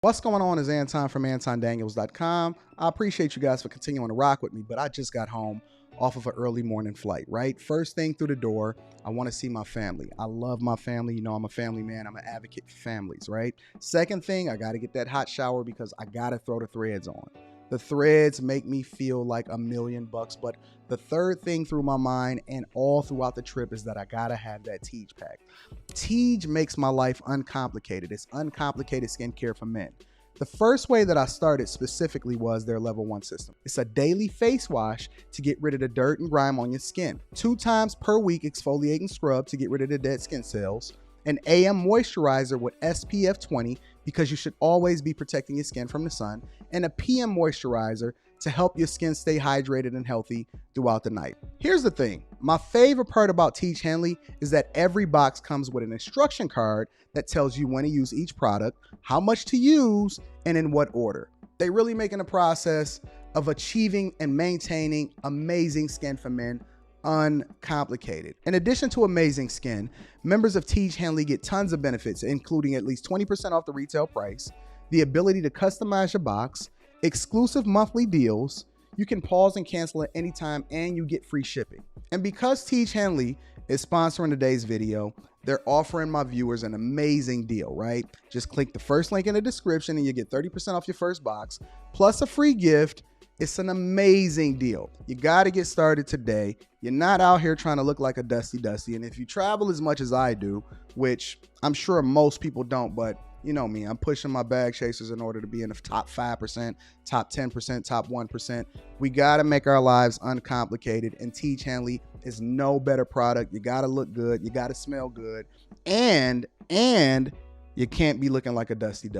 What's going on is Anton from AntonDaniels.com. I appreciate you guys for continuing to rock with me, but I just got home off of an early morning flight, right? First thing through the door, I want to see my family. I love my family. You know, I'm a family man. I'm an advocate for families, right? Second thing, I got to get that hot shower because I got to throw the threads on. The threads make me feel like $1,000,000, but the third thing through my mind and all throughout the trip is that I gotta have that Tej pack. Tej makes my life uncomplicated. It's uncomplicated skincare for men. The first way that I started specifically was their level 1 system. It's a daily face wash to get rid of the dirt and grime on your skin. 2 times per week exfoliating scrub to get rid of the dead skin cells. An AM moisturizer with SPF20 because you should always be protecting your skin from the sun, and a PM moisturizer to help your skin stay hydrated and healthy throughout the night. Here's the thing. My favorite part about Tej Hanley is that every box comes with an instruction card that tells you when to use each product, how much to use, and in what order. They really making the process of achieving and maintaining amazing skin for men uncomplicated. In addition to amazing skin, members of Tej Hanley get tons of benefits, including at least 20% off the retail price, the ability to customize your box, exclusive monthly deals, you can pause and cancel at any time, and you get free shipping. And because Tej Hanley is sponsoring today's video, they're offering my viewers an amazing deal, right? Just click the first link in the description and you get 30% off your first box, plus a free gift. It's an amazing deal. You got to get started today. You're not out here trying to look like a Dusty. And if you travel as much as I do, which I'm sure most people don't, but you know me, I'm pushing my bag chasers in order to be in the top 5%, top 10%, top 1%. We got to make our lives uncomplicated, and Tej Hanley is no better product. You got to look good. You got to smell good. And you can't be looking like a Dusty.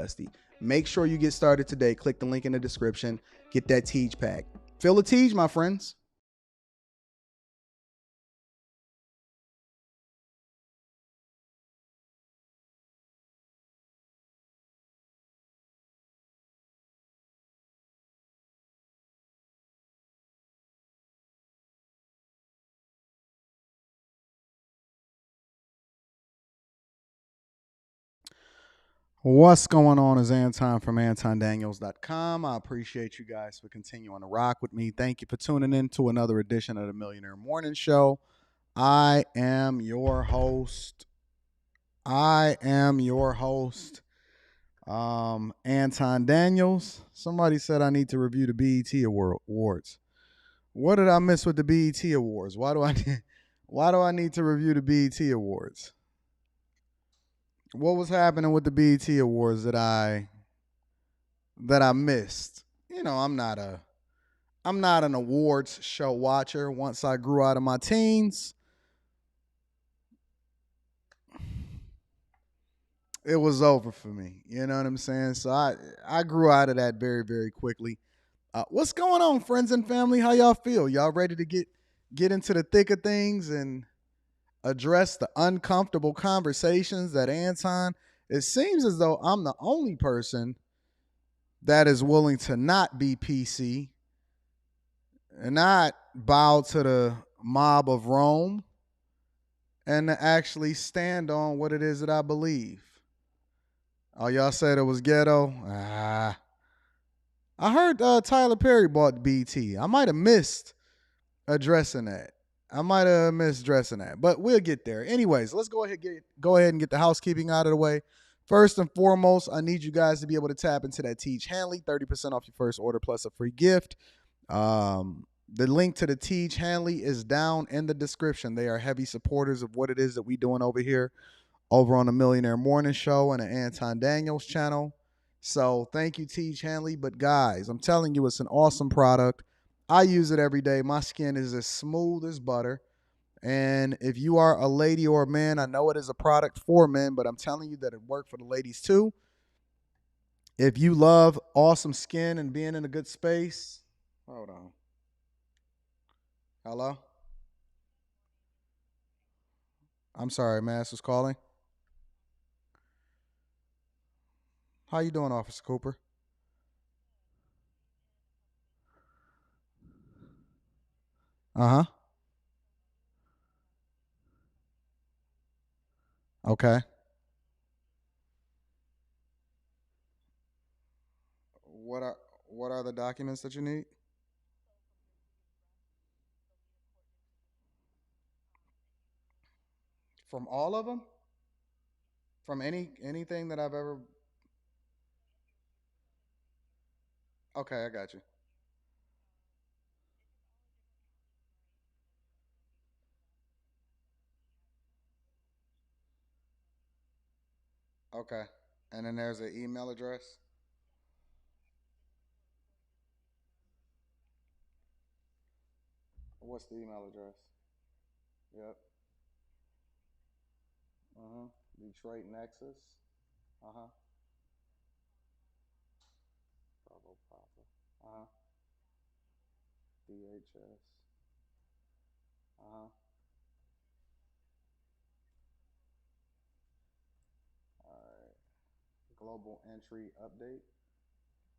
Make sure you get started today. Click the link in the description. Get that Tej pack. Feel the Tej, my friends. What's going on is Anton from AntonDaniels.com. I appreciate you guys for continuing to rock with me. Thank you for tuning in to another edition of the Millionaire Morning Show. I am your host. Anton Daniels. Somebody said I need to review the BET Awards. What did I miss with the BET Awards? Why do I need to review the BET Awards? What was happening with the BET Awards that I missed? You know, I'm not an awards show watcher. Once I grew out of my teens, it was over for me. You know what I'm saying? So I grew out of that very, very quickly. What's going on, friends and family? How y'all feel? Y'all ready to get into the thick of things and address the uncomfortable conversations that Anton? It seems as though I'm the only person that is willing to not be PC and not bow to the mob of Rome and to actually stand on what it is that I believe. Oh, y'all said it was ghetto? I heard Tyler Perry bought BT. I might have missed addressing that. But we'll get there. Anyways, let's go ahead and get the housekeeping out of the way. First and foremost, I need you guys to be able to tap into that Tej Hanley, 30% off your first order plus a free gift. The link to the Tej Hanley is down in the description. They are heavy supporters of what it is that we doing over here, over on the Millionaire Morning Show and the Anton Daniels channel. So thank you, Tej Hanley. But guys, I'm telling you, it's an awesome product. I use it every day. My skin is as smooth as butter. And if you are a lady or a man, I know it is a product for men, but I'm telling you that it worked for the ladies too. If you love awesome skin and being in a good space, hold on. Hello? I'm sorry, Mass was calling. How you doing, Officer Cooper? Uh-huh. Okay. What are what are the documents that you need? From all of them? From anything that I've ever. Okay, I got you. Okay. And then there's an email address. What's the email address? Yep. Uh-huh. Detroit Nexus. Uh-huh. Bravo Papa. Uh-huh. DHS. Uh-huh. All right. Global entry update.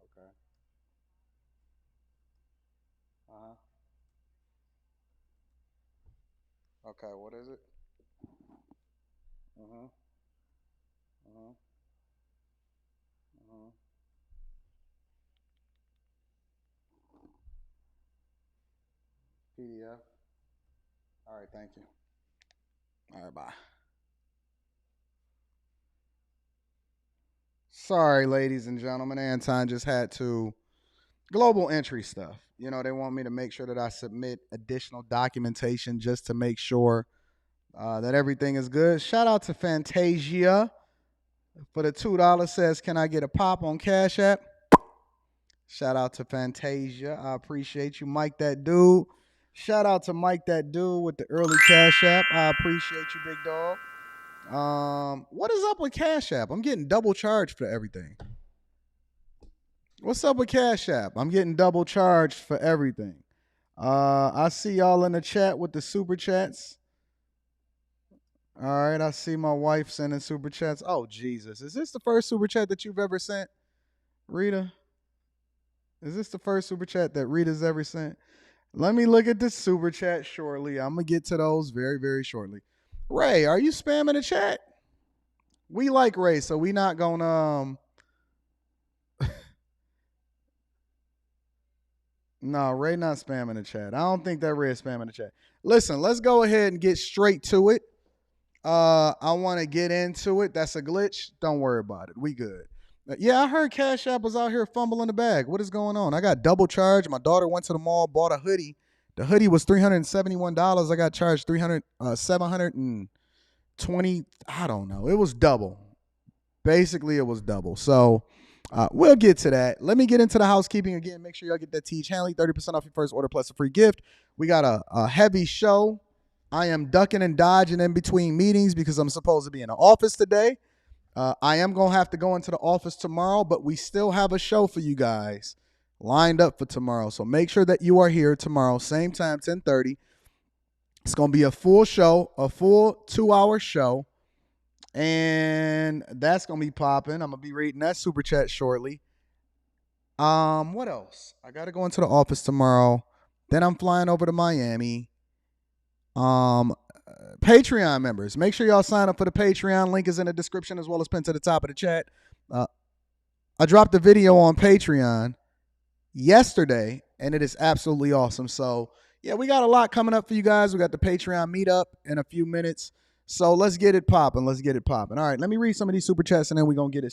Okay. Uh-huh. Okay, what is it? Uh-huh. Uh-huh. Uh-huh. PDF. All right, thank you. All right, bye. Sorry, ladies and gentlemen. Anton just had to global entry stuff. You know, they want me to make sure that I submit additional documentation just to make sure that everything is good. Shout out to Fantasia for the $2 says, "Can I get a pop on Cash App?" Shout out to Fantasia. I appreciate you. Mike that dude. Shout out to Mike that dude with the early Cash App. I appreciate you, big dog. What is up with Cash App? I'm getting double charged for everything. What's up with Cash App? I'm getting double charged for everything. I see y'all in the chat with the super chats. All right, I see my wife sending super chats. Oh, Jesus. Is this the first super chat that you've ever sent, Rita? Is this the first super chat that Rita's ever sent? Let me look at the super chat shortly. I'm going to get to those very, very shortly. Ray, are you spamming the chat? We like Ray, so we not going to No, Ray not spamming the chat. I don't think that Ray is spamming the chat. Listen, let's go ahead and get straight to it. I want to get into it. That's a glitch. Don't worry about it. We good. Yeah, I heard Cash App was out here fumbling the bag. What is going on? I got double charged. My daughter went to the mall, bought a hoodie. The hoodie was $371. I got charged 720. I don't know. It was double. Basically, it was double. So we'll get to that. Let me get into the housekeeping again. Make sure y'all get that Teach Hanley, 30% off your first order plus a free gift. We got a heavy show. I am ducking and dodging in between meetings because I'm supposed to be in the office today. I am going to have to go into the office tomorrow, but we still have a show for you guys lined up for tomorrow. So make sure that you are here tomorrow, same time, 10:30. It's going to be a full show, a full 2-hour show. And that's going to be popping. I'm going to be reading that super chat shortly. What else? I got to go into the office tomorrow. Then I'm flying over to Miami. Patreon members, make sure y'all sign up for the Patreon. Link is in the description as well as pinned to the top of the chat. I dropped a video on Patreon yesterday, and it is absolutely awesome. So, yeah, we got a lot coming up for you guys. We got the Patreon meetup in a few minutes. So let's get it popping. Let's get it popping. All right, let me read some of these super chats, and then we're going to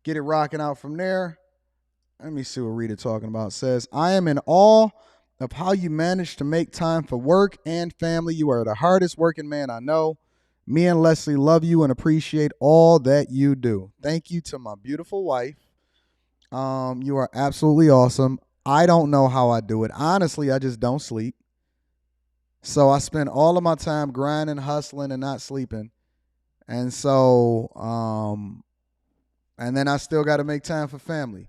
get it rocking out from there. Let me see what Rita talking about. It says, "I am in awe of how you manage to make time for work and family. You are the hardest working man I know. Me and Leslie love you and appreciate all that you do." Thank you to my beautiful wife. You are absolutely awesome. I don't know how I do it. Honestly, I just don't sleep. So I spend all of my time grinding, hustling, and not sleeping. And so, and then I still got to make time for family.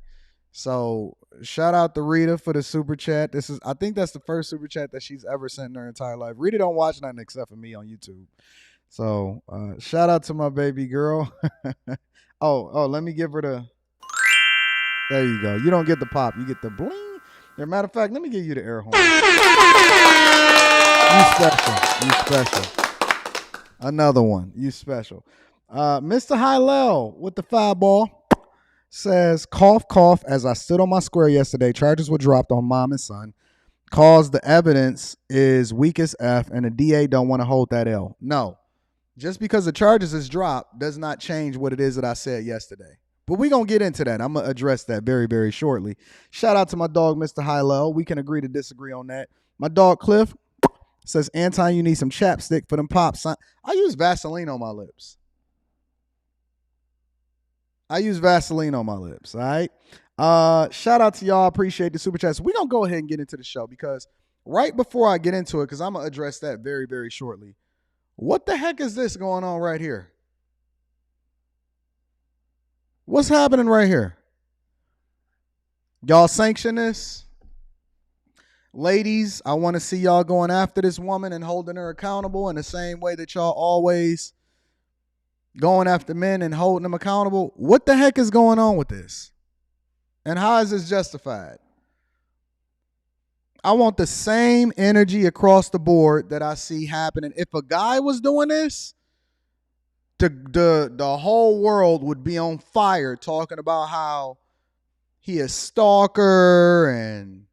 So shout out to Rita for the super chat. I think that's the first super chat that she's ever sent in her entire life. Rita don't watch nothing except for me on YouTube. So shout out to my baby girl. oh, let me give her there you go. You don't get the pop. You get the bling. As a matter of fact, let me give you the air horn. You special. You special. Another one. You special. Mr. Hylel with the 5 ball. Says, cough, cough, as I stood on my square yesterday, charges were dropped on mom and son. Cause the evidence is weak as F and the DA don't want to hold that L. No, just because the charges is dropped does not change what it is that I said yesterday. But we're going to get into that. I'm going to address that very, very shortly. Shout out to my dog, Mr. Hilo. We can agree to disagree on that. My dog, Cliff, says, Anton, you need some chapstick for them pops. I use Vaseline on my lips. All right? Shout out to y'all. Appreciate the super chats. We're going to go ahead and get into the show because right before I get into it, because I'm going to address that very, very shortly. What the heck is this going on right here? What's happening right here? Y'all sanction this? Ladies, I want to see y'all going after this woman and holding her accountable in the same way that y'all always going after men and holding them accountable. What the heck is going on with this? And how is this justified? I want the same energy across the board that I see happening. If a guy was doing this, the whole world would be on fire talking about how he is stalker and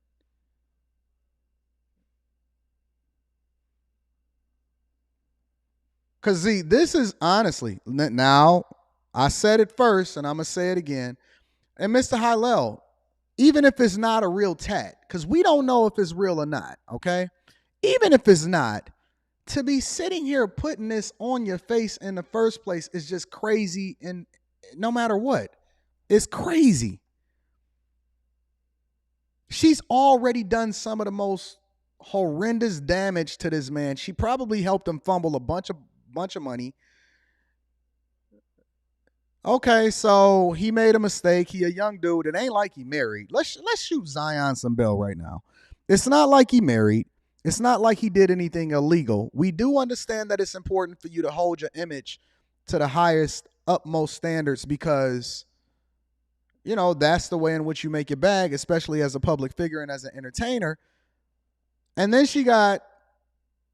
because see, this is honestly, now I said it first and I'm gonna say it again. And Mr. Hillel, even if it's not a real tat, because we don't know if it's real or not, okay? Even if it's not, to be sitting here putting this on your face in the first place is just crazy. And no matter what, it's crazy. She's already done some of the most horrendous damage to this man. She probably helped him fumble a bunch of money. Okay, so he made a mistake. He a young dude. It ain't like he married. Let's shoot Zion some bail right now. It's not like he married. It's not like he did anything illegal. We do understand that it's important for you to hold your image to the highest, utmost standards because, you know, that's the way in which you make your bag, especially as a public figure and as an entertainer. And then she got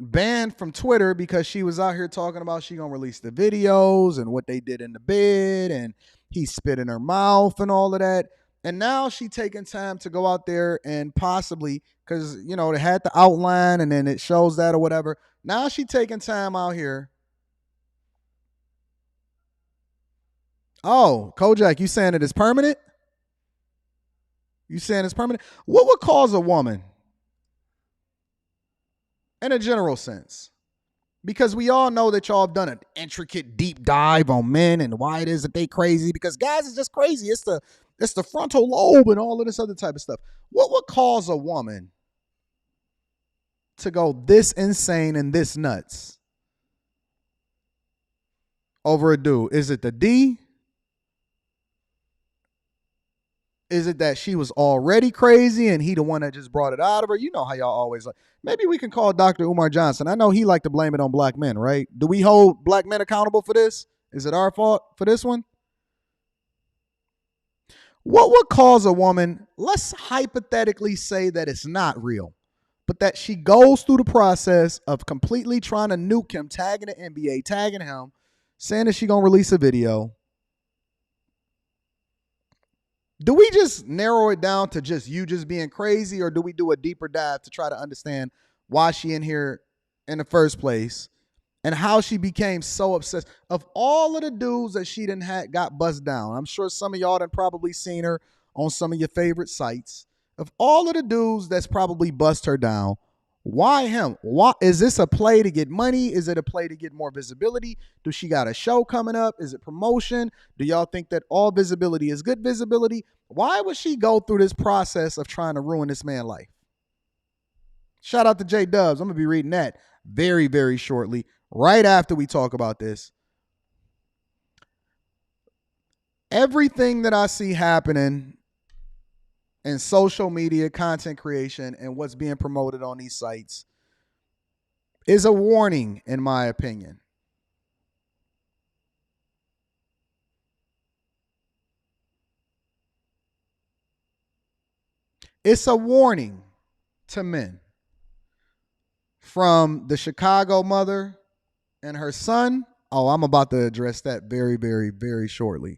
banned from Twitter because she was out here talking about she gonna release the videos and what they did in the bed and he spit in her mouth and all of that. And now she taking time to go out there and possibly, because, you know, they had the outline and then it shows that or whatever. Now she taking time out here. Oh, Kojak, you saying it is permanent? You saying it's permanent? What would cause a woman, in a general sense, because we all know that y'all have done an intricate deep dive on men and why it is that they crazy, because guys is just crazy. It's the frontal lobe and all of this other type of stuff. What would cause a woman to go this insane and this nuts over a dude? Is it the D? Is it that she was already crazy and he the one that just brought it out of her? You know how y'all always like. Maybe we can call Dr. Umar Johnson. I know he like to blame it on black men, right? Do we hold black men accountable for this? Is it our fault for this one? What would cause a woman, let's hypothetically say that it's not real, but that she goes through the process of completely trying to nuke him, tagging the NBA, tagging him, saying that she gonna release a video. Do we just narrow it down to just you just being crazy, or do we do a deeper dive to try to understand why she in here in the first place and how she became so obsessed? Of all of the dudes that she done had got buzzed down, I'm sure some of y'all done probably seen her on some of your favorite sites. Of all of the dudes that's probably bust her down, why him? Why is this a play to get money? Is it a play to get more visibility? Do she got a show coming up? Is it promotion? Do y'all think that all visibility is good visibility? Why would she go through this process of trying to ruin this man's life? Shout out to J Dubs. I'm going to be reading that very, very shortly, right after we talk about this. Everything that I see happening in social media, content creation, and what's being promoted on these sites is a warning, in my opinion. It's a warning to men. From the Chicago mother and her son. Oh, I'm about to address that very, very, very shortly.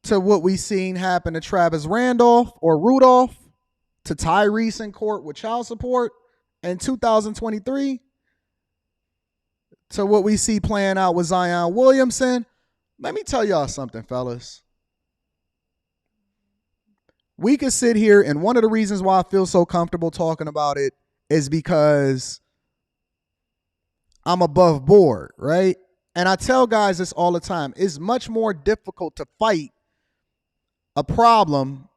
to what we seen happen to Travis Randolph or Rudolph, to Tyrese in court with child support in 2023, to what we see playing out with Zion Williamson. Let me tell y'all something, fellas. We could sit here, and one of the reasons why I feel so comfortable talking about it is because I'm above board, right? And I tell guys this all the time. It's much more difficult to fight a problem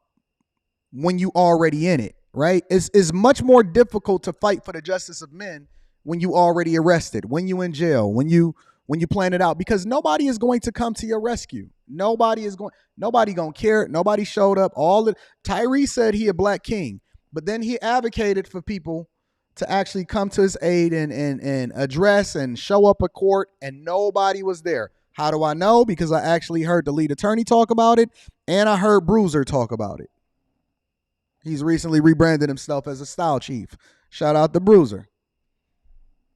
when you already in it, right? It's much more difficult to fight for the justice of men when you already arrested, when you in jail, when you plan it out, because nobody is going to come to your rescue. Nobody gonna care. Nobody showed up. Tyrese said he a black king, but then he advocated for people to actually come to his aid and address and show up at court, and nobody was there. How do I know? Because I actually heard the lead attorney talk about it, and I heard Bruiser talk about it. He's recently rebranded himself as a style chief. Shout out to Bruiser.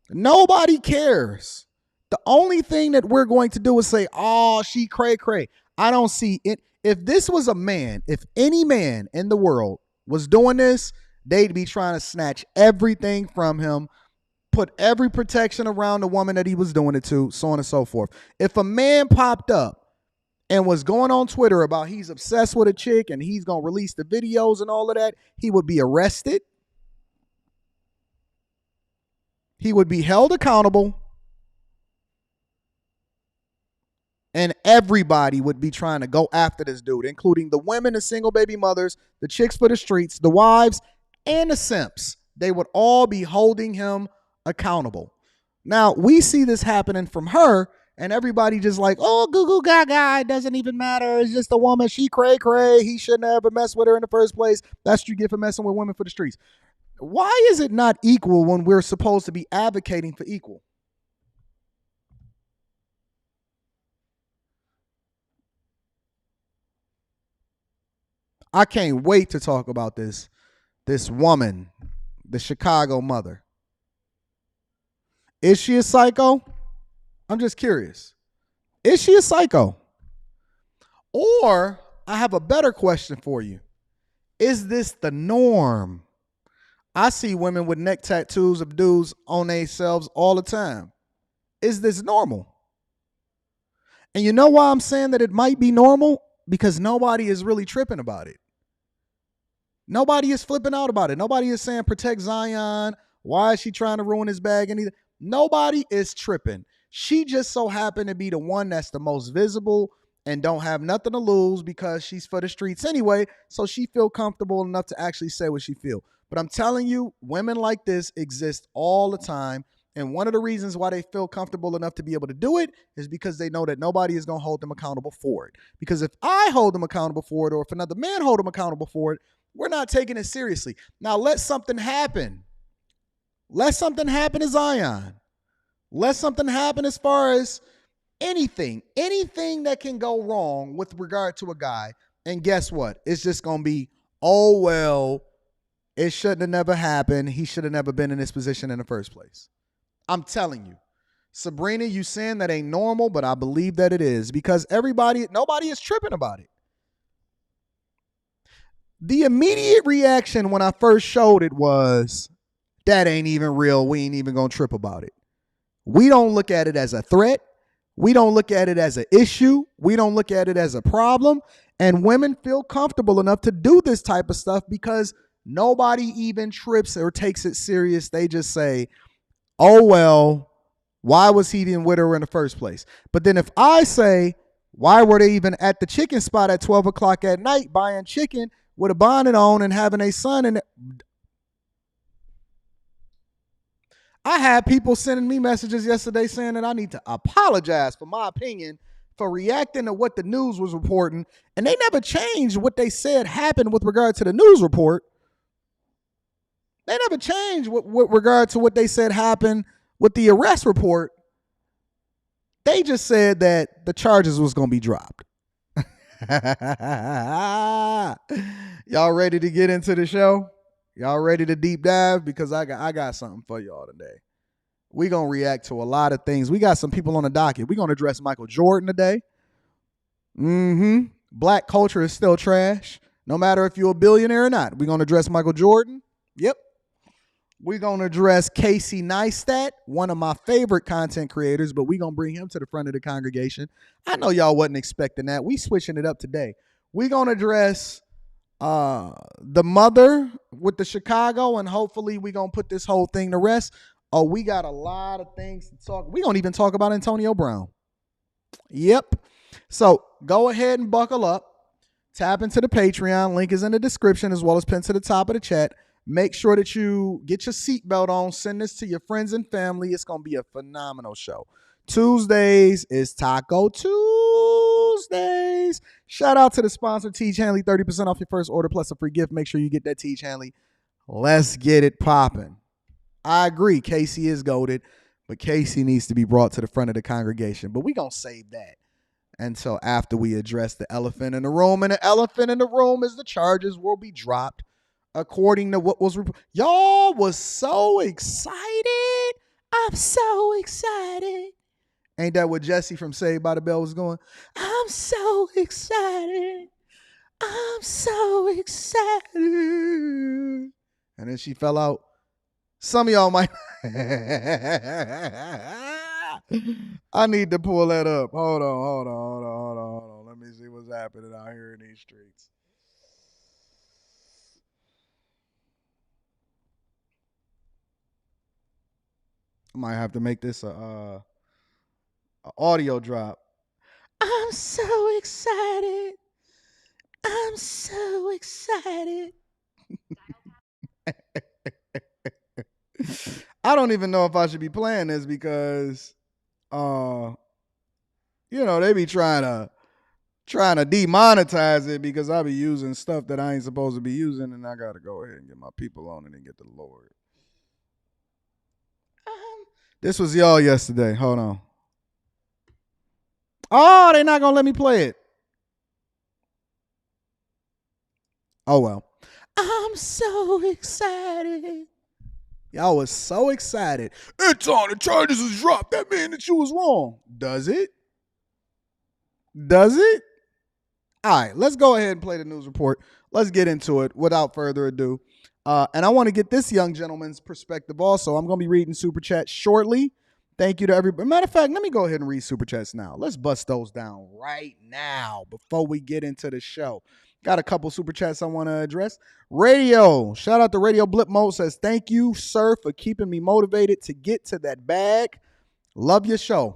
Nobody cares. The only thing that we're going to do is say, oh, she cray cray. I don't see it. If this was a man, if any man in the world was doing this, they'd be trying to snatch everything from him, put every protection around the woman that he was doing it to, so on and so forth. If a man popped up and was going on Twitter about he's obsessed with a chick and he's going to release the videos and all of that, he would be arrested. He would be held accountable. And everybody would be trying to go after this dude, including the women, the single baby mothers, the chicks for the streets, the wives, and the simps. They would all be holding him accountable. Now, we see this happening from her, and everybody just like, oh, goo goo gaga, it doesn't even matter. It's just a woman. She cray cray. He shouldn't have ever messed with her in the first place. That's what you get for messing with women for the streets. Why is it not equal when we're supposed to be advocating for equal? I can't wait to talk about this woman, the Chicago mother. Is she a psycho? I'm just curious. Is she a psycho? Or I have a better question for you. Is this the norm? I see women with neck tattoos of dudes on themselves all the time. Is this normal? And you know why I'm saying that it might be normal? Because nobody is really tripping about it. Nobody is flipping out about it. Nobody is saying protect Zion. Why is she trying to ruin his bag? Anything? Nobody is tripping. She just so happened to be the one that's the most visible and don't have nothing to lose because she's for the streets anyway. So she feel comfortable enough to actually say what she feel. But I'm telling you, women like this exist all the time. And one of the reasons why they feel comfortable enough to be able to do it is because they know that nobody is going to hold them accountable for it. Because if I hold them accountable for it, or if another man hold them accountable for it, we're not taking it seriously. Now let something happen. Let something happen to Zion. Let something happen as far as anything that can go wrong with regard to a guy. And guess what? It's just going to be, oh, well, it shouldn't have never happened. He should have never been in this position in the first place. I'm telling you, Sabrina, you saying that ain't normal, but I believe that it is because nobody is tripping about it. The immediate reaction when I first showed it was, that ain't even real. We ain't even going to trip about it. We don't look at it as a threat. We don't look at it as an issue. We don't look at it as a problem. And women feel comfortable enough to do this type of stuff because nobody even trips or takes it serious. They just say, oh, well, why was he even with her in the first place? But then if I say, why were they even at the chicken spot at 12 o'clock at night buying chicken with a bonnet on and having a son? And I had people sending me messages yesterday saying that I need to apologize for my opinion for reacting to what the news was reporting. And they never changed what they said happened with regard to the news report. They never changed with regard to what they said happened with the arrest report. They just said that the charges was going to be dropped. Y'all ready to get into the show? Y'all ready to deep dive? Because I got something for y'all today. We're going to react to a lot of things. We got some people on the docket. We're going to address Michael Jordan today. Black culture is still trash, no matter if you're a billionaire or not. We're going to address Michael Jordan. Yep. We're going to address Casey Neistat, one of my favorite content creators, but we're going to bring him to the front of the congregation. I know y'all wasn't expecting that. We switching it up today. We're going to address the mother with the Chicago, and hopefully we're going to put this whole thing to rest. Oh, we got a lot of things to talk. We don't even talk about Antonio Brown. Yep. So go ahead and buckle up. Tap into the Patreon. Link is in the description as well as pinned to the top of the chat. Make sure that you get your seatbelt on. Send this to your friends and family. It's going to be a phenomenal show. Tuesdays is Taco Tuesdays. Shout out to the sponsor, Teach Hanley. 30% off your first order plus a free gift. Make sure you get that Teach Hanley. Let's get it popping. I agree. Casey is goated, but Casey needs to be brought to the front of the congregation. But we're going to save that until after we address the elephant in the room. And the elephant in the room is the charges will be dropped according to what was reported. Y'all was so excited. I'm so excited. Ain't that what Jesse from Saved by the Bell was going? I'm so excited. I'm so excited. And then she fell out. Some of y'all might. I need to pull that up. Hold on. Let me see what's happening out here in these streets. I might have to make this a audio drop. I'm so excited. I'm so excited. I don't even know if I should be playing this because, they be trying to demonetize it because I be using stuff that I ain't supposed to be using, and I got to go ahead and get my people on it and get the Lord. This was y'all yesterday. Hold on. Oh, they're not going to let me play it. Oh, well. I'm so excited. Y'all was so excited. Anton, the charges was dropped. That means that you was wrong. Does it? Does it? All right, let's go ahead and play the news report. Let's get into it without further ado. And I want to get this young gentleman's perspective also. I'm going to be reading Super Chats shortly. Thank you to everybody. Matter of fact, let me go ahead and read Super Chats now. Let's bust those down right now before we get into the show. Got a couple Super Chats I want to address. Radio, shout out to Radio Blip Mode, says, thank you, sir, for keeping me motivated to get to that bag. Love your show.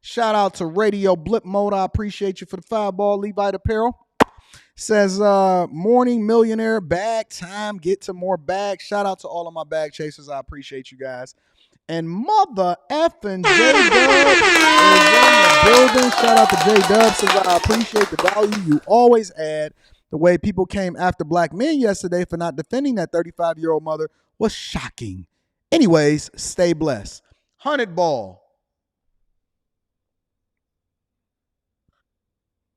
Shout out to Radio Blip Mode. I appreciate you for the fireball. Levite Apparel says, morning millionaire, bag time, get to more bags. Shout out to all of my bag chasers. I appreciate you guys. And mother effing J-Dub is in the building. Shout out to J-Dub. Says, I appreciate the value you always add. The way people came after black men yesterday for not defending that 35-year-old mother was shocking. Anyways, stay blessed. 100 ball.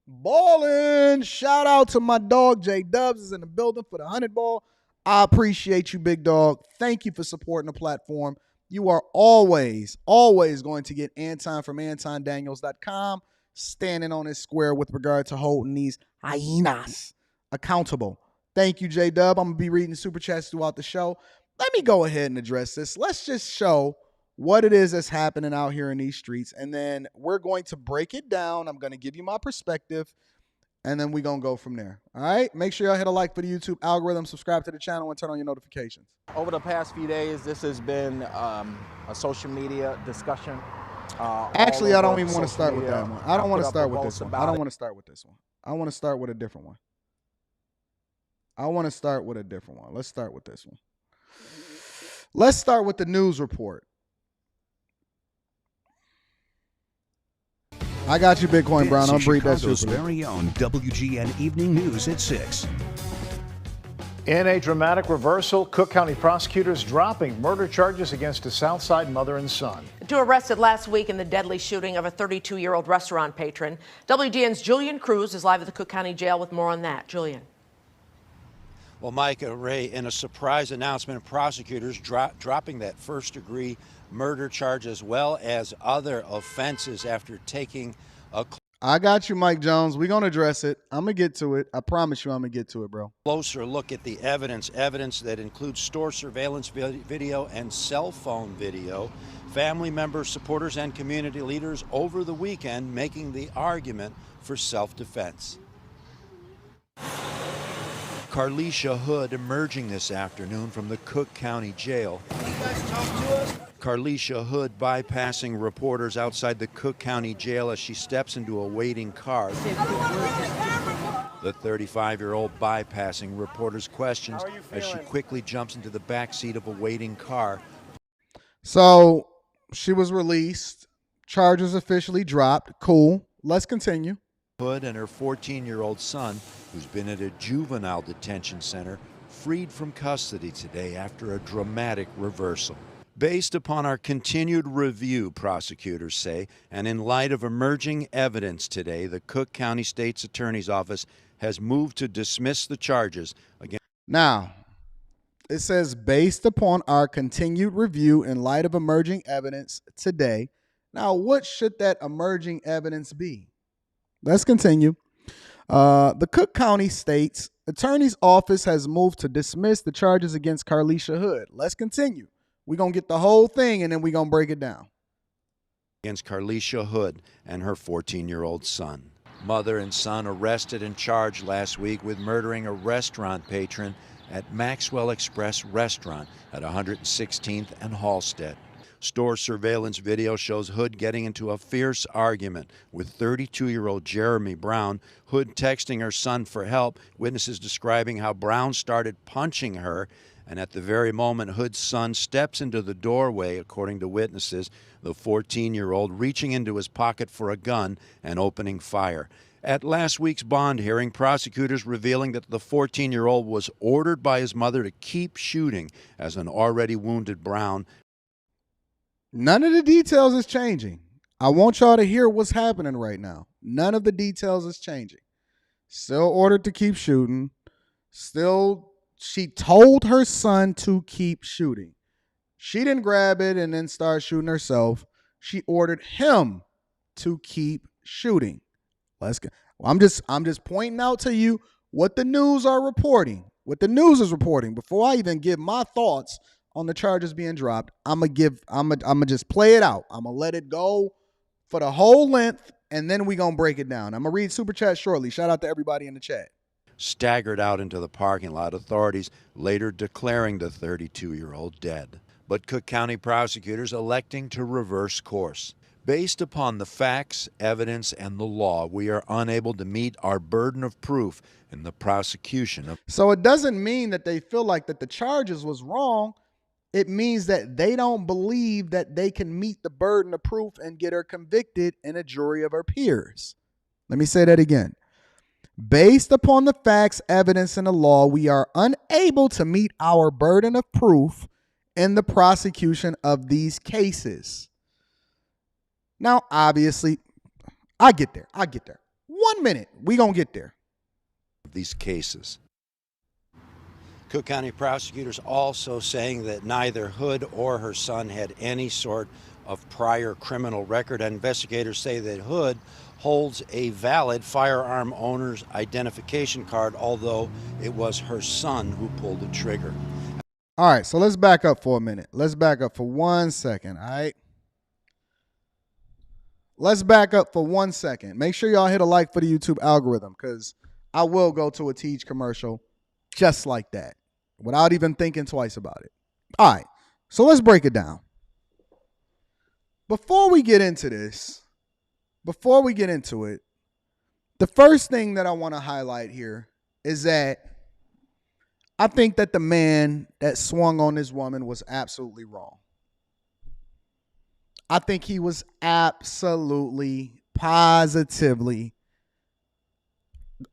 Ballin'. Shout out to my dog J-Dubs is in the building for the 100 ball. I appreciate you, big dog. Thank you for supporting the platform. You are always going to get Anton from AntonDaniels.com standing on his square with regard to holding these hyenas accountable. Thank you, J-Dub. I'm going to be reading Super Chats throughout the show. Let me go ahead and address this. Let's just show what it is that's happening out here in these streets, and then we're going to break it down. I'm going to give you my perspective, and then we're going to go from there. All right? Make sure y'all hit a like for the YouTube algorithm, subscribe to the channel, and turn on your notifications. Over the past few days, this has been a social media discussion. Actually, I don't even want to start with that one. I don't want to start with this one. I don't want to start with this one. I want to start with a different one. Let's start with this one. Let's start with the news report. I got you, Bitcoin Brown. I'll breed that shit. Very own WGN Evening News at 6. In a dramatic reversal, Cook County prosecutors dropping murder charges against a Southside mother and son. Two arrested last week in the deadly shooting of a 32-year-old restaurant patron. WGN's Julian Cruz is live at the Cook County Jail with more on that. Julian. Well, Micah, Ray, in a surprise announcement, prosecutors dropping that first-degree murder charge as well as other offenses after taking a... I got you, Mike Jones. We're going to address it. I'm going to get to it. I promise you I'm going to get to it, bro. Closer look at the evidence that includes store surveillance video and cell phone video. Family members, supporters, and community leaders over the weekend making the argument for self-defense. Carlisha Hood emerging this afternoon from the Cook County Jail. Can you guys talk to us? Carlisha Hood bypassing reporters outside the Cook County Jail as she steps into a waiting car. The 35-year-old bypassing reporters' questions as she quickly jumps into the back seat of a waiting car. So she was released. Charges officially dropped. Cool. Let's continue. Hood and her 14-year-old son, who's been at a juvenile detention center, freed from custody today after a dramatic reversal. Based upon our continued review, prosecutors say, and in light of emerging evidence today, the Cook County State's Attorney's Office has moved to dismiss the charges against. Now, it says, based upon our continued review in light of emerging evidence today. Now, what should that emerging evidence be? Let's continue. The Cook County State's Attorney's Office has moved to dismiss the charges against Carlisha Hood. Let's continue. We're going to get the whole thing, and then we're going to break it down. Against Carlisha Hood and her 14-year-old son. Mother and son arrested and charged last week with murdering a restaurant patron at Maxwell Express Restaurant at 116th and Halstead. Store surveillance video shows Hood getting into a fierce argument with 32-year-old Jeremy Brown. Hood texting her son for help. Witnesses describing how Brown started punching her, and at the very moment Hood's son steps into the doorway, according to witnesses, the 14-year-old reaching into his pocket for a gun and opening fire. At last week's bond hearing, prosecutors revealing that the 14-year-old was ordered by his mother to keep shooting as an already wounded Brown. None of the details is changing. I want y'all to hear what's happening right now. None of the details is changing. Still ordered to keep shooting. Still, she told her son to keep shooting. She didn't grab it and then start shooting herself. She ordered him to keep shooting. Let's go. I'm just pointing out to you what the news are reporting. What the news is reporting. Before I even give my thoughts on the charges being dropped, I'm gonna just play it out. I'm gonna let it go for the whole length, and then we gonna break it down. I'm gonna read super chat shortly. Shout out to everybody in the chat. Staggered out into the parking lot, authorities later declaring the 32-year-old dead. But Cook County prosecutors electing to reverse course. Based upon the facts, evidence, and the law, we are unable to meet our burden of proof in the prosecution of. So it doesn't mean that they feel like that the charges was wrong. It means that they don't believe that they can meet the burden of proof and get her convicted in a jury of her peers. Let me say that again. Based upon the facts, evidence, and the law, we are unable to meet our burden of proof in the prosecution of these cases. Now, obviously, I get there. 1 minute, we gonna get there. These cases. Cook County prosecutors also saying that neither Hood or her son had any sort of prior criminal record. Investigators say that Hood holds a valid firearm owner's identification card, although it was her son who pulled the trigger. All right, so let's back up for a minute. Let's back up for 1 second, all right? Let's back up for 1 second. Make sure y'all hit a like for the YouTube algorithm, because I will go to a Teach commercial just like that without even thinking twice about it. All right, so let's break it down. Before we get into this, the first thing that I want to highlight here is that I think that the man that swung on this woman was absolutely wrong. I think he was absolutely, positively,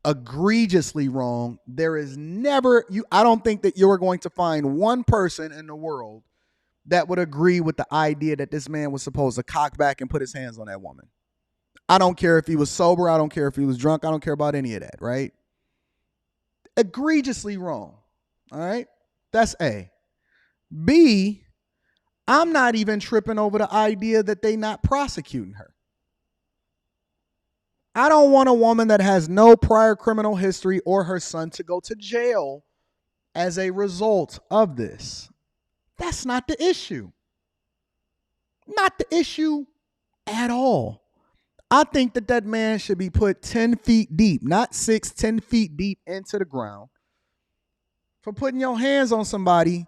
egregiously wrong. There is never, I don't think that you are going to find one person in the world that would agree with the idea that this man was supposed to cock back and put his hands on that woman. I don't care if he was sober. I don't care if he was drunk. I don't care about any of that, right? Egregiously wrong. All right? That's A. B, I'm not even tripping over the idea that they not prosecuting her. I don't want a woman that has no prior criminal history or her son to go to jail as a result of this. That's not the issue. Not the issue at all. I think that that man should be put 10 feet deep, not 6, 10 feet deep into the ground for putting your hands on somebody,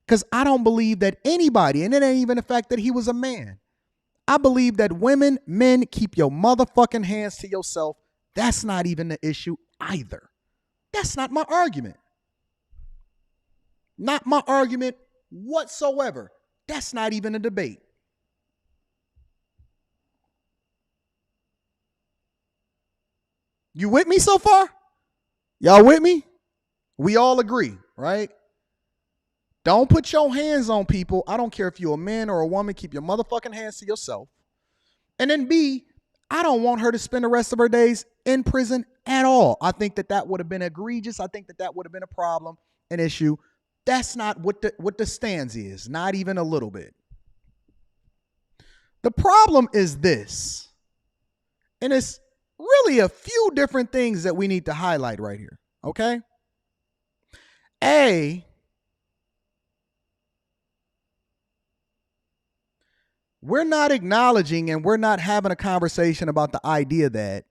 because I don't believe that anybody, and it ain't even the fact that he was a man. I believe that women, men, keep your motherfucking hands to yourself. That's not even the issue either. That's not my argument. Not my argument whatsoever. That's not even a debate. You with me so far? Y'all with me? We all agree, right? Don't put your hands on people. I don't care if you're a man or a woman. Keep your motherfucking hands to yourself. And then B, I don't want her to spend the rest of her days in prison at all. I think that that would have been egregious. I think that that would have been a problem, an issue. That's not what the stance is, not even a little bit. The problem is this, and it's really a few different things that we need to highlight right here, okay? A, we're not acknowledging and we're not having a conversation about the idea that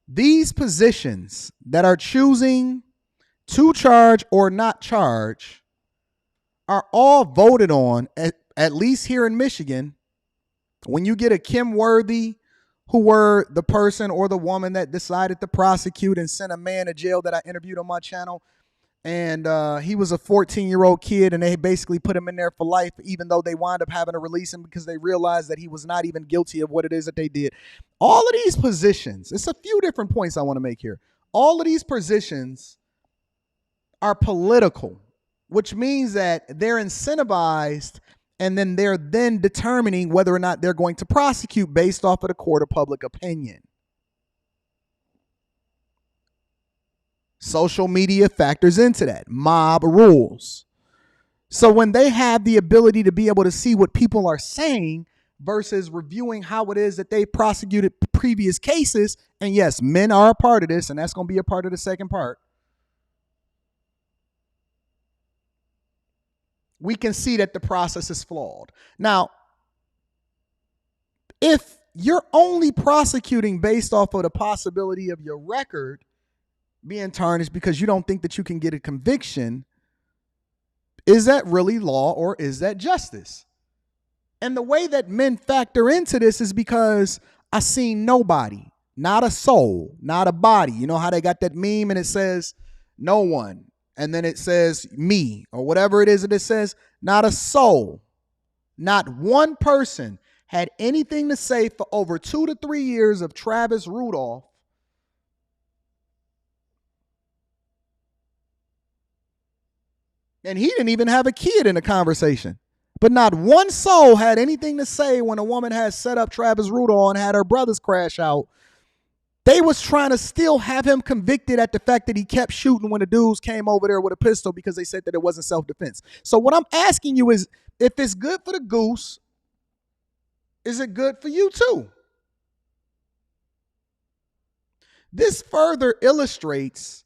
these positions that are choosing to charge or not charge are all voted on, at least here in Michigan. When you get a Kim Worthy, who were the person or the woman that decided to prosecute and send a man to jail that I interviewed on my channel, and he was a 14-year-old kid, and they basically put him in there for life, even though they wound up having to release him because they realized that he was not even guilty of what it is that they did. All of these positions, it's a few different points I want to make here. All of these positions are political, which means that they're incentivized, and then they're then determining whether or not they're going to prosecute based off of the court of public opinion. Social media factors into that. Mob rules. So when they have the ability to be able to see what people are saying versus reviewing how it is that they prosecuted previous cases, and yes, men are a part of this, and that's going to be a part of the second part, we can see that the process is flawed. Now, if you're only prosecuting based off of the possibility of your record being tarnished because you don't think that you can get a conviction, is that really law or is that justice? And the way that men factor into this is because I seen nobody, not a soul, not a body. You know how they got that meme and it says no one, and then it says me, or whatever it is that it says, not a soul, not one person had anything to say for over 2 to 3 years of Travis Rudolph. And he didn't even have a kid in the conversation. But not one soul had anything to say when a woman had set up Travis Rudolph and had her brothers crash out. They was trying to still have him convicted at the fact that he kept shooting when the dudes came over there with a pistol because they said that it wasn't self-defense. So what I'm asking you is, if it's good for the goose, is it good for you too? This further illustrates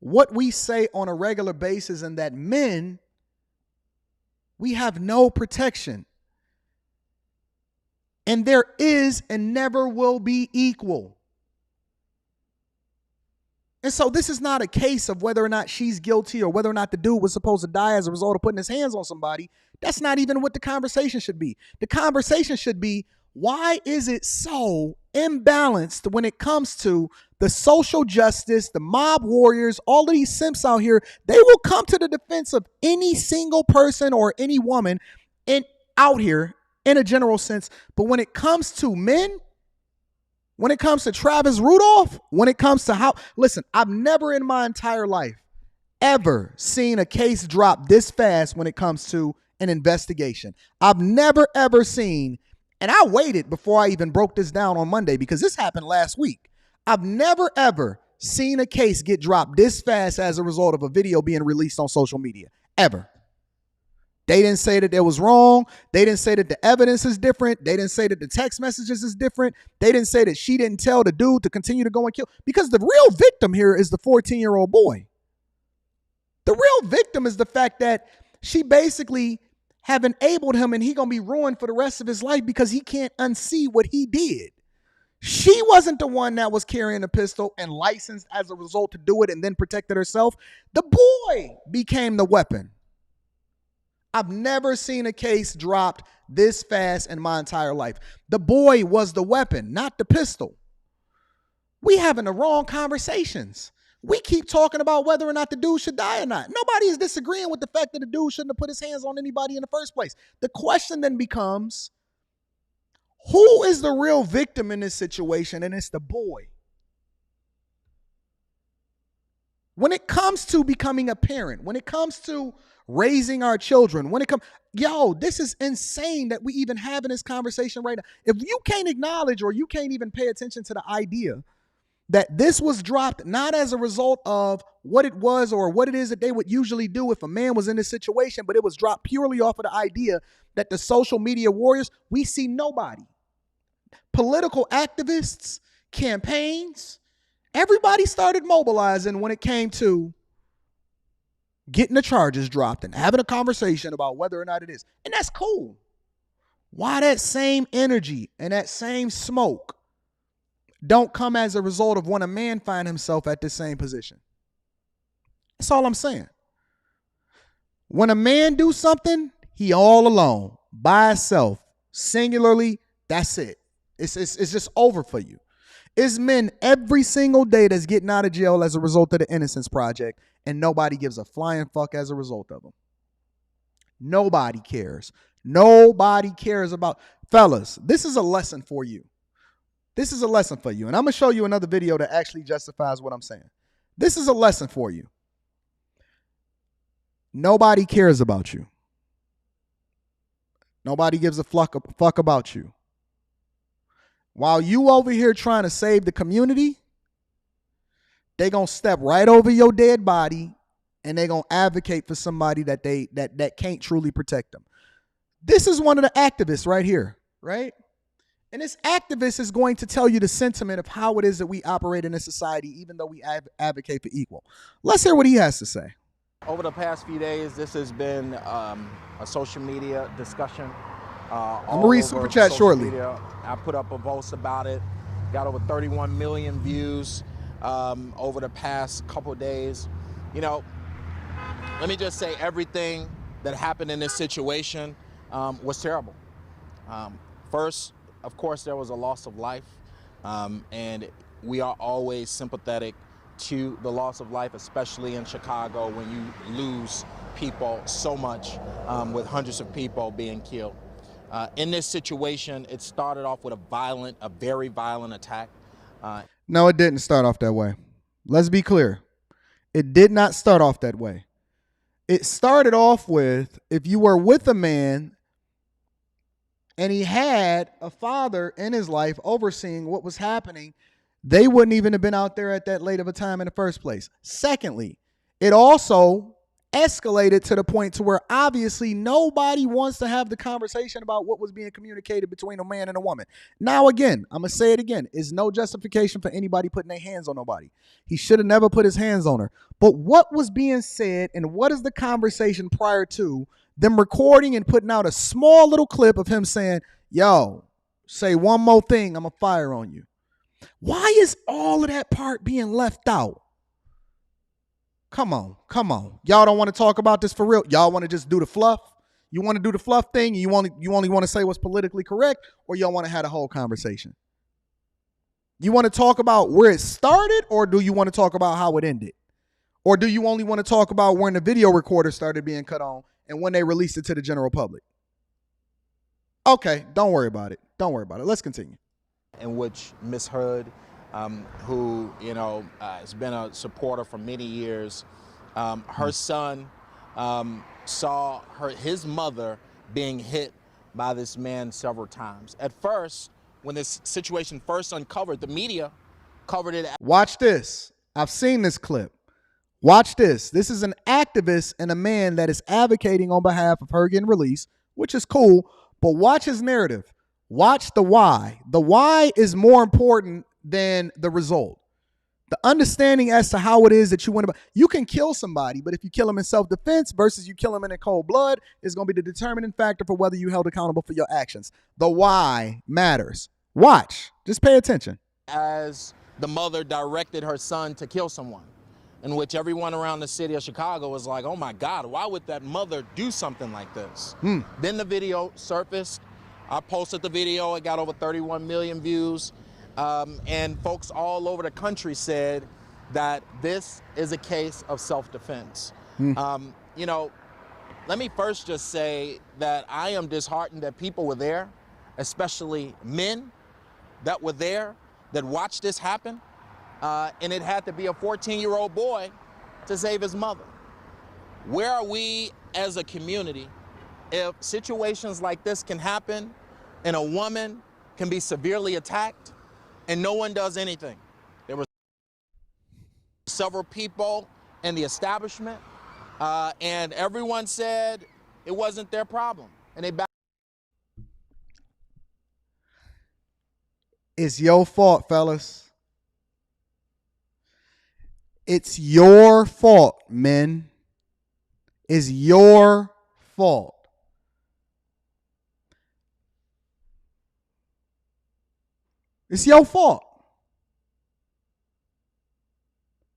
what we say on a regular basis, and that men, we have no protection. And there is and never will be equal. And so this is not a case of whether or not she's guilty or whether or not the dude was supposed to die as a result of putting his hands on somebody. That's not even what the conversation should be. The conversation should be, why is it so imbalanced when it comes to the social justice, the mob warriors, all of these simps out here? They will come to the defense of any single person or any woman out here in a general sense. But when it comes to men, when it comes to Travis Rudolph, when it comes to listen, I've never in my entire life ever seen a case drop this fast when it comes to an investigation. I've never ever seen, and I waited before I even broke this down on Monday because this happened last week. I've never ever seen a case get dropped this fast as a result of a video being released on social media. Ever. They didn't say that it was wrong. They didn't say that the evidence is different. They didn't say that the text messages is different. They didn't say that she didn't tell the dude to continue to go and kill. Because the real victim here is the 14-year-old boy. The real victim is the fact that she basically have enabled him and he going to be ruined for the rest of his life because he can't unsee what he did. She wasn't the one that was carrying a pistol and licensed as a result to do it and then protected herself. The boy became the weapon. I've never seen a case dropped this fast in my entire life. The boy was the weapon, not the pistol. We having the wrong conversations. We keep talking about whether or not the dude should die or not. Nobody is disagreeing with the fact that the dude shouldn't have put his hands on anybody in the first place. The question then becomes, who is the real victim in this situation? And it's the boy. When it comes to becoming a parent, when it comes to raising our children, when it comes, this is insane that we even having this conversation right now. If you can't acknowledge or you can't even pay attention to the idea that this was dropped not as a result of what it was or what it is that they would usually do if a man was in this situation, but it was dropped purely off of the idea that the social media warriors, we see nobody. Political activists, campaigns, everybody started mobilizing when it came to getting the charges dropped and having a conversation about whether or not it is. And that's cool. Why that same energy and that same smoke don't come as a result of when a man find himself at the same position? That's all I'm saying. When a man do something, he all alone, by himself, singularly, that's it. It's just over for you. It's men every single day that's getting out of jail as a result of the Innocence Project, and nobody gives a flying fuck as a result of them. Nobody cares. Nobody cares about, fellas, this is a lesson for you. This is a lesson for you. And I'm going to show you another video that actually justifies what I'm saying. This is a lesson for you. Nobody cares about you. Nobody gives a fuck about you. While you over here trying to save the community, they going to step right over your dead body and they going to advocate for somebody that can't truly protect them. This is one of the activists right here, right? And this activist is going to tell you the sentiment of how it is that we operate in a society, even though we advocate for equal. Let's hear what he has to say. Over the past few days, this has been a social media discussion. I'm going to read Super Chat shortly. Media. I put up a post about it. Got over 31 million views over the past couple of days. You know, let me just say everything that happened in this situation was terrible. First, of course, there was a loss of life, and we are always sympathetic to the loss of life, especially in Chicago when you lose people so much with hundreds of people being killed. In this situation, it started off with a very violent attack. No, it didn't start off that way. Let's be clear. It did not start off that way. It started off with, if you were with a man and he had a father in his life overseeing what was happening, they wouldn't even have been out there at that late of a time in the first place. Secondly, it also escalated to the point to where obviously nobody wants to have the conversation about what was being communicated between a man and a woman. Now, again, I'm going to say it again. It's no justification for anybody putting their hands on nobody. He should have never put his hands on her. But what was being said and what is the conversation prior to them recording and putting out a small little clip of him saying, yo, say one more thing, I'm going to fire on you. Why is all of that part being left out? Come on. Y'all don't want to talk about this for real. Y'all want to just do the fluff. You want to do the fluff thing. You only want to say what's politically correct, or y'all want to have a whole conversation. You want to talk about where it started, or do you want to talk about how it ended? Or do you only want to talk about when the video recorder started being cut on and when they released it to the general public? Okay, don't worry about it. Let's continue. In which Miss Hood, who has been a supporter for many years, her son saw his mother being hit by this man several times. At first, when this situation first uncovered, the media covered it. Watch this. I've seen this clip. Watch this. This is an activist and a man that is advocating on behalf of her getting released, which is cool. But watch his narrative. Watch the why. The why is more important than the result. The understanding as to how it is that you went about. You can kill somebody, but if you kill them in self-defense versus you kill them in cold blood, is going to be the determining factor for whether you held accountable for your actions. The why matters. Watch. Just pay attention. As the mother directed her son to kill someone, in which everyone around the city of Chicago was like, oh my God, why would that mother do something like this? Then the video surfaced. I posted the video. It got over 31 million views. And folks all over the country said that this is a case of self-defense. You know, let me first just say that I am disheartened that people were there, especially men that were there, that watched this happen. And it had to be a 14-year-old boy to save his mother. Where are we as a community if situations like this can happen and a woman can be severely attacked and no one does anything? There were several people in the establishment, and everyone said it wasn't their problem. And they It's your fault, fellas. It's your fault, men. It's your fault. It's your fault.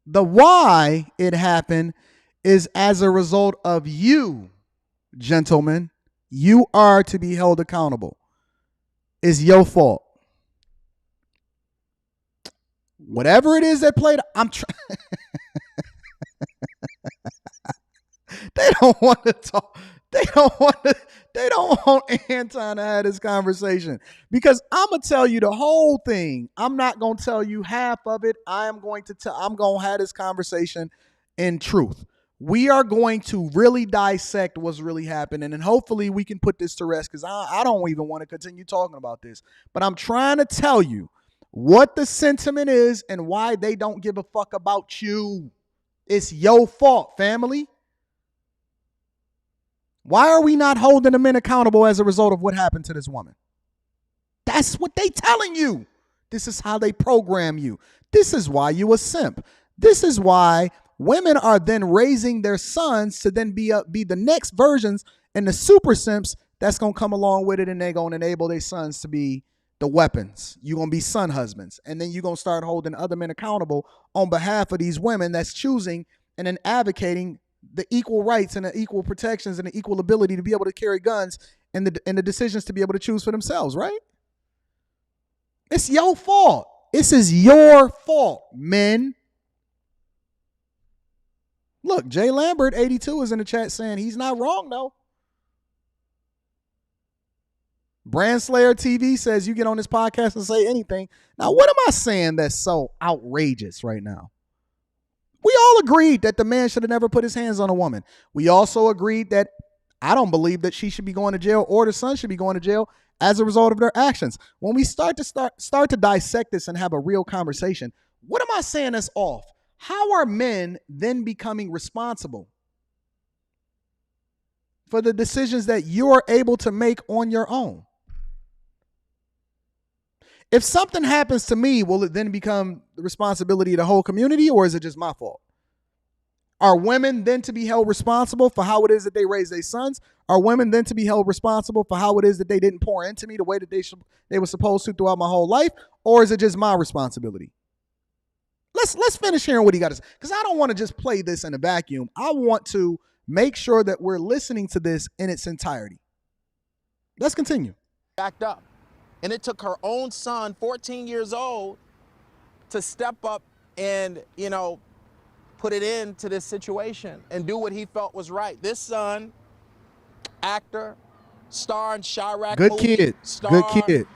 The why it happened is as a result of you, gentlemen. You are to be held accountable. It's your fault. Whatever it is that played, I'm trying. They don't want to talk. They don't want Anton to have this conversation because I'm going to tell you the whole thing. I'm not going to tell you half of it. I'm going to have this conversation in truth. We are going to really dissect what's really happening, and hopefully we can put this to rest because I don't even want to continue talking about this. But I'm trying to tell you what the sentiment is and why they don't give a fuck about you. It's your fault, family. Why are we not holding the men accountable as a result of what happened to this woman? That's what they telling you. This is how they program you. This is why you a simp. This is why women are then raising their sons to then be the next versions and the super simps that's going to come along with it, and they're going to enable their sons to be the weapons. You're going to be son husbands, and then you're going to start holding other men accountable on behalf of these women that's choosing and then advocating the equal rights and the equal protections and the equal ability to be able to carry guns and the decisions to be able to choose for themselves, right? It's your fault. This is your fault, men. Look, Jay Lambert, 82, is in the chat saying he's not wrong, though. Brandslayer TV says you get on this podcast and say anything. Now, what am I saying that's so outrageous right now? We all agreed that the man should have never put his hands on a woman. We also agreed that I don't believe that she should be going to jail or the son should be going to jail as a result of their actions. When we start to dissect this and have a real conversation, what am I saying that's off? How are men then becoming responsible for the decisions that you are able to make on your own? If something happens to me, will it then become the responsibility of the whole community, or is it just my fault? Are women then to be held responsible for how it is that they raise their sons? Are women then to be held responsible for how it is that they didn't pour into me the way that they were supposed to throughout my whole life? Or is it just my responsibility? Let's finish hearing what he got to say, because I don't want to just play this in a vacuum. I want to make sure that we're listening to this in its entirety. Let's continue. Backed up. And it took her own son, 14 years old, to step up and, put it into this situation and do what he felt was right. This son, actor, star in Chirac Good movie, kid. star Good kid.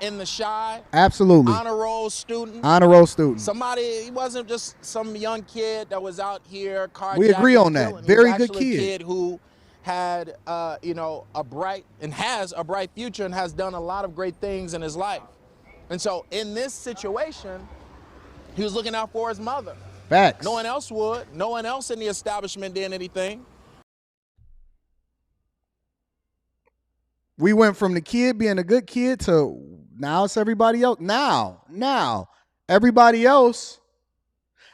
In The Chi. Absolutely. Honor roll student. Honor roll student. Somebody, he wasn't just some young kid that was out here carjacking. We agree on that. Killing. Very He was good actually kid. A kid who had, a bright and has a bright future and has done a lot of great things in his life. And so in this situation, he was looking out for his mother. Facts. No one else would. No one else in the establishment did anything. We went from the kid being a good kid to now it's everybody else. Now, everybody else.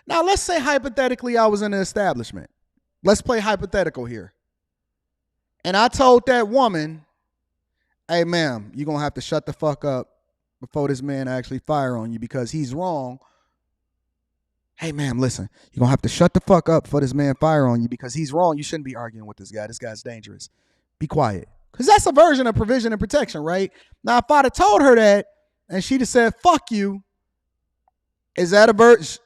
Now, let's say hypothetically I was in an establishment. Let's play hypothetical here. And I told that woman, hey, ma'am, you're going to have to shut the fuck up before this man actually fire on you because he's wrong. Hey, ma'am, listen, you're going to have to shut the fuck up before this man fire on you because he's wrong. You shouldn't be arguing with this guy. This guy's dangerous. Be quiet. Because that's a version of provision and protection, right? Now, if I'd have told her that and she'd have said, fuck you, is that a version?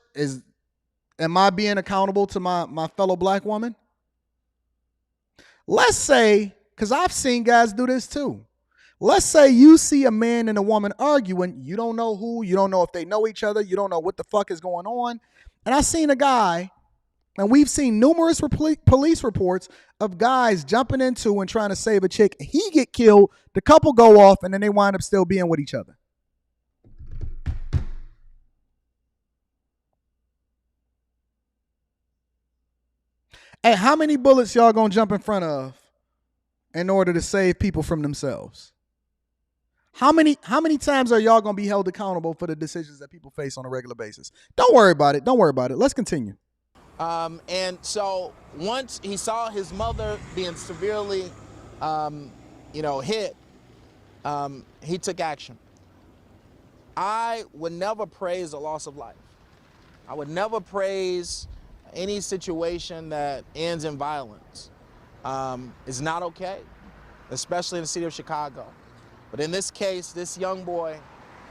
Am I being accountable to my fellow black woman? Let's say, because I've seen guys do this too. Let's say you see a man and a woman arguing. You don't know who. You don't know if they know each other. You don't know what the fuck is going on. And I seen a guy, and we've seen numerous police reports of guys jumping into and trying to save a chick. He get killed. The couple go off, and then they wind up still being with each other. Hey, how many bullets y'all gonna jump in front of in order to save people from themselves? How many times are y'all gonna be held accountable for the decisions that people face on a regular basis? Don't worry about it. Let's continue. And so once he saw his mother being severely, hit, he took action. I would never praise a loss of life. I would never praise any situation that ends in violence. Is not okay, especially in the city of Chicago. But in this case, this young boy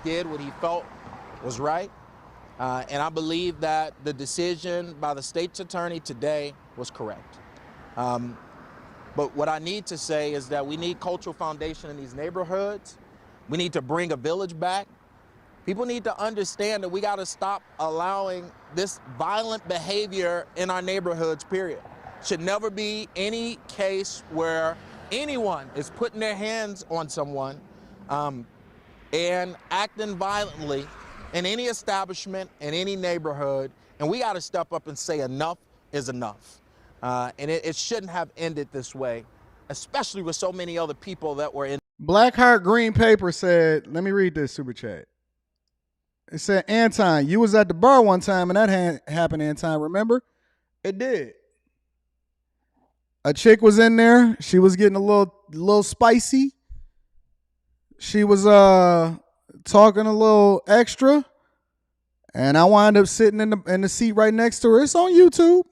did what he felt was right. And I believe that the decision by the state's attorney today was correct. But what I need to say is that we need cultural foundation in these neighborhoods. We need to bring a village back. People need to understand that we got to stop allowing this violent behavior in our neighborhoods, period. Should never be any case where anyone is putting their hands on someone and acting violently in any establishment, in any neighborhood, and we got to step up and say enough is enough. And it shouldn't have ended this way, especially with so many other people that were in. Blackheart Green Paper said, let me read this super chat. It said, Anton, you was at the bar one time and that happened, Anton, remember? It did. A chick was in there. She was getting a little spicy. She was talking a little extra. And I wound up sitting in the seat right next to her. It's on YouTube.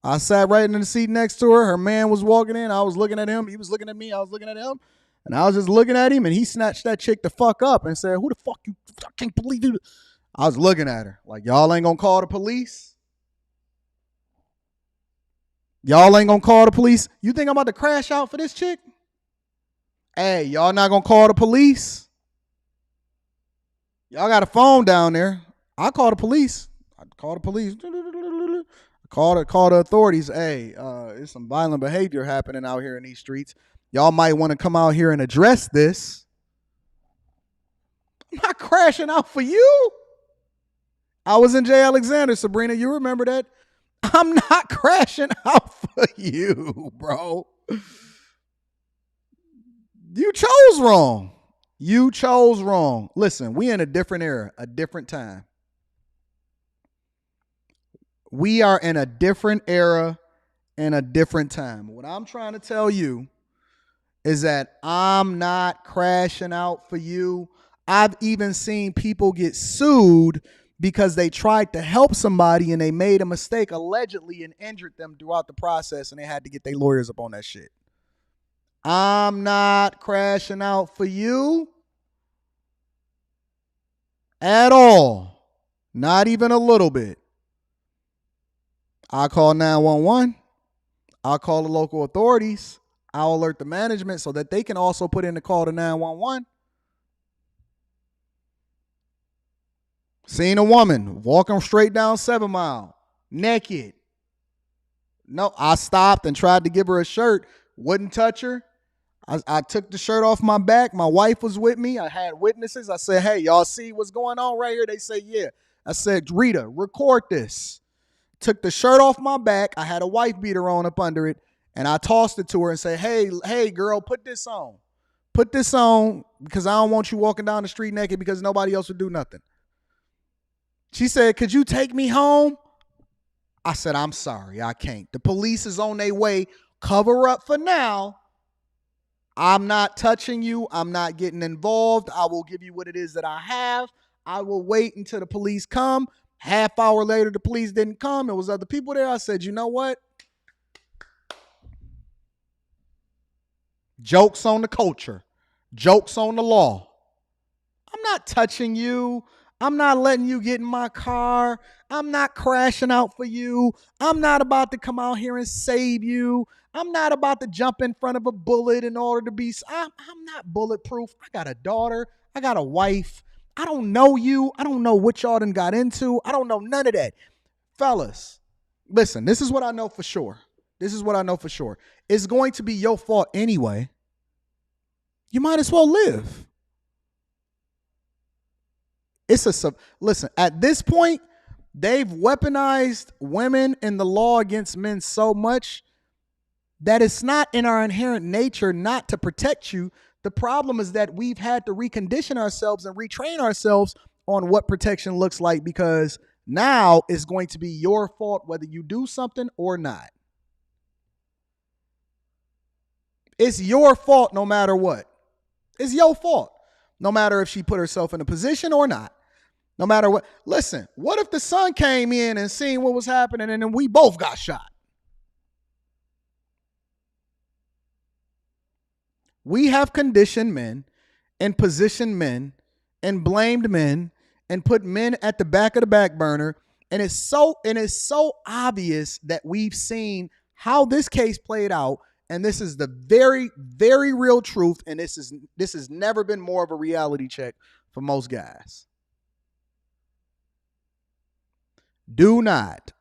I sat right in the seat next to her. Her man was walking in. I was looking at him. He was looking at me. I was looking at him. And I was just looking at him, and he snatched that chick the fuck up and said, who the fuck you? I can't believe you. I was looking at her like, y'all ain't going to call the police? Y'all ain't going to call the police? You think I'm about to crash out for this chick? Hey, y'all not going to call the police? Y'all got a phone down there. I call the police. I call the police. Call the authorities. Hey, there's some violent behavior happening out here in these streets. Y'all might want to come out here and address this. I'm not crashing out for you. I was in J. Alexander, Sabrina. You remember that? I'm not crashing out for you, bro. You chose wrong. You chose wrong. Listen, we in a different era, a different time. We are in a different era and a different time. What I'm trying to tell you is that I'm not crashing out for you. I've even seen people get sued because they tried to help somebody and they made a mistake allegedly and injured them throughout the process, and they had to get their lawyers up on that shit. I'm not crashing out for you at all. Not even a little bit. I'll call 911. I'll call the local authorities. I'll alert the management so that they can also put in the call to 911. Seen a woman walking straight down 7 Mile, naked. No, I stopped and tried to give her a shirt. Wouldn't touch her. I took the shirt off my back. My wife was with me. I had witnesses. I said, hey, y'all see what's going on right here? They say, yeah. I said, Rita, record this. took the shirt off my back. I had a wife beater on up under it, and I tossed it to her and said, hey, girl, put this on. Put this on because I don't want you walking down the street naked because nobody else would do nothing. She said, could you take me home? I said, I'm sorry, I can't. The police is on their way. Cover up for now. I'm not touching you. I'm not getting involved. I will give you what it is that I have. I will wait until the police come. Half hour later, the police didn't come. There was other people there. I said, you know what? Jokes on the culture. Jokes on the law. I'm not touching you. I'm not letting you get in my car. I'm not crashing out for you. I'm not about to come out here and save you. I'm not about to jump in front of a bullet in order to be. I'm not bulletproof. I got a daughter. I got a wife. I don't know you. I don't know what y'all done got into. I don't know none of that. Fellas, listen, this is what I know for sure. This is what I know for sure. It's going to be your fault anyway. You might as well live. Listen, at this point, they've weaponized women and the law against men so much that it's not in our inherent nature not to protect you. The problem is that we've had to recondition ourselves and retrain ourselves on what protection looks like, because now it's going to be your fault whether you do something or not. It's your fault no matter what. It's your fault no matter if she put herself in a position or not. No matter what. Listen, what if the son came in and seen what was happening and then we both got shot? We have conditioned men and positioned men and blamed men and put men at the back of the back burner. And it's so obvious that we've seen how this case played out. And this is the very, very real truth. And this has never been more of a reality check for most guys. Do not,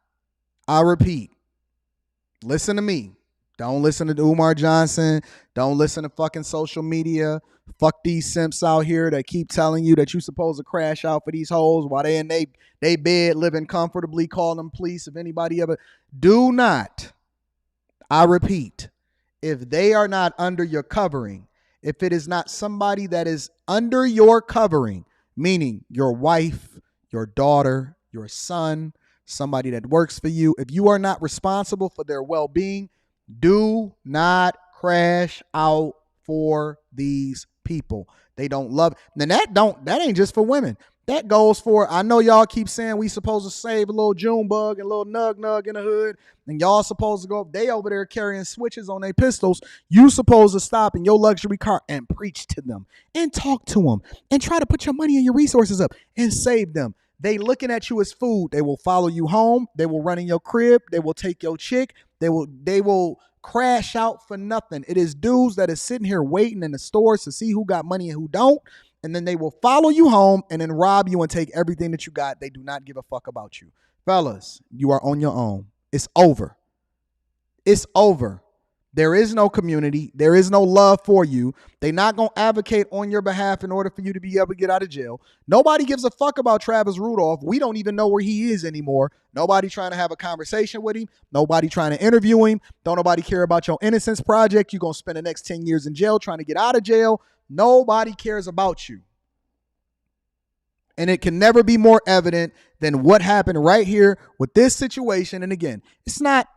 I repeat, listen to me. Don't listen to Umar Johnson. Don't listen to fucking social media. Fuck these simps out here that keep telling you that you supposed to crash out for these hoes while they in they bed living comfortably, calling them police if anybody ever. Do not, I repeat, if they are not under your covering, if it is not somebody that is under your covering, meaning your wife, your daughter, your son, somebody that works for you, if you are not responsible for their well-being, do not crash out for these people. They don't love it. And that ain't just for women. That goes for, I know y'all keep saying we supposed to save a little June bug and a little nug in the hood, and y'all supposed to go, they over there carrying switches on their pistols. You supposed to stop in your luxury car and preach to them and talk to them and try to put your money and your resources up and save them. They looking at you as food. They will follow you home. They will run in your crib. They will take your chick. They will crash out for nothing. It is dudes that is sitting here waiting in the stores to see who got money and who don't. And then they will follow you home and then rob you and take everything that you got. They do not give a fuck about you. Fellas, you are on your own. It's over. It's over. There is no community. There is no love for you. They're not going to advocate on your behalf in order for you to be able to get out of jail. Nobody gives a fuck about Travis Rudolph. We don't even know where he is anymore. Nobody trying to have a conversation with him. Nobody trying to interview him. Don't nobody care about your Innocence Project. You're going to spend the next 10 years in jail trying to get out of jail. Nobody cares about you. And it can never be more evident than what happened right here with this situation. And again, it's not,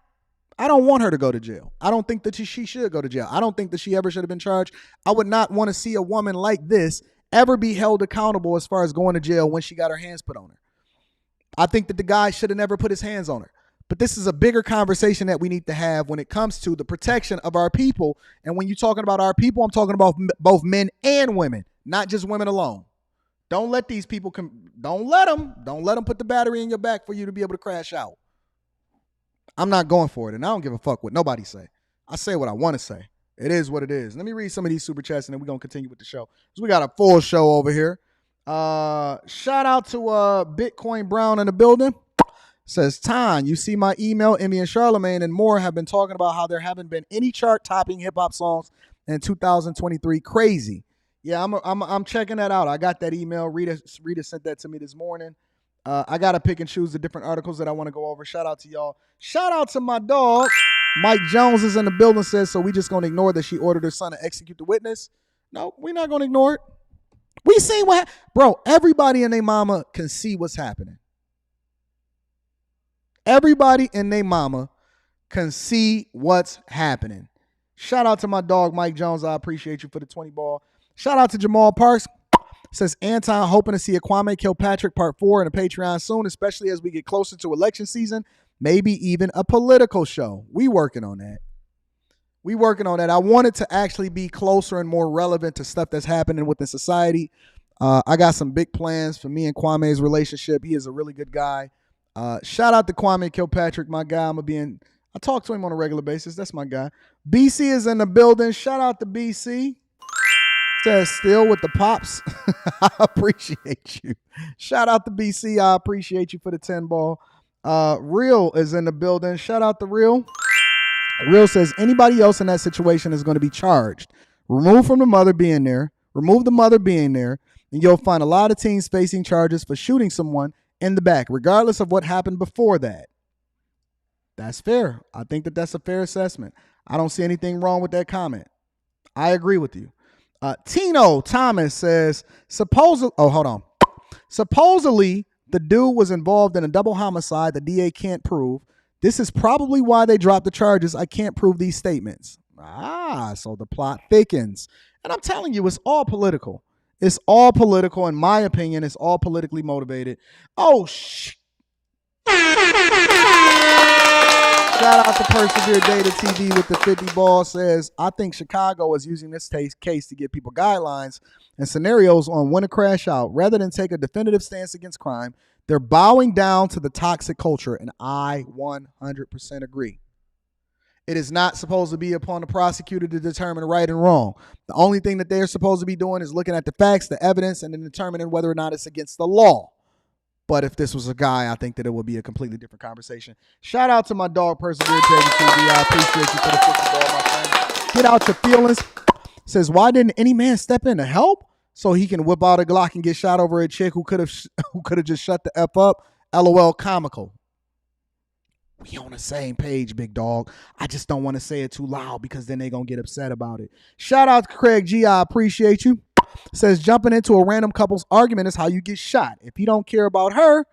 I don't want her to go to jail. I don't think that she should go to jail. I don't think that she ever should have been charged. I would not want to see a woman like this ever be held accountable as far as going to jail when she got her hands put on her. I think that the guy should have never put his hands on her. But this is a bigger conversation that we need to have when it comes to the protection of our people. And when you're talking about our people, I'm talking about both men and women, not just women alone. Don't let these people don't let them put the battery in your back for you to be able to crash out. I'm not going for it, and I don't give a fuck what nobody say. I say what I want to say. It is what it is. Let me read some of these super chats, and then we're going to continue with the show. So we got a full show over here. Shout out to Bitcoin Brown in the building. Says, Ton, you see my email, Emmy and Charlemagne and more have been talking about how there haven't been any chart-topping hip-hop songs in 2023. Crazy. Yeah, I'm checking that out. I got that email. Rita sent that to me this morning. I got to pick and choose the different articles that I want to go over. Shout out to y'all. Shout out to my dog. Mike Jones is in the building, says, so we just going to ignore that she ordered her son to execute the witness? No, we're not going to ignore it. We see what, bro, everybody and their mama can see what's happening. Everybody and their mama can see what's happening. Shout out to my dog, Mike Jones. I appreciate you for the 20 ball. Shout out to Jamal Parks. Says Anton, hoping to see a Kwame Kilpatrick part 4 in a Patreon soon, especially as we get closer to election season. Maybe even a political show. We working on that. I want it to actually be closer and more relevant to stuff that's happening within society. I got some big plans for me and Kwame's relationship. He is a really good guy. Shout out to Kwame Kilpatrick, my guy. I talk to him on a regular basis. That's my guy. BC is in the building. Shout out to BC. Says still with the pops. I appreciate you. Shout out to BC. I appreciate you for the 10 ball. Real is in the building. Shout out to Real. Real says anybody else in that situation is going to be charged. Remove the mother being there, and you'll find a lot of teens facing charges for shooting someone in the back, regardless of what happened before that. That's fair. I think that's a fair assessment. I don't see anything wrong with that comment. I agree with you. Tino Thomas says, supposedly, the dude was involved in a double homicide the DA can't prove. This is probably why they dropped the charges. I can't prove these statements. So the plot thickens. And I'm telling you, it's all political. It's all political. In my opinion, it's all politically motivated. Shout out to Persevere Data TV with the 50 ball. Says, I think Chicago is using this case to give people guidelines and scenarios on when to crash out. Rather than take a definitive stance against crime, they're bowing down to the toxic culture, and I 100% agree. It is not supposed to be upon the prosecutor to determine right and wrong. The only thing that they're supposed to be doing is looking at the facts, the evidence, and then determining whether or not it's against the law. But if this was a guy, I think that it would be a completely different conversation. Shout out to my dog, Persevere Data TV. I appreciate you for the 50 ball, my friend. Get out your feelings. Says, why didn't any man step in to help so he can whip out a Glock and get shot over a chick who could have just shut the F up? LOL, comical. We on the same page, big dog. I just don't want to say it too loud because then they're going to get upset about it. Shout out to Craig G. I appreciate you. Says, jumping into a random couple's argument is how you get shot. If he don't care about her,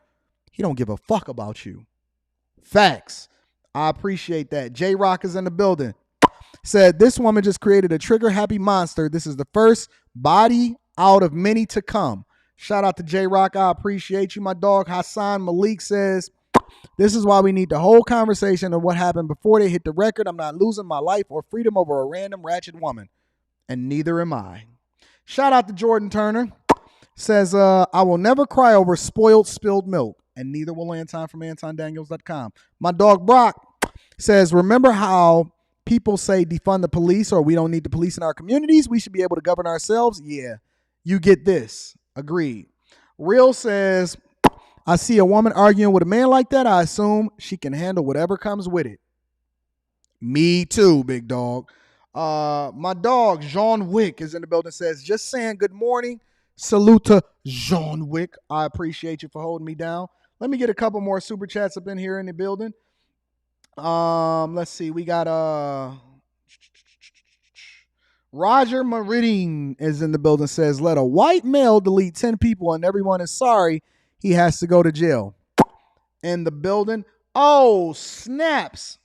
he don't give a fuck about you. Facts. I appreciate that. J-Rock is in the building. Said, this woman just created a trigger-happy monster. This is the first body out of many to come. Shout out to J-Rock. I appreciate you. My dog Hassan Malik says, this is why we need the whole conversation of what happened before they hit the record. I'm not losing my life or freedom over a random ratchet woman. And neither am I. Shout out to Jordan Turner. Says, I will never cry over spoiled, spilled milk. And neither will Anton from AntonDaniels.com. My dog Brock says, remember how people say defund the police or we don't need the police in our communities? We should be able to govern ourselves. Yeah, you get this. Agreed. Real says, I see a woman arguing with a man like that. I assume she can handle whatever comes with it. Me too, big dog. My dog, John Wick, is in the building. Says, just saying good morning. Salute to John Wick. I appreciate you for holding me down. Let me get a couple more super chats up in here in the building. Let's see. We got Roger Maridine is in the building. Says, let a white male delete 10 people and everyone is sorry he has to go to jail. In the building. Oh, snaps.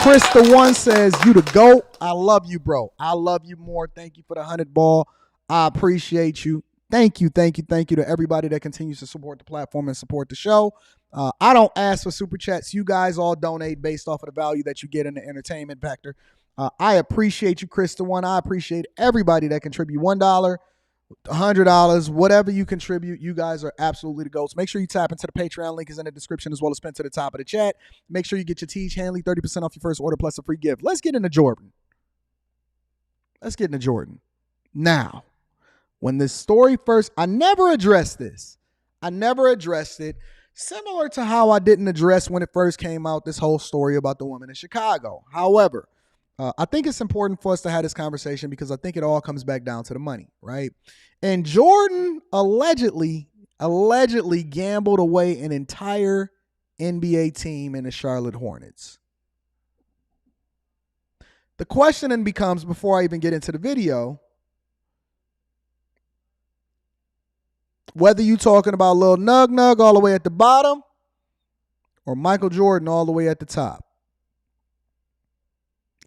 Chris the One says, you the GOAT. I love you, bro. I love you more. Thank you for the 100 ball. I appreciate you. Thank you to everybody that continues to support the platform and support the show. I don't ask for super chats. You guys all donate based off of the value that you get in the entertainment factor. I appreciate you, Chris the One. I appreciate everybody that contribute $1, $100, whatever you contribute. You guys are absolutely the GOATs. Make sure you tap into the Patreon link is in the description as well as pinned to the top of the chat. Make sure you get your Teach Hanley 30% off your first order plus a free gift. Let's get into Jordan. Now, when this story first, I never addressed this. Similar to how I didn't address when it first came out, this whole story about the woman in Chicago. However, I think it's important for us to have this conversation because I think it all comes back down to the money, right? And Jordan allegedly gambled away an entire NBA team in the Charlotte Hornets. The question then becomes, before I even get into the video, whether you talking about Lil Nug all the way at the bottom or Michael Jordan all the way at the top.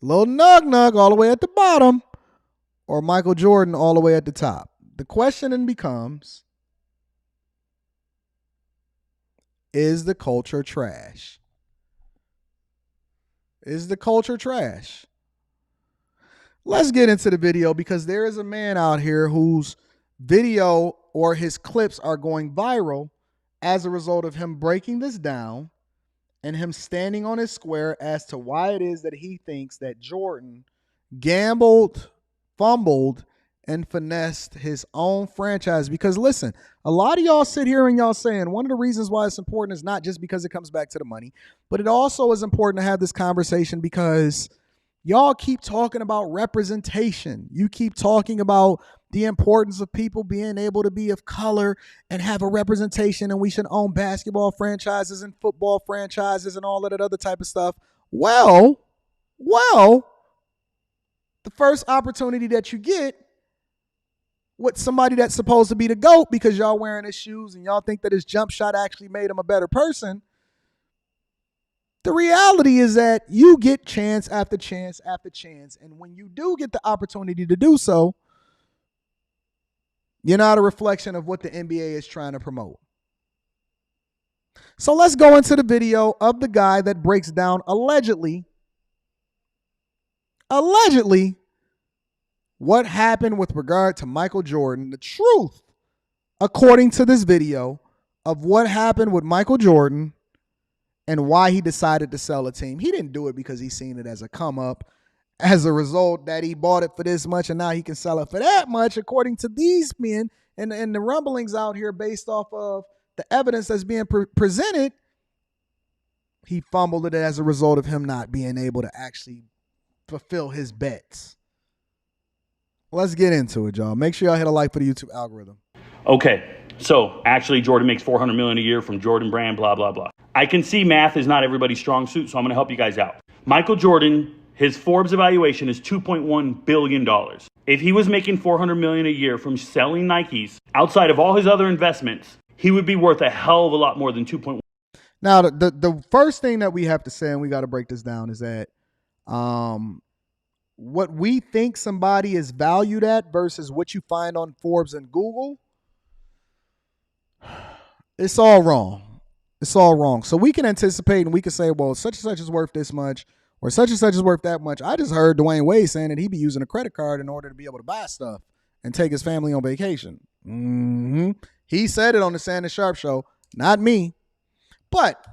Lil Nug all the way at the bottom or Michael Jordan all the way at the top. The question then becomes, is the culture trash? Is the culture trash? Let's get into the video because there is a man out here whose video or his clips are going viral as a result of him breaking this down and him standing on his square as to why it is that he thinks that Jordan gambled, fumbled, and finessed his own franchise. Because listen, a lot of y'all sit here and y'all saying one of the reasons why it's important is not just because it comes back to the money, but it also is important to have this conversation because y'all keep talking about representation. You keep talking about the importance of people being able to be of color and have a representation, and we should own basketball franchises and football franchises and all of that other type of stuff. Well, the first opportunity that you get with somebody that's supposed to be the GOAT because y'all wearing his shoes and y'all think that his jump shot actually made him a better person, the reality is that you get chance after chance after chance. And when you do get the opportunity to do so, you're not a reflection of what the NBA is trying to promote. So let's go into the video of the guy that breaks down allegedly, what happened with regard to Michael Jordan, the truth, according to this video, of what happened with Michael Jordan and why he decided to sell a team. He didn't do it because he seen it as a come up. As a result, that he bought it for this much and now he can sell it for that much, according to these men and the rumblings out here based off of the evidence that's being presented. He fumbled it as a result of him not being able to actually fulfill his bets. Let's get into it, y'all. Make sure y'all hit a like for the YouTube algorithm. Okay, so actually Jordan makes $400 million a year from Jordan Brand, blah, blah, blah. I can see math is not everybody's strong suit, so I'm going to help you guys out. Michael Jordan, his Forbes evaluation is $2.1 billion. If he was making $400 million a year from selling Nikes, outside of all his other investments, he would be worth a hell of a lot more than 2.1. Now, the first thing that we have to say, and we got to break this down, is that what we think somebody is valued at versus what you find on Forbes and Google, it's all wrong. It's all wrong. So we can anticipate and we can say, well, such and such is worth this much or such and such is worth that much. I just heard Dwayne Wade saying that he'd be using a credit card in order to be able to buy stuff and take his family on vacation. He said it on the Sandon Sharp show, not me. But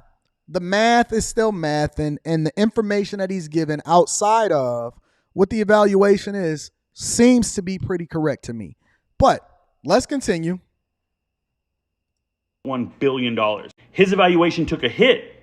the math is still math, and the information that he's given outside of what the evaluation is seems to be pretty correct to me. But let's continue. $1 billion. His evaluation took a hit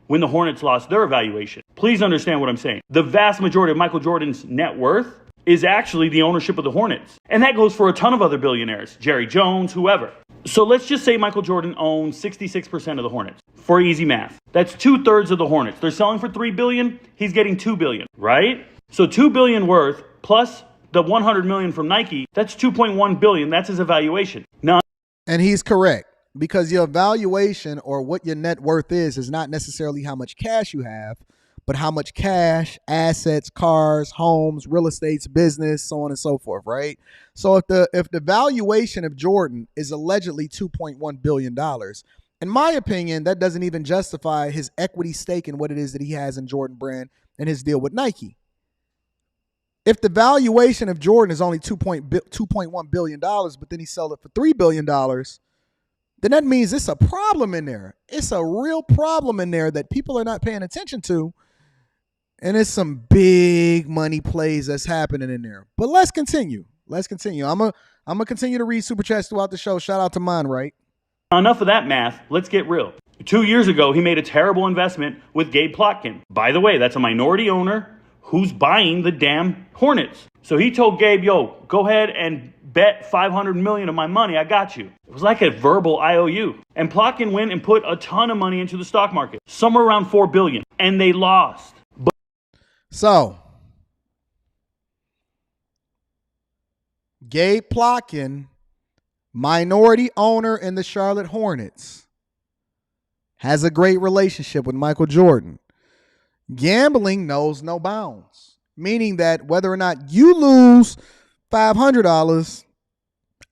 when the Hornets lost their evaluation. Please understand what I'm saying. The vast majority of Michael Jordan's net worth is actually the ownership of the Hornets. And that goes for a ton of other billionaires, Jerry Jones, whoever. So let's just say Michael Jordan owns 66% of the Hornets. For easy math, that's 2/3 of the Hornets. They're selling for $3 billion. He's getting $2 billion, right? So $2 billion worth plus the $100 million from Nike, that's $2.1 billion. That's his evaluation. Now, and he's correct, because your valuation or what your net worth is not necessarily how much cash you have, but how much cash, assets, cars, homes, real estates, business, so on and so forth, right? So if the valuation of Jordan is allegedly $2.1 billion, in my opinion, that doesn't even justify his equity stake in what it is that he has in Jordan Brand and his deal with Nike. If the valuation of Jordan is only $2.1 billion, but then he sold it for $3 billion, then that means it's a problem in there. It's a real problem in there that people are not paying attention to. And it's some big money plays that's happening in there. But let's continue. I'm gonna continue to read super chats throughout the show. Shout out to mine, right? enough of that math. Let's get real. 2 years ago, he made a terrible investment with Gabe Plotkin. By the way, that's a minority owner who's buying the damn Hornets. So he told Gabe, yo, go ahead and bet $500 million of my money. I got you. It was like a verbal IOU. And Plotkin went and put a ton of money into the stock market, somewhere around $4 billion, and they lost. So, Gabe Plotkin, minority owner in the Charlotte Hornets, has a great relationship with Michael Jordan. Gambling knows no bounds, meaning that whether or not you lose $500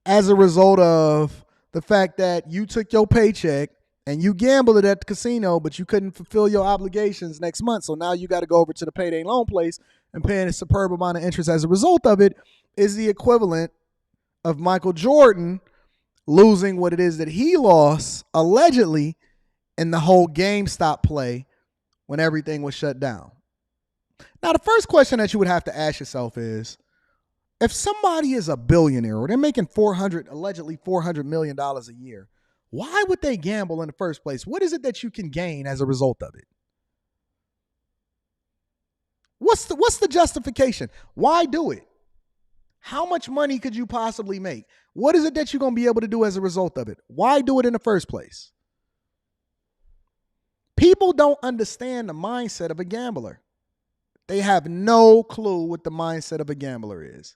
as a result of the fact that you took your paycheck and you gambled it at the casino, but you couldn't fulfill your obligations next month, so now you got to go over to the payday loan place and paying a superb amount of interest as a result of it, is the equivalent of Michael Jordan losing what it is that he lost, allegedly, in the whole GameStop play when everything was shut down. Now, the first question that you would have to ask yourself is, if somebody is a billionaire or they're making allegedly $400 million a year, why would they gamble in the first place? What is it that you can gain as a result of it? What's the justification? Why do it? How much money could you possibly make? What is it that you're going to be able to do as a result of it? Why do it in the first place? People don't understand the mindset of a gambler. They have no clue what the mindset of a gambler is.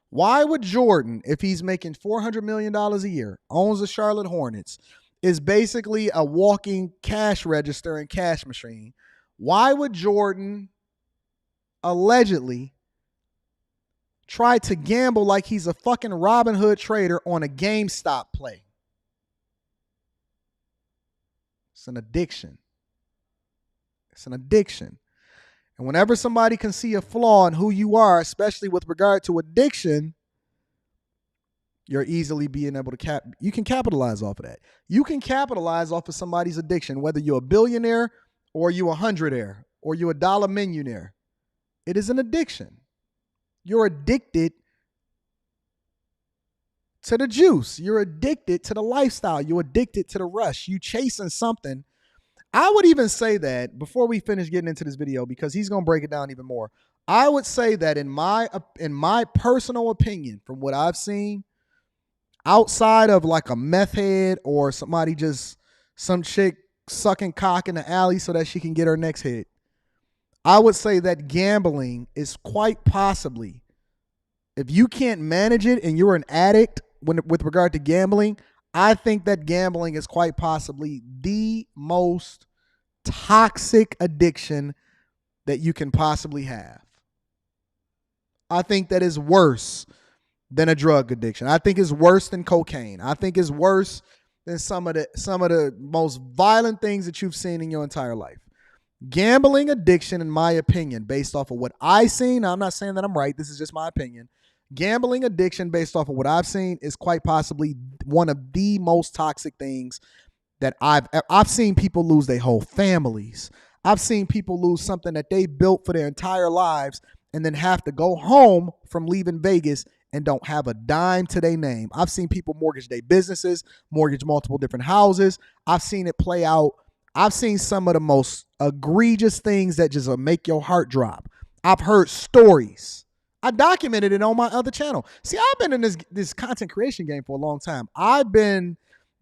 Why would Jordan, if he's making $400 million a year, owns the Charlotte Hornets, is basically a walking cash register and cash machine, why would Jordan allegedly try to gamble like he's a fucking Robin Hood trader on a GameStop play? It's an addiction. It's an addiction. And whenever somebody can see a flaw in who you are, especially with regard to addiction, you're easily being able to you can capitalize off of that. You can capitalize off of somebody's addiction, whether you're a billionaire or you're a hundredaire or you're a dollar millionaire. It is an addiction. You're addicted to the juice. You're addicted to the lifestyle. You're addicted to the rush. You chasing something. I would even say that before we finish getting into this video, because he's going to break it down even more. I would say that in my personal opinion, from what I've seen, outside of like a meth head or some chick sucking cock in the alley so that she can get her next hit, I would say that gambling is quite possibly, if you can't manage it and you're an addict with regard to gambling, I think that gambling is quite possibly the most toxic addiction that you can possibly have. I think that is worse than a drug addiction. I think it's worse than cocaine. I think it's worse than some of the most violent things that you've seen in your entire life. Gambling addiction, in my opinion, based off of what I've seen, now I'm not saying that I'm right, this is just my opinion. Gambling addiction, based off of what I've seen, is quite possibly one of the most toxic things that I've seen people lose their whole families. I've seen people lose something that they built for their entire lives and then have to go home from leaving Vegas and don't have a dime to their name. I've seen people mortgage their businesses, mortgage multiple different houses. I've seen it play out. I've seen some of the most egregious things that just make your heart drop. I've heard stories. I documented it on my other channel. See, I've been in this content creation game for a long time. I've been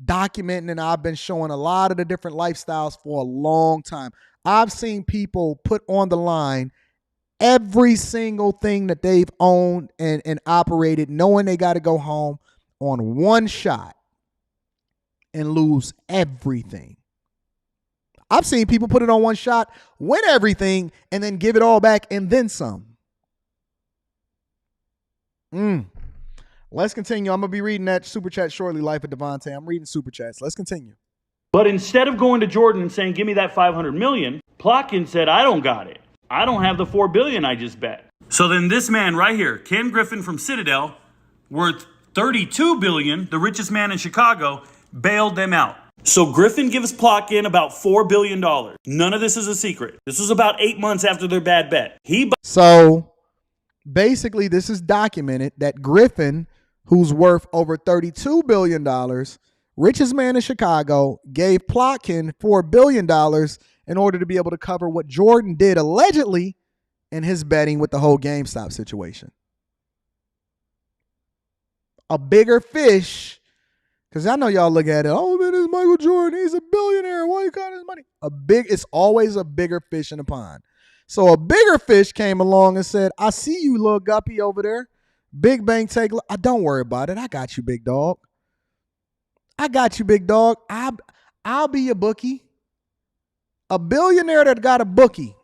documenting and I've been showing a lot of the different lifestyles for a long time. I've seen people put on the line every single thing that they've owned and operated, knowing they got to go home on one shot and lose everything. I've seen people put it on one shot, win everything, and then give it all back and then some. Let's continue. I'm going to be reading that super chat shortly, Life of Devontae. I'm reading super chats. Let's continue. But instead of going to Jordan and saying, give me that $500 million, Plotkin said, I don't got it. I don't have the $4 billion I just bet. So then this man right here, Ken Griffin from Citadel, worth $32 billion, the richest man in Chicago, bailed them out. So Griffin gives Plotkin about $4 billion. None of this is a secret. This was about 8 months after their bad bet. So basically this is documented that Griffin, who's worth over $32 billion, richest man in Chicago, gave Plotkin $4 billion in order to be able to cover what Jordan did allegedly in his betting with the whole GameStop situation. A bigger fish, because I know y'all look at it, oh man, it's Michael Jordan, he's a billionaire, why you counting his money? It's always a bigger fish in the pond. So a bigger fish came along and said, I see you, little guppy over there. Big Bang take, don't worry about it. I got you, big dog. I got you, big dog. I'll be your bookie. A billionaire that got a bookie.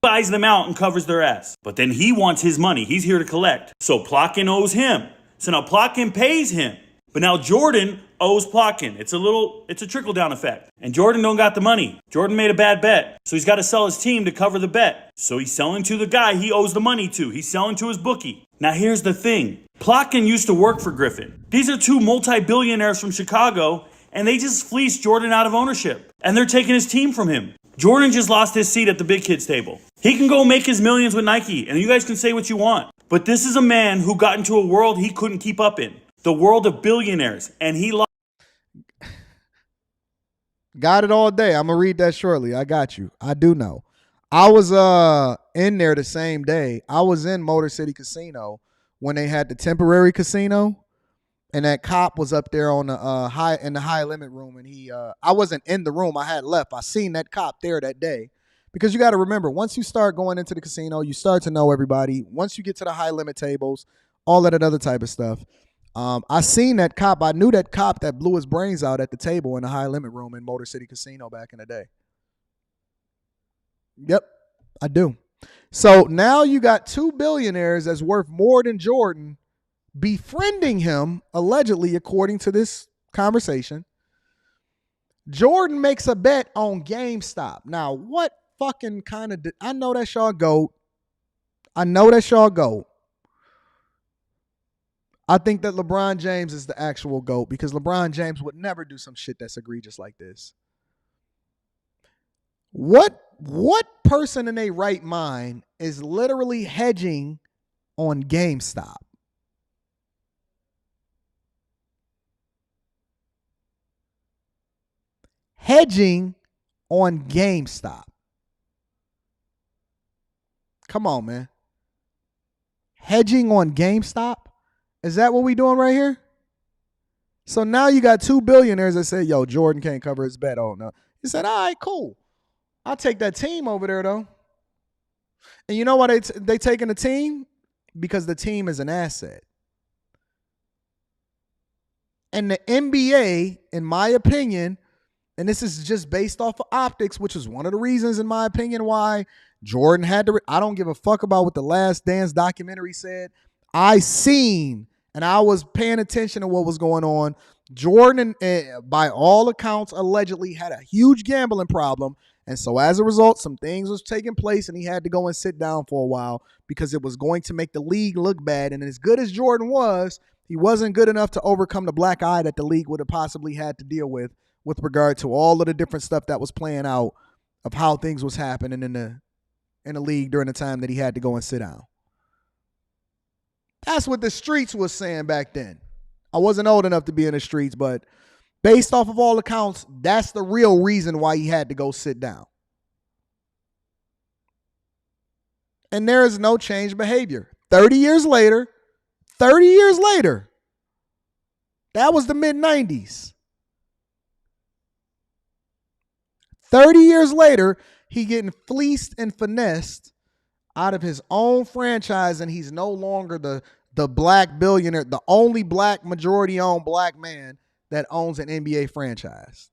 Buys them out and covers their ass. But then he wants his money. He's here to collect. So Plotkin owes him. So now Plotkin pays him. But now Jordan owes Plotkin. It's a trickle-down effect. And Jordan don't got the money. Jordan made a bad bet. So he's got to sell his team to cover the bet. So he's selling to the guy he owes the money to. He's selling to his bookie. Now here's the thing. Plotkin used to work for Griffin. These are two multi-billionaires from Chicago, and they just fleeced Jordan out of ownership. And they're taking his team from him. Jordan just lost his seat at the big kids table. He can go make his millions with Nike, and you guys can say what you want. But this is a man who got into a world he couldn't keep up in. The world of billionaires, and he lost. Got it all day. I'm going to read that shortly. I got you. I do know. I was in there the same day. I was in Motor City Casino when they had the temporary casino, and that cop was up there on the high limit room, and I wasn't in the room. I had left. I seen that cop there that day. Because you got to remember, once you start going into the casino, you start to know everybody. Once you get to the high limit tables, all that other type of stuff. I seen that cop. I knew that cop that blew his brains out at the table in the high limit room in Motor City Casino back in the day. Yep, I do. So now you got two billionaires that's worth more than Jordan befriending him, allegedly, according to this conversation. Jordan makes a bet on GameStop. Now, what fucking kind of... I know that's y'all GOAT. I think that LeBron James is the actual GOAT because LeBron James would never do some shit that's egregious like this. What person in their right mind is literally hedging on GameStop? Hedging on GameStop. Come on, man. Hedging on GameStop? Is that what we doing right here? So now you got two billionaires that say, yo, Jordan can't cover his bet. Oh, no. He said, all right, cool. I'll take that team over there, though. And you know why they taking the team? Because the team is an asset. And the NBA, in my opinion, and this is just based off of optics, which is one of the reasons, in my opinion, why Jordan had to... I don't give a fuck about what the Last Dance documentary said. I seen, and I was paying attention to what was going on. Jordan, by all accounts, allegedly had a huge gambling problem. And so as a result, some things was taking place, and he had to go and sit down for a while because it was going to make the league look bad. And as good as Jordan was, he wasn't good enough to overcome the black eye that the league would have possibly had to deal with regard to all of the different stuff that was playing out of how things was happening in the league during the time that he had to go and sit down. That's what the streets was saying back then. I wasn't old enough to be in the streets, but based off of all accounts, that's the real reason why he had to go sit down. And there is no changed behavior. 30 years later, that was the mid-90s. 30 years later, he getting fleeced and finessed out of his own franchise, and he's no longer the black billionaire, the only black majority-owned black man that owns an NBA franchise.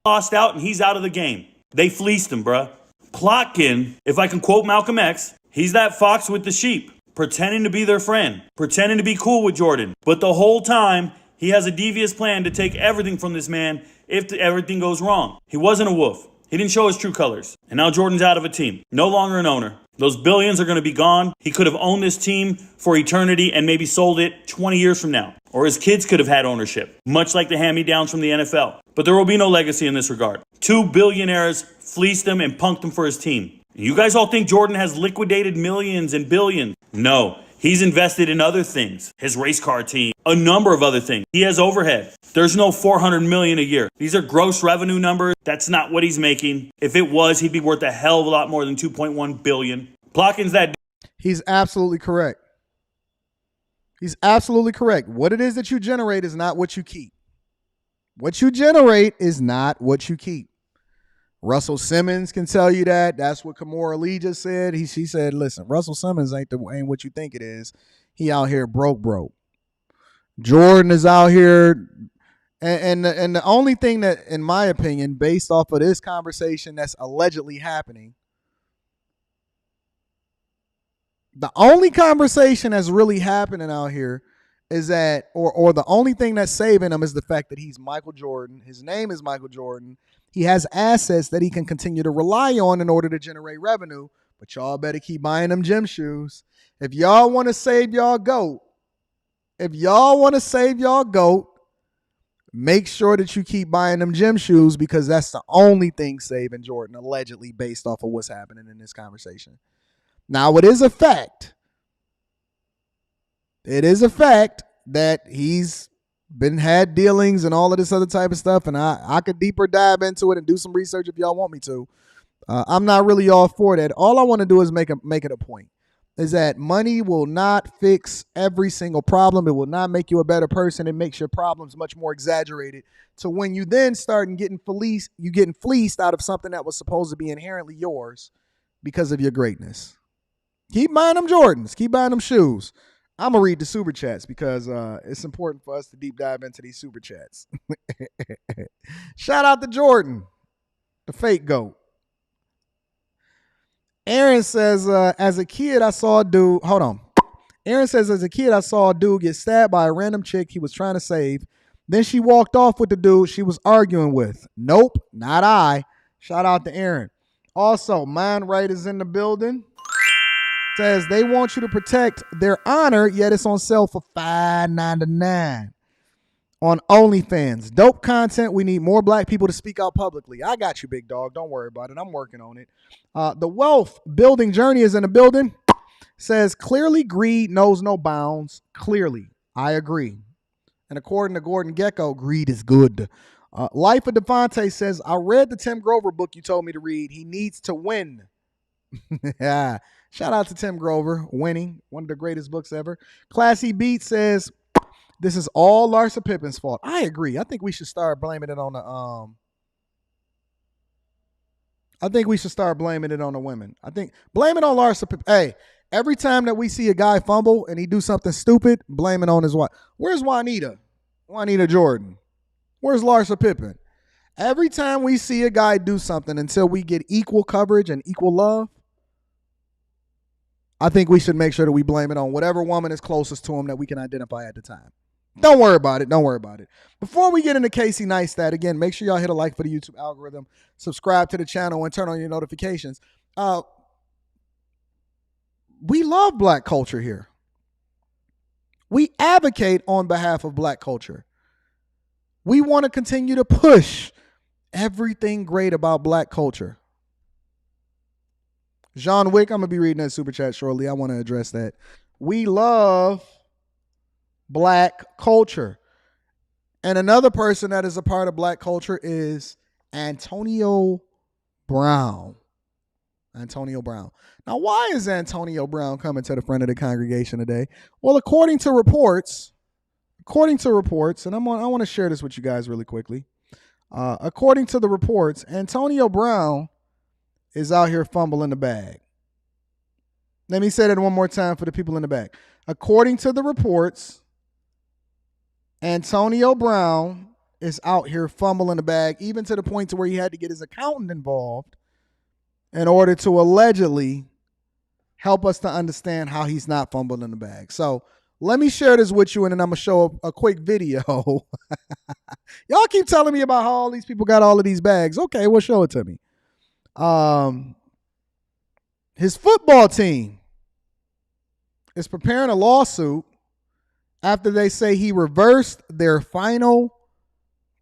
Lost out, and he's out of the game. They fleeced him, bruh. Plotkin, if I can quote Malcolm X, he's that fox with the sheep, pretending to be their friend, pretending to be cool with Jordan. But the whole time, he has a devious plan to take everything from this man if everything goes wrong. He wasn't a wolf. He didn't show his true colors. And now Jordan's out of a team. No longer an owner. Those billions are going to be gone. He could have owned this team for eternity and maybe sold it 20 years from now. Or his kids could have had ownership, much like the hand-me-downs from the NFL. But there will be no legacy in this regard. Two billionaires fleeced him and punked him for his team. You guys all think Jordan has liquidated millions and billions. No. He's invested in other things, his race car team, a number of other things. He has overhead. There's no $400 million a year. These are gross revenue numbers. That's not what he's making. If it was, he'd be worth a hell of a lot more than $2.1 billion. Plotkin's that. He's absolutely correct. He's absolutely correct. What it is that you generate is not what you keep. What you generate is not what you keep. Russell Simmons can tell you that. That's what Kimora Lee just said. She said, listen, Russell Simmons ain't what you think it is. He out here broke. Jordan is out here. And the only thing that, in my opinion, based off of this conversation that's allegedly happening, the only conversation that's really happening out here is that, or the only thing that's saving him is the fact that he's Michael Jordan. His name is Michael Jordan. He has assets that he can continue to rely on in order to generate revenue. But y'all better keep buying them gym shoes. If y'all want to save y'all GOAT, make sure that you keep buying them gym shoes, because that's the only thing saving Jordan, allegedly, based off of what's happening in this conversation. Now, it is a fact. It is a fact that he's had dealings and all of this other type of stuff, and I could deeper dive into it and do some research if y'all want me to. I'm not really all for that. All I want to do is make it a point, is that money will not fix every single problem. It will not make you a better person. It makes your problems much more exaggerated. So when you then start getting fleeced out of something that was supposed to be inherently yours because of your greatness. Keep buying them Jordans. Keep buying them shoes. I'm going to read the super chats because it's important for us to deep dive into these super chats. Shout out to Jordan, the fake GOAT. Aaron says, as a kid, I saw a dude. Hold on. Aaron says, as a kid, I saw a dude get stabbed by a random chick he was trying to save. Then she walked off with the dude she was arguing with. Nope, not I. Shout out to Aaron. Also, Mind Right is in the building. Says they want you to protect their honor, yet it's on sale for $5.99 on OnlyFans. Dope content. We need more black people to speak out publicly. I got you, big dog. Don't worry about it. I'm working on it. The wealth building journey is in the building. Says clearly greed knows no bounds. Clearly, I agree. And according to Gordon Gekko, greed is good. Life of Devontae says, I read the Tim Grover book you told me to read. He needs to win. Yeah. Shout out to Tim Grover, Winning, one of the greatest books ever. Classy Beat says, this is all Larsa Pippen's fault. I agree. I think we should start blaming it on the women. I think blame it on Larsa Pippen. Hey, every time that we see a guy fumble and he do something stupid, blame it on his wife. Where's Juanita? Juanita Jordan. Where's Larsa Pippen? Every time we see a guy do something, until we get equal coverage and equal love, I think we should make sure that we blame it on whatever woman is closest to him that we can identify at the time. Don't worry about it. Before we get into Casey Neistat, again, make sure y'all hit a like for the YouTube algorithm, subscribe to the channel, and turn on your notifications. We love black culture here. We advocate on behalf of black culture. We want to continue to push everything great about black culture. John Wick, I'm going to be reading that super chat shortly. I want to address that. We love black culture. And another person that is a part of black culture is Antonio Brown. Antonio Brown. Now, why is Antonio Brown coming to the front of the congregation today? Well, according to reports, and I want to share this with you guys really quickly. According to the reports, Antonio Brown is out here fumbling the bag. Let me say that one more time for the people in the back. According to the reports, Antonio Brown is out here fumbling the bag, even to the point to where he had to get his accountant involved in order to allegedly help us to understand how he's not fumbling the bag. So let me share this with you, and then I'm going to show a quick video. Y'all keep telling me about how all these people got all of these bags. Okay, well, show it to me. His football team is preparing a lawsuit after they say he reversed their final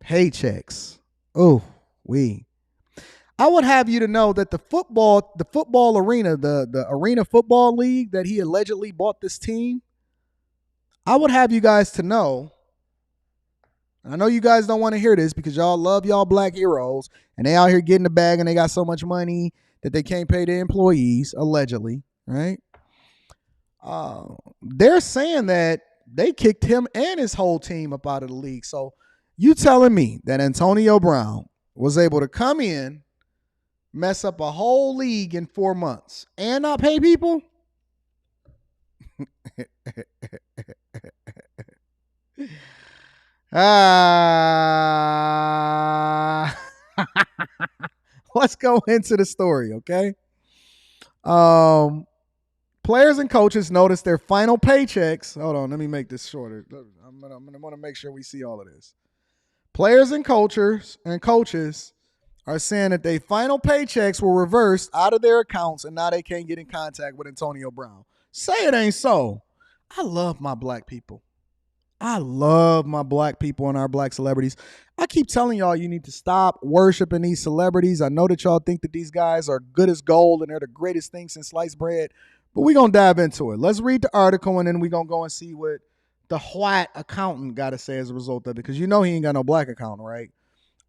paychecks. Oh, I would have you to know that the football arena, the Arena Football League that he allegedly bought this team, I would have you guys to know, I know you guys don't want to hear this because y'all love y'all black heroes and they out here getting the bag and they got so much money that they can't pay their employees, allegedly, right? They're saying that they kicked him and his whole team up out of the league. So you telling me that Antonio Brown was able to come in, mess up a whole league in 4 months and not pay people? Let's go into the story, okay? Players and coaches noticed their final paychecks. Hold on, let me make this shorter. I'm gonna want to make sure we see all of this. Players and coaches are saying that their final paychecks were reversed out of their accounts and now they can't get in contact with Antonio Brown. Say it ain't so. I love my black people. I love my black people and our black celebrities. I keep telling y'all you need to stop worshiping these celebrities. I know that y'all think that these guys are good as gold and they're the greatest thing since sliced bread, but we're going to dive into it. Let's read the article and then we're going to go and see what the white accountant got to say as a result of it, because you know he ain't got no black accountant, right?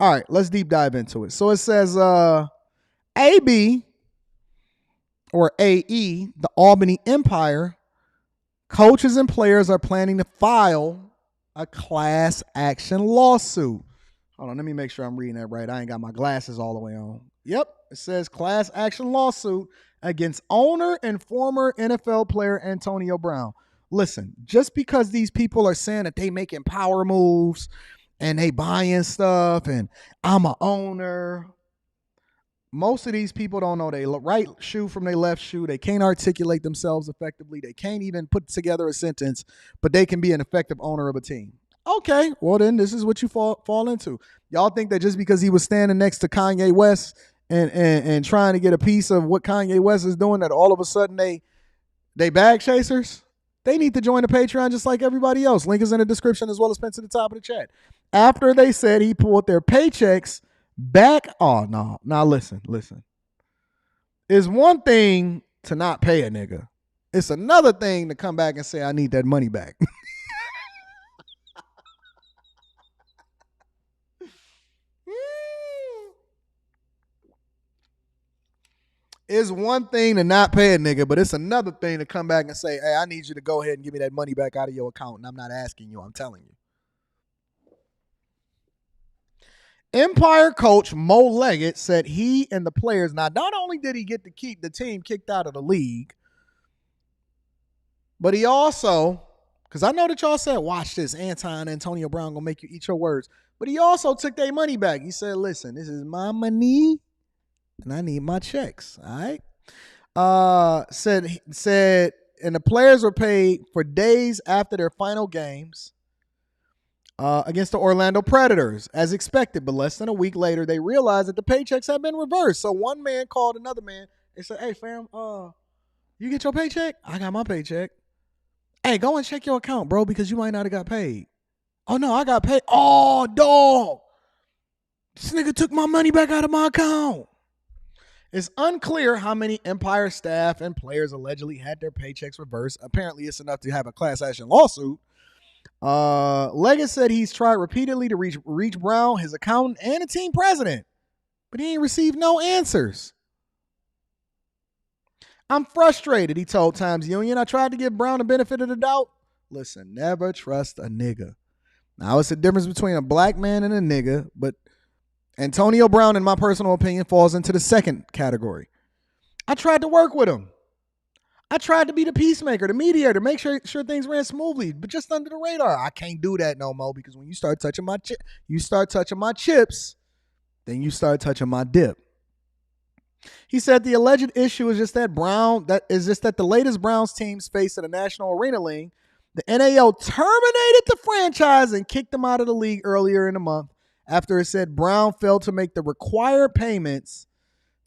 All right, let's deep dive into it. So it says AB or AE, the Albany Empire, coaches and players are planning to file a class action lawsuit. Hold on, let me make sure I'm reading that right. I ain't got my glasses all the way on. Yep, it says class action lawsuit against owner and former NFL player Antonio Brown. Listen, just because these people are saying that they making power moves and they buying stuff and I'm a owner, most of these people don't know their right shoe from their left shoe. They can't articulate themselves effectively. They can't even put together a sentence, but they can be an effective owner of a team. Okay, well then this is what you fall into. Y'all think that just because he was standing next to Kanye West and trying to get a piece of what Kanye West is doing, that all of a sudden they bag chasers? They need to join the Patreon just like everybody else. Link is in the description as well as pinned to the top of the chat. After they said he pulled their paychecks back. Oh, no. Now listen. It's one thing to not pay a nigga. It's another thing to come back and say, I need that money back. It's one thing to not pay a nigga, but it's another thing to come back and say, hey, I need you to go ahead and give me that money back out of your account. And I'm not asking you, I'm telling you. Empire coach Mo Leggett said he and the players, now not only did he get to keep the team kicked out of the league, but he also, because I know that y'all said, watch this, Antonio Brown gonna make you eat your words, but he also took their money back. He said, listen, this is my money and I need my checks, all right? Said, and the players were paid for days after their final games against the Orlando Predators, as expected. But less than a week later, they realized that the paychecks had been reversed. So one man called another man and said, hey, fam, you get your paycheck? I got my paycheck. Hey, go and check your account, bro, because you might not have got paid. Oh, no, I got paid. Oh, dog. This nigga took my money back out of my account. It's unclear how many Empire staff and players allegedly had their paychecks reversed. Apparently, it's enough to have a class action lawsuit. Leggett said he's tried repeatedly to reach Brown, his accountant, and the team president, but he ain't received no answers. I'm frustrated, he told Times Union. I tried to give Brown the benefit of the doubt. Listen, never trust a nigga. Now, it's a difference between a black man and a nigga, but Antonio Brown, in my personal opinion, falls into the second category. I tried to work with him. I tried to be the peacemaker, the mediator, make sure things ran smoothly, but just under the radar. I can't do that no more because when you start touching my chips, then you start touching my dip. He said the alleged issue is just that the latest Browns teams faced in the National Arena League, the NAL terminated the franchise and kicked them out of the league earlier in the month after it said Brown failed to make the required payments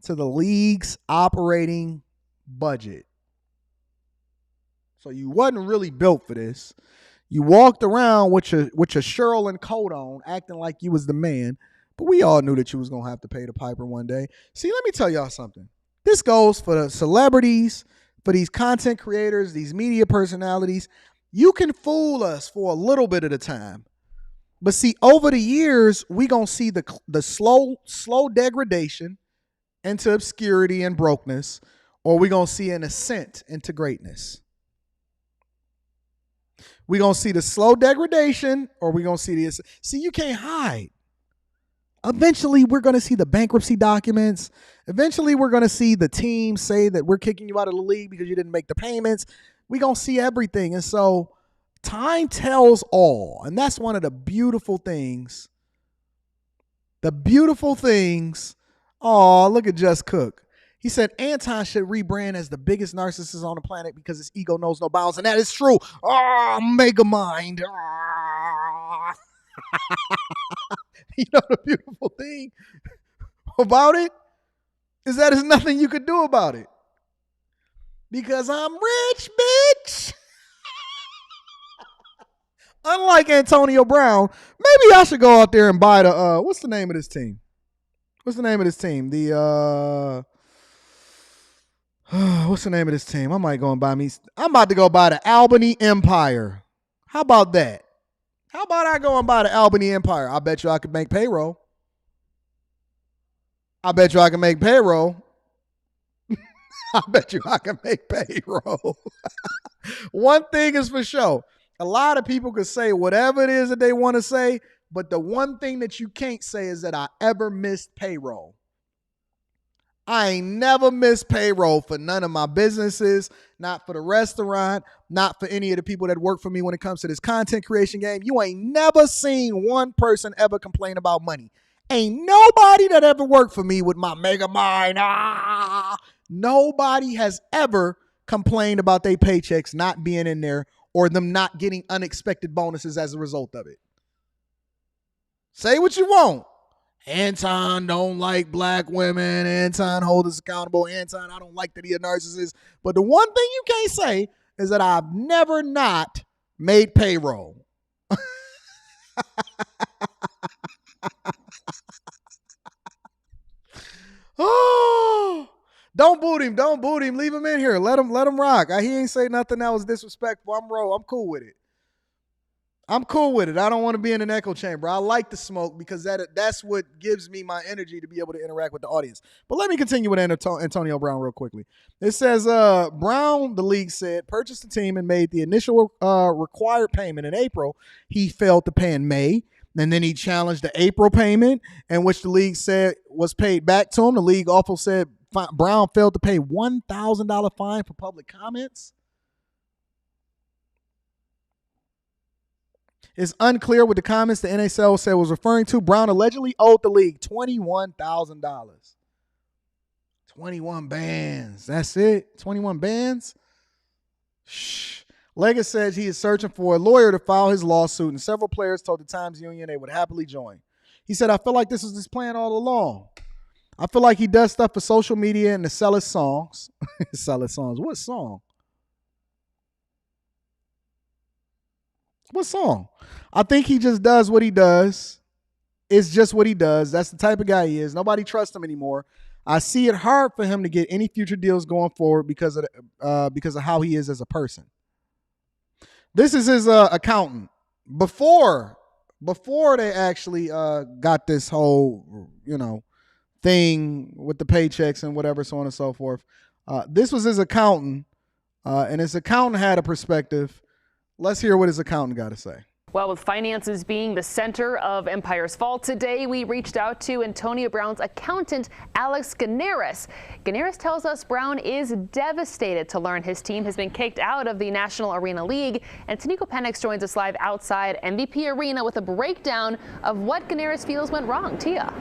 to the league's operating budget. So you wasn't really built for this. You walked around with your Sherlin coat on, acting like you was the man, But we all knew that you was going to have to pay the piper one day. See, let me tell y'all something. This goes for the celebrities, for these content creators, these media personalities. You can fool us for a little bit at a time. But see, over the years, we going to see the slow degradation into obscurity and brokenness, or we going to see an ascent into greatness. We going to see the slow degradation, or we going to see the... See, you can't hide. Eventually, we're going to see the bankruptcy documents. Eventually, we're going to see the team say that we're kicking you out of the league because you didn't make the payments. We're going to see everything. And so time tells all. And that's one of the beautiful things. The beautiful things. Oh, look at Just Cook. He said Anton should rebrand as the biggest narcissist on the planet because his ego knows no bounds. And that is true. Oh, mega mind. Oh. You know, the beautiful thing about it is that there's nothing you could do about it. Because I'm rich, bitch. Unlike Antonio Brown, maybe I should go out there and buy the, what's the name of this team? What's the name of this team? What's the name of this team? I might go and buy me. I'm about to go buy the Albany Empire. How about that? How about I go and buy the Albany Empire? I bet you I could make payroll. I bet you I can make payroll. I bet you I can make payroll. One thing is for sure. A lot of people could say whatever it is that they want to say, but the one thing that you can't say is that I ever missed payroll. I ain't never missed payroll for none of my businesses, not for the restaurant, not for any of the people that work for me when it comes to this content creation game. You ain't never seen one person ever complain about money. Ain't nobody that ever worked for me with my mega mind. Nobody has ever complained about their paychecks not being in there or them not getting unexpected bonuses as a result of it. Say what you want. Anton don't like black women. Anton hold us accountable. Anton, I don't like that he a narcissist. But the one thing you can't say is that I've never not made payroll. Oh, don't boot him. Don't boot him. Leave him in here. Let him rock. He ain't say nothing that was disrespectful. I'm cool with it. I'm cool with it. I don't want to be in an echo chamber. I like the smoke because that's what gives me my energy to be able to interact with the audience. But let me continue with Antonio Brown real quickly. It says, Brown, the league said, purchased the team and made the initial required payment in April. He failed to pay in May. And then he challenged the April payment, in which the league said was paid back to him. The league also said Brown failed to pay $1,000 fine for public comments. It's unclear what the comments the NHL said was referring to. Brown allegedly owed the league $21,000. 21 bands. That's it? 21 bands? Shh. Leggett says he is searching for a lawyer to file his lawsuit, and several players told the Times Union they would happily join. He said, I feel like this was his plan all along. I feel like he does stuff for social media and to sell his songs. Sell his songs. What song? What song? I think he just does what he does. It's just what he does. That's the type of guy he is. Nobody trusts him anymore. I see it hard for him to get any future deals going forward because of how he is as a person. This is his accountant. Before they actually got this whole, thing with the paychecks and whatever, so on and so forth. This was his accountant, and his accountant had a perspective. Let's hear what his accountant got to say. Well, with finances being the center of Empire's fall today, we reached out to Antonio Brown's accountant, Alex Ganaris. Ganaris tells us Brown is devastated to learn his team has been kicked out of the National Arena League. And Tanico Penix joins us live outside MVP Arena with a breakdown of what Ganaris feels went wrong. Tia.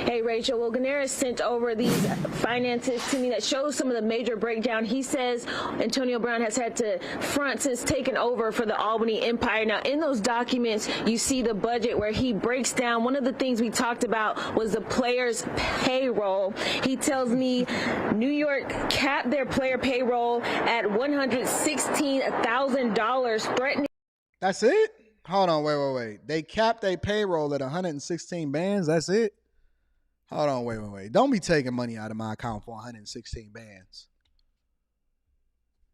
Hey, Rachel. Well, Ganaris sent over these finances to me that shows some of the major breakdown. He says Antonio Brown has had to front since taking over for the Albany Empire. Now, in those documents, you see the budget where he breaks down. One of the things we talked about was the players' payroll. He tells me New York capped their player payroll at $116,000, threatening. That's it? Hold on, wait. They capped their payroll at 116 bands. That's it? Hold on, wait. Don't be taking money out of my account for 116 bands.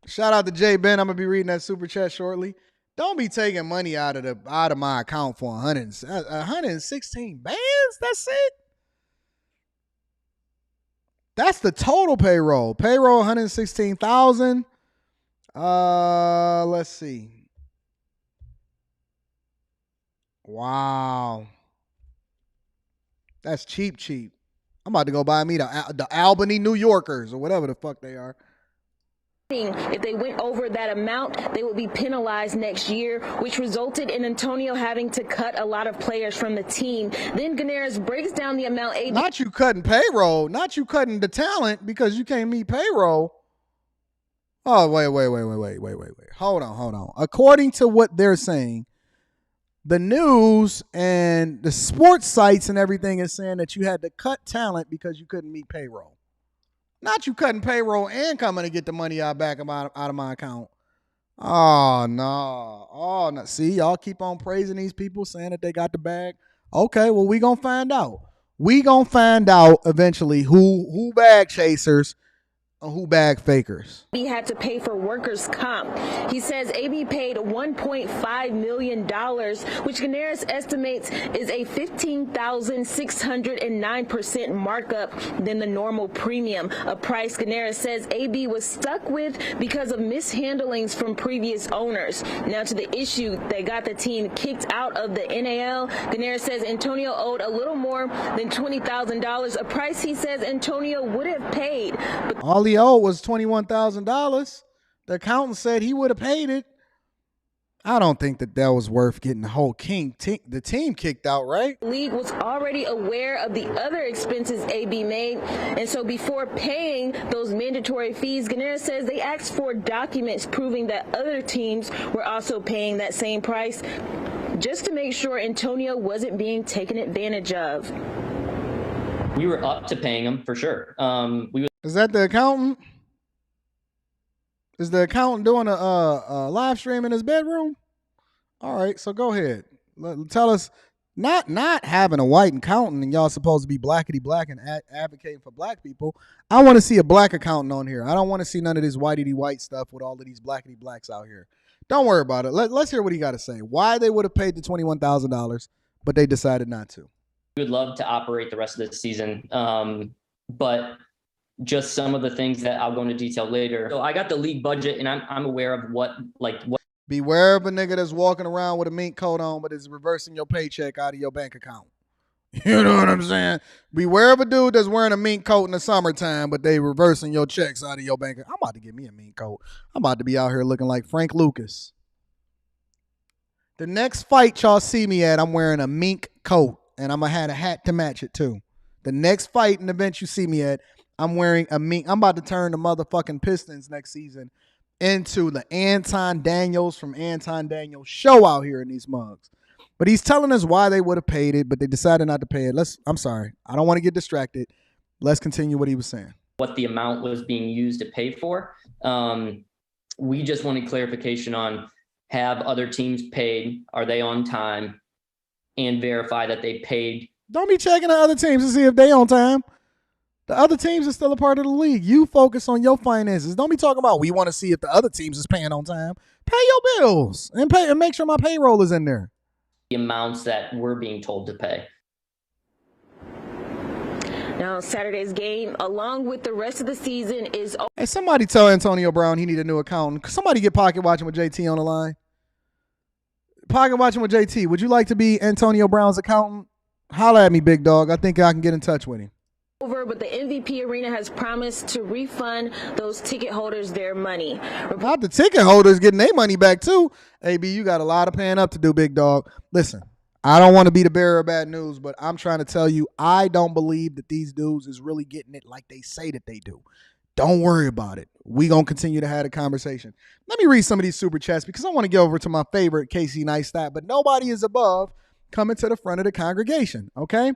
Shout out to Jay Ben. I'm gonna be reading that super chat shortly. Don't be taking money out of my account for 116 bands. That's it. That's the total payroll. Payroll 116,000. Let's see. Wow. That's cheap. I'm about to go buy me the Albany New Yorkers or whatever the fuck they are. If they went over that amount, they would be penalized next year, which resulted in Antonio having to cut a lot of players from the team. Then Ganaris breaks down the amount. Not you cutting payroll, not you cutting the talent because you can't meet payroll. Oh, wait. Hold on. According to what they're saying, the news and the sports sites and everything is saying that you had to cut talent because you couldn't meet payroll. Not you cutting payroll and coming to get the money out of my account. Oh, no. See, y'all keep on praising these people, saying that they got the bag. Okay, well, we going to find out. We going to find out eventually who bag chasers and who bag fakers. He had to pay for workers' comp. He says AB paid $1.5 million, which Ganaris estimates is a 15,609% markup than the normal premium, a price Ganaris says AB was stuck with because of mishandlings from previous owners. Now to the issue that got the team kicked out of the NAL, Ganaris says Antonio owed a little more than $20,000, a price he says Antonio would have paid. But all he owed was $21,000. The accountant said he would have paid it. I don't think that was worth getting the whole the team kicked out, right? The league was already aware of the other expenses AB made, and so before paying those mandatory fees, Ganaris says they asked for documents proving that other teams were also paying that same price, just to make sure Antonio wasn't being taken advantage of. We were up to paying him for sure. Is that the accountant? Is the accountant doing a live stream in his bedroom? All right, so go ahead. Tell us, not having a white accountant and y'all supposed to be blackety black and advocating for black people. I want to see a black accountant on here. I don't want to see none of this whitey white stuff with all of these blackety blacks out here. Don't worry about it. Let's hear what he got to say. Why they would have paid the $21,000, but they decided not to. We would love to operate the rest of the season, but just some of the things that I'll go into detail later. So I got the league budget, and I'm aware of what. Beware of a nigga that's walking around with a mink coat on, but is reversing your paycheck out of your bank account. You know what I'm saying? Beware of a dude that's wearing a mink coat in the summertime, but they reversing your checks out of your bank account. I'm about to get me a mink coat. I'm about to be out here looking like Frank Lucas. The next fight y'all see me at, I'm wearing a mink coat, and I'm going to have a hat to match it too. The next fight and event you see me at, I'm wearing a mink. I'm about to turn the motherfucking Pistons next season into the Anton Daniels from Anton Daniels show out here in these mugs. But he's telling us why they would have paid it, but they decided not to pay it. I'm sorry. I don't want to get distracted. Let's continue what he was saying. What the amount was being used to pay for. We just wanted clarification on, have other teams paid? Are they on time? And verify that they paid. Don't be checking the other teams to see if they on time. The other teams are still a part of the league. You focus on your finances. Don't be talking about we want to see if the other teams is paying on time. Pay your bills and make sure my payroll is in there. The amounts that we're being told to pay. Now, Saturday's game, along with the rest of the season, is... Hey, somebody tell Antonio Brown he need a new accountant. Somebody get Pocket Watching with JT on the line. Pocket Watching with JT, would you like to be Antonio Brown's accountant? Holla at me, big dog. I think I can get in touch with him. But the MVP Arena has promised to refund those ticket holders their money. Not the ticket holders getting their money back too. AB, you got a lot of paying up to do, big dog. Listen, I don't want to be the bearer of bad news, but I'm trying to tell you, I don't believe that these dudes is really getting it like they say that they do. Don't worry about it. We going to continue to have a conversation. Let me read some of these super chats because I want to get over to my favorite Casey Neistat, but nobody is above coming to the front of the congregation, okay?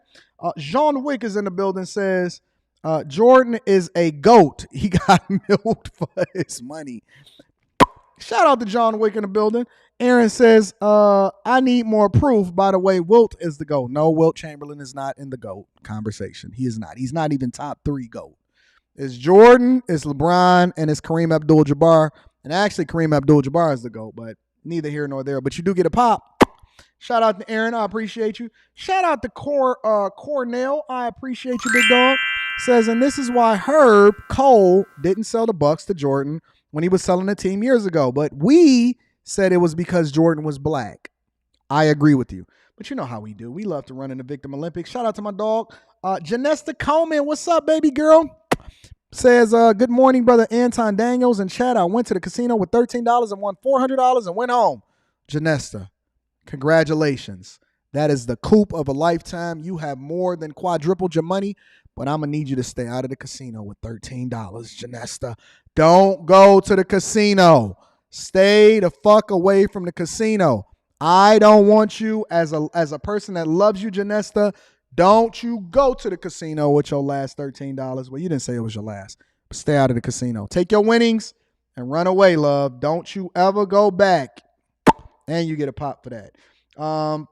Jean Wick is in the building, says, Jordan is a GOAT. He got milked for his money. Shout out to John Wick in the building. Aaron says, I need more proof. By the way, Wilt is the GOAT. No, Wilt Chamberlain is not in the GOAT conversation. He is not. He's not even top 3 GOAT. It's Jordan, it's LeBron, and it's Kareem Abdul-Jabbar. And actually, Kareem Abdul-Jabbar is the GOAT, but neither here nor there. But you do get a pop. Shout out to Aaron. I appreciate you. Shout out to Cornell. I appreciate you, big dog. Says, and this is why Herb Cole didn't sell the Bucks to Jordan when he was selling the team years ago. But we said it was because Jordan was black. I agree with you. But you know how we do. We love to run in the Victim Olympics. Shout out to my dog. Janesta Coleman, what's up, baby girl? Says, good morning, brother Anton Daniels and Chad. I went to the casino with $13 and won $400 and went home. Janesta, congratulations. That is the coup of a lifetime. You have more than quadrupled your money, but I'm going to need you to stay out of the casino with $13, Janesta. Don't go to the casino. Stay the fuck away from the casino. I don't want you as a person that loves you, Janesta. Don't you go to the casino with your last $13. Well, you didn't say it was your last. But stay out of the casino. Take your winnings and run away, love. Don't you ever go back. And you get a pop for that.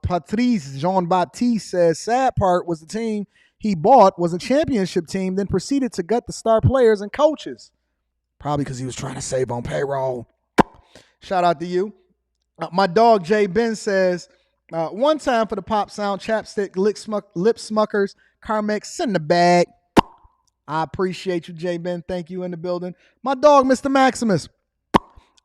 Patrice Jean-Baptiste says, sad part was the team he bought was a championship team, then proceeded to gut the star players and coaches. Probably because he was trying to save on payroll. Shout out to you. My dog Jay Ben says, one time for the pop sound, chapstick, lip smuckers, Carmex, send the bag. I appreciate you, Jay Ben. Thank you in the building. My dog, Mr. Maximus.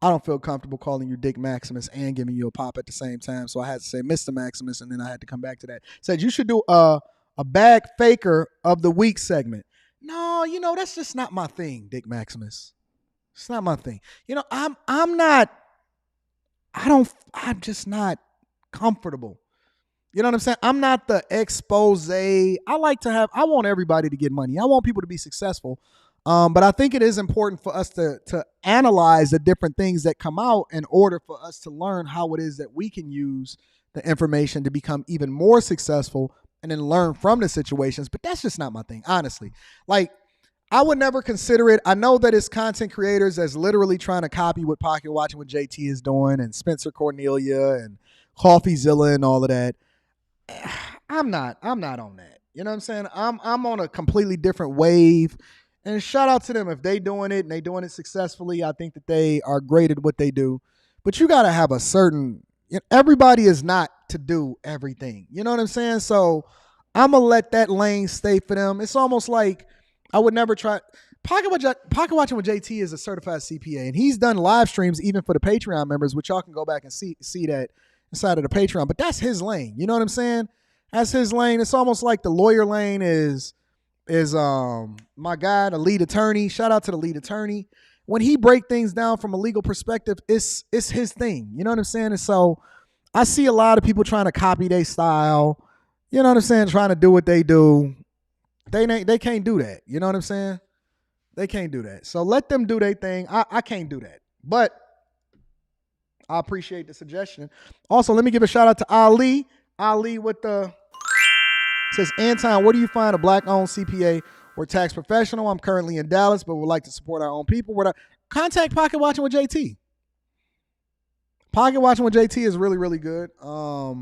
I don't feel comfortable calling you Dick Maximus and giving you a pop at the same time, so I had to say Mr. Maximus, and then I had to come back to that. Said you should do a bag faker of the week segment. No, that's just not my thing, Dick Maximus. It's not my thing. I'm just not comfortable. You know what I'm saying? I'm not the expose. I want everybody to get money. I want people to be successful. But I think it is important for us to analyze the different things that come out in order for us to learn how it is that we can use the information to become even more successful and then learn from the situations. But that's just not my thing, honestly. Like, I would never consider it. I know that it's content creators that's literally trying to copy what Pocket Watching what JT is doing and Spencer Cornelia and CoffeeZilla and all of that. I'm not on that. You know what I'm saying? I'm on a completely different wave. And shout out to them if they doing it and they doing it successfully. I think that they are great at what they do. But you got to have a certain, everybody is not to do everything. You know what I'm saying? So I'm going to let that lane stay for them. It's almost like I would never try. Pocket Watching with JT is a certified CPA, and he's done live streams even for the Patreon members, which y'all can go back and see that inside of the Patreon. But that's his lane. You know what I'm saying? That's his lane. It's almost like the lawyer lane is my guy, the lead attorney. Shout out to the lead attorney. When he break things down from a legal perspective, it's his thing. You know what I'm saying? And so I see a lot of people trying to copy their style. You know what I'm saying? Trying to do what they do. They can't do that. You know what I'm saying? They can't do that. So let them do their thing. I can't do that. But I appreciate the suggestion. Also, let me give a shout out to Ali. Ali with the says, Anton, where do you find a black-owned CPA or tax professional? I'm currently in Dallas, but would like to support our own people. Contact Pocket Watching with JT. Pocket Watching with JT is really, really good. A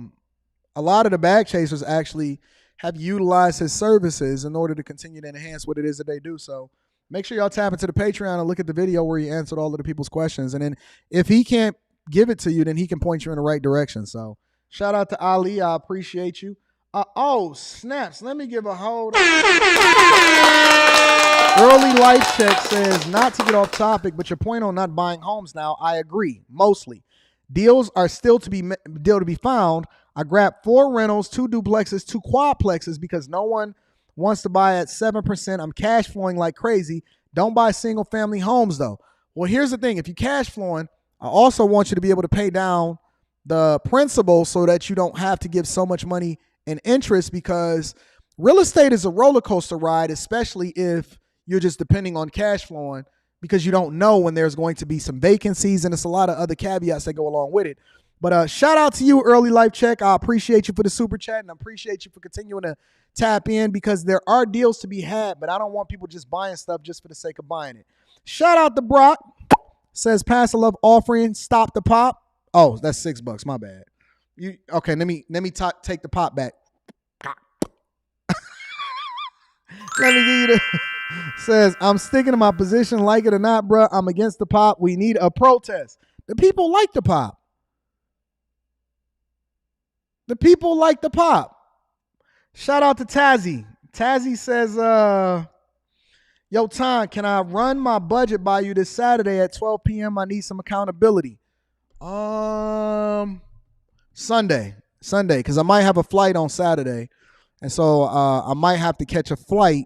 lot of the bag chasers actually have utilized his services in order to continue to enhance what it is that they do. So make sure y'all tap into the Patreon and look at the video where he answered all of the people's questions. And then if he can't give it to you, then he can point you in the right direction. So shout out to Ali. I appreciate you. Oh, snaps. Let me give a hold. Early Life Check says, not to get off topic, but your point on not buying homes now, I agree, mostly. Deals are still to be found. I grabbed 4 rentals, 2 duplexes, 2 quadplexes because no one wants to buy at 7%. I'm cash flowing like crazy. Don't buy single family homes though. Well, here's the thing. If you cash flowing, I also want you to be able to pay down the principal so that you don't have to give so much money in interest, because real estate is a roller coaster ride, especially if you're just depending on cash flowing, because you don't know when there's going to be some vacancies, and it's a lot of other caveats that go along with it. But shout out to you, Early Life Check. I appreciate you for the super chat, and I appreciate you for continuing to tap in, because there are deals to be had, but I don't want people just buying stuff just for the sake of buying it. Shout out to Brock. Says, pass a love offering, stop the pop. Oh, that's $6. My bad. Okay? Let me take the pop back. Let me give you the says, I'm sticking to my position, like it or not, bruh. I'm against the pop. We need a protest. The people like the pop. The people like the pop. Shout out to Tazzy. Tazzy says, yo, Tom, can I run my budget by you this Saturday at 12 p.m.? I need some accountability. Sunday, because I might have a flight on Saturday. And so I might have to catch a flight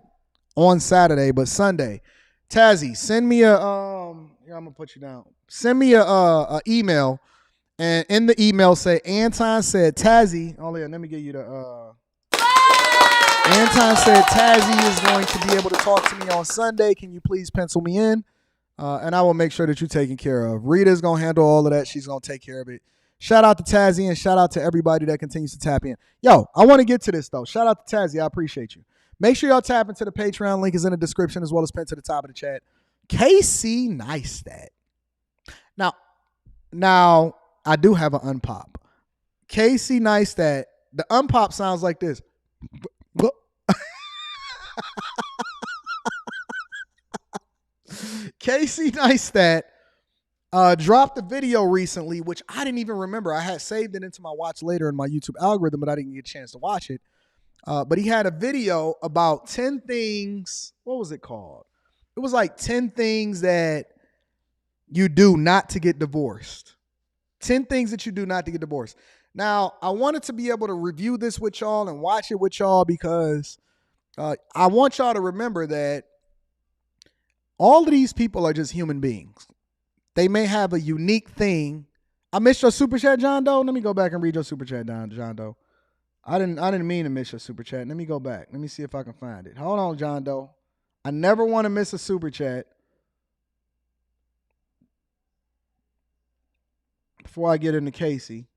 on Saturday, but Sunday. Tazzy, send me a I'm gonna put you down. Send me a email, and in the email say Anton said Tazzy. Oh yeah, let me give you the Anton said Tazzy is going to be able to talk to me on Sunday. Can you please pencil me in? And I will make sure that you're taken care of. Rita's gonna handle all of that. She's gonna take care of it. Shout out to Tazzy and shout out to everybody that continues to tap in. Yo, I want to get to this, though. Shout out to Tazzy. I appreciate you. Make sure y'all tap into the Patreon. Link is in the description as well as pinned to the top of the chat. Casey Neistat. Now, I do have an unpop. Casey Neistat. The unpop sounds like this. Casey Neistat dropped a video recently, which I didn't even remember. I had saved it into my watch later in my YouTube algorithm, but I didn't get a chance to watch it. But he had a video about 10 things. What was it called? It was like 10 things that you do not to get divorced. 10 things that you do not to get divorced. Now, I wanted to be able to review this with y'all and watch it with y'all because I want y'all to remember that all of these people are just human beings. They may have a unique thing. I missed your super chat, John Doe. Let me go back and read your super chat, John Doe. I didn't mean to miss your super chat. Let me go back. Let me see if I can find it. Hold on, John Doe. I never want to miss a super chat. Before I get into Casey.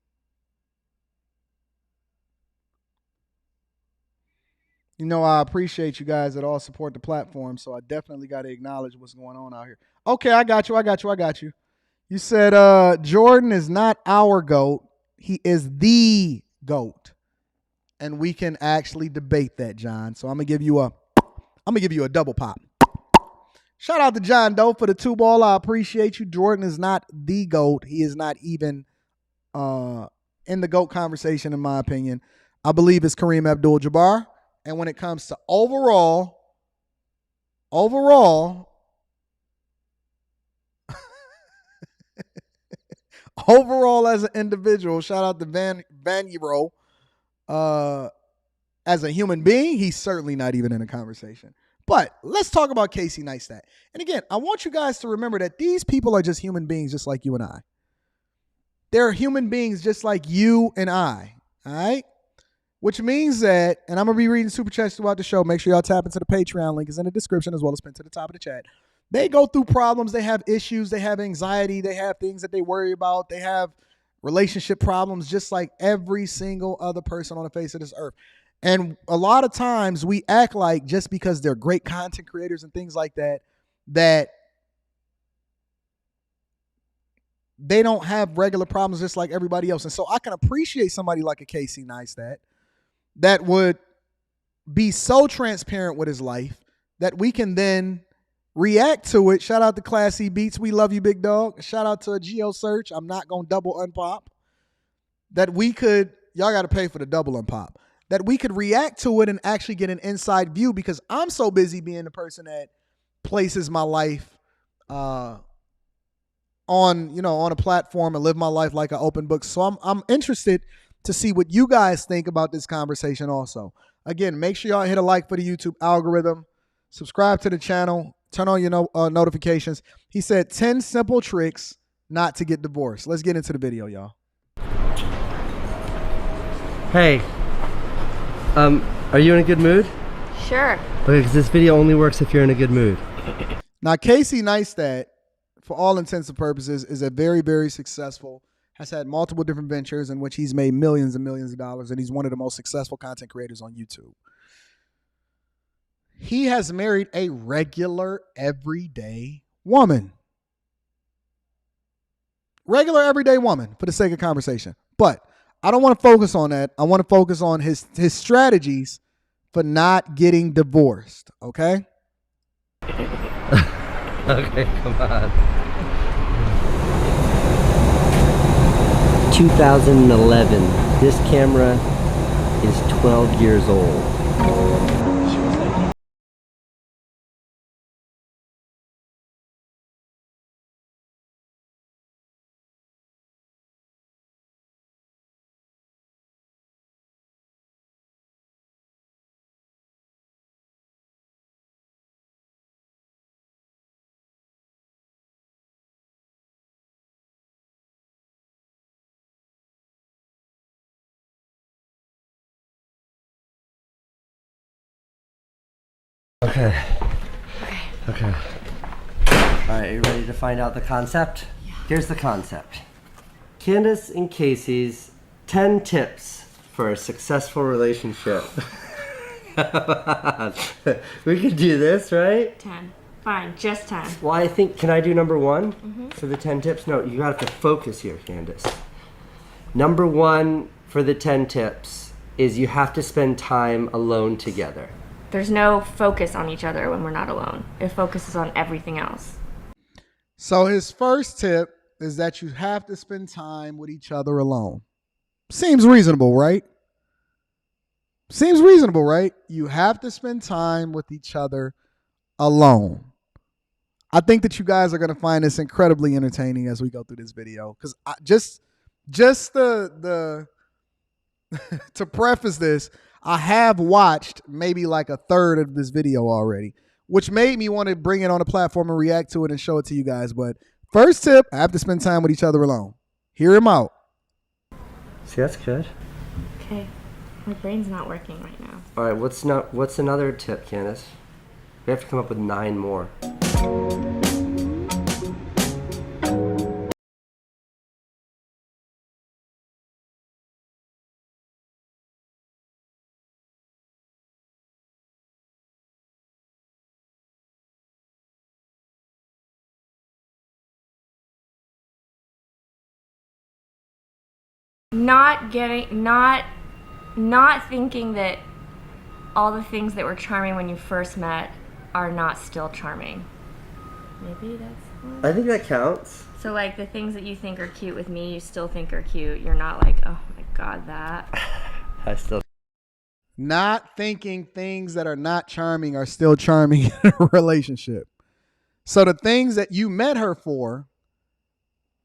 You know, I appreciate you guys that all support the platform, so I definitely got to acknowledge what's going on out here. Okay, I got you. You said Jordan is not our GOAT. He is the GOAT. And we can actually debate that, John. So I'm gonna give you a double pop. Shout out to John Doe for the 2-ball. I appreciate you. Jordan is not the GOAT. He is not even in the GOAT conversation, in my opinion. I believe it's Kareem Abdul-Jabbar. And when it comes to overall as an individual, shout out to Van Yero. As a human being, he's certainly not even in a conversation. But let's talk about Casey Neistat. And again, I want you guys to remember that these people are just human beings just like you and I. They're human beings just like you and I. All right? Which means that, and I'm going to be reading super chats throughout the show. Make sure y'all tap into the Patreon link is in the description as well as pinned to the top of the chat. They go through problems. They have issues. They have anxiety. They have things that they worry about. They have relationship problems just like every single other person on the face of this earth. And a lot of times we act like just because they're great content creators and things like that, that they don't have regular problems just like everybody else. And so I can appreciate somebody like a Casey Neistat that would be so transparent with his life that we can then react to it. Shout out to Classy Beats. We love you, big dog. Shout out to a Geo Search. I'm not going to double unpop. That we could, y'all got to pay for the double unpop. That we could react to it and actually get an inside view because I'm so busy being the person that places my life on a platform and live my life like an open book. So I'm interested to see what you guys think about this conversation also. Again, make sure y'all hit a like for the YouTube algorithm. Subscribe to the channel. Turn on your notifications. He said 10 simple tricks not to get divorced. Let's get into the video, y'all. Hey, are you in a good mood? Sure. Okay, because this video only works if you're in a good mood. Now, Casey Neistat, for all intents and purposes, is a very, very successful, has had multiple different ventures in which he's made millions and millions of dollars, and he's one of the most successful content creators on YouTube. He has married a regular, everyday woman. Regular, everyday woman for the sake of conversation. But I don't want to focus on that. I want to focus on his strategies for not getting divorced, okay? Okay, come on. 2011. This camera is 12 years old. Okay. Okay. All right, are you ready to find out the concept? Yeah. Here's the concept. Candace and Casey's 10 tips for a successful relationship. We could do this, right? 10. Fine, just 10. Well, I think, can I do number one for the 10 tips? No, you have to focus here, Candace. Number one for the 10 tips is you have to spend time alone together. There's no focus on each other when we're not alone. It focuses on everything else. So his first tip is that you have to spend time with each other alone. Seems reasonable, right? Seems reasonable, right? You have to spend time with each other alone. I think that you guys are going to find this incredibly entertaining as we go through this video. Because just the to preface this, I have watched maybe like a third of this video already, which made me want to bring it on a platform and react to it and show it to you guys. But first tip, I have to spend time with each other alone. Hear him out. See, that's good. Okay. My brain's not working right now. All right, what's another tip, Candace? We have to come up with 9 more. Not thinking that all the things that were charming when you first met are not still charming. Maybe that's one. I think that counts. So like the things that you think are cute with me, you still think are cute. You're not like, oh my God, that. I still. Not thinking things that are not charming are still charming in a relationship. So the things that you met her for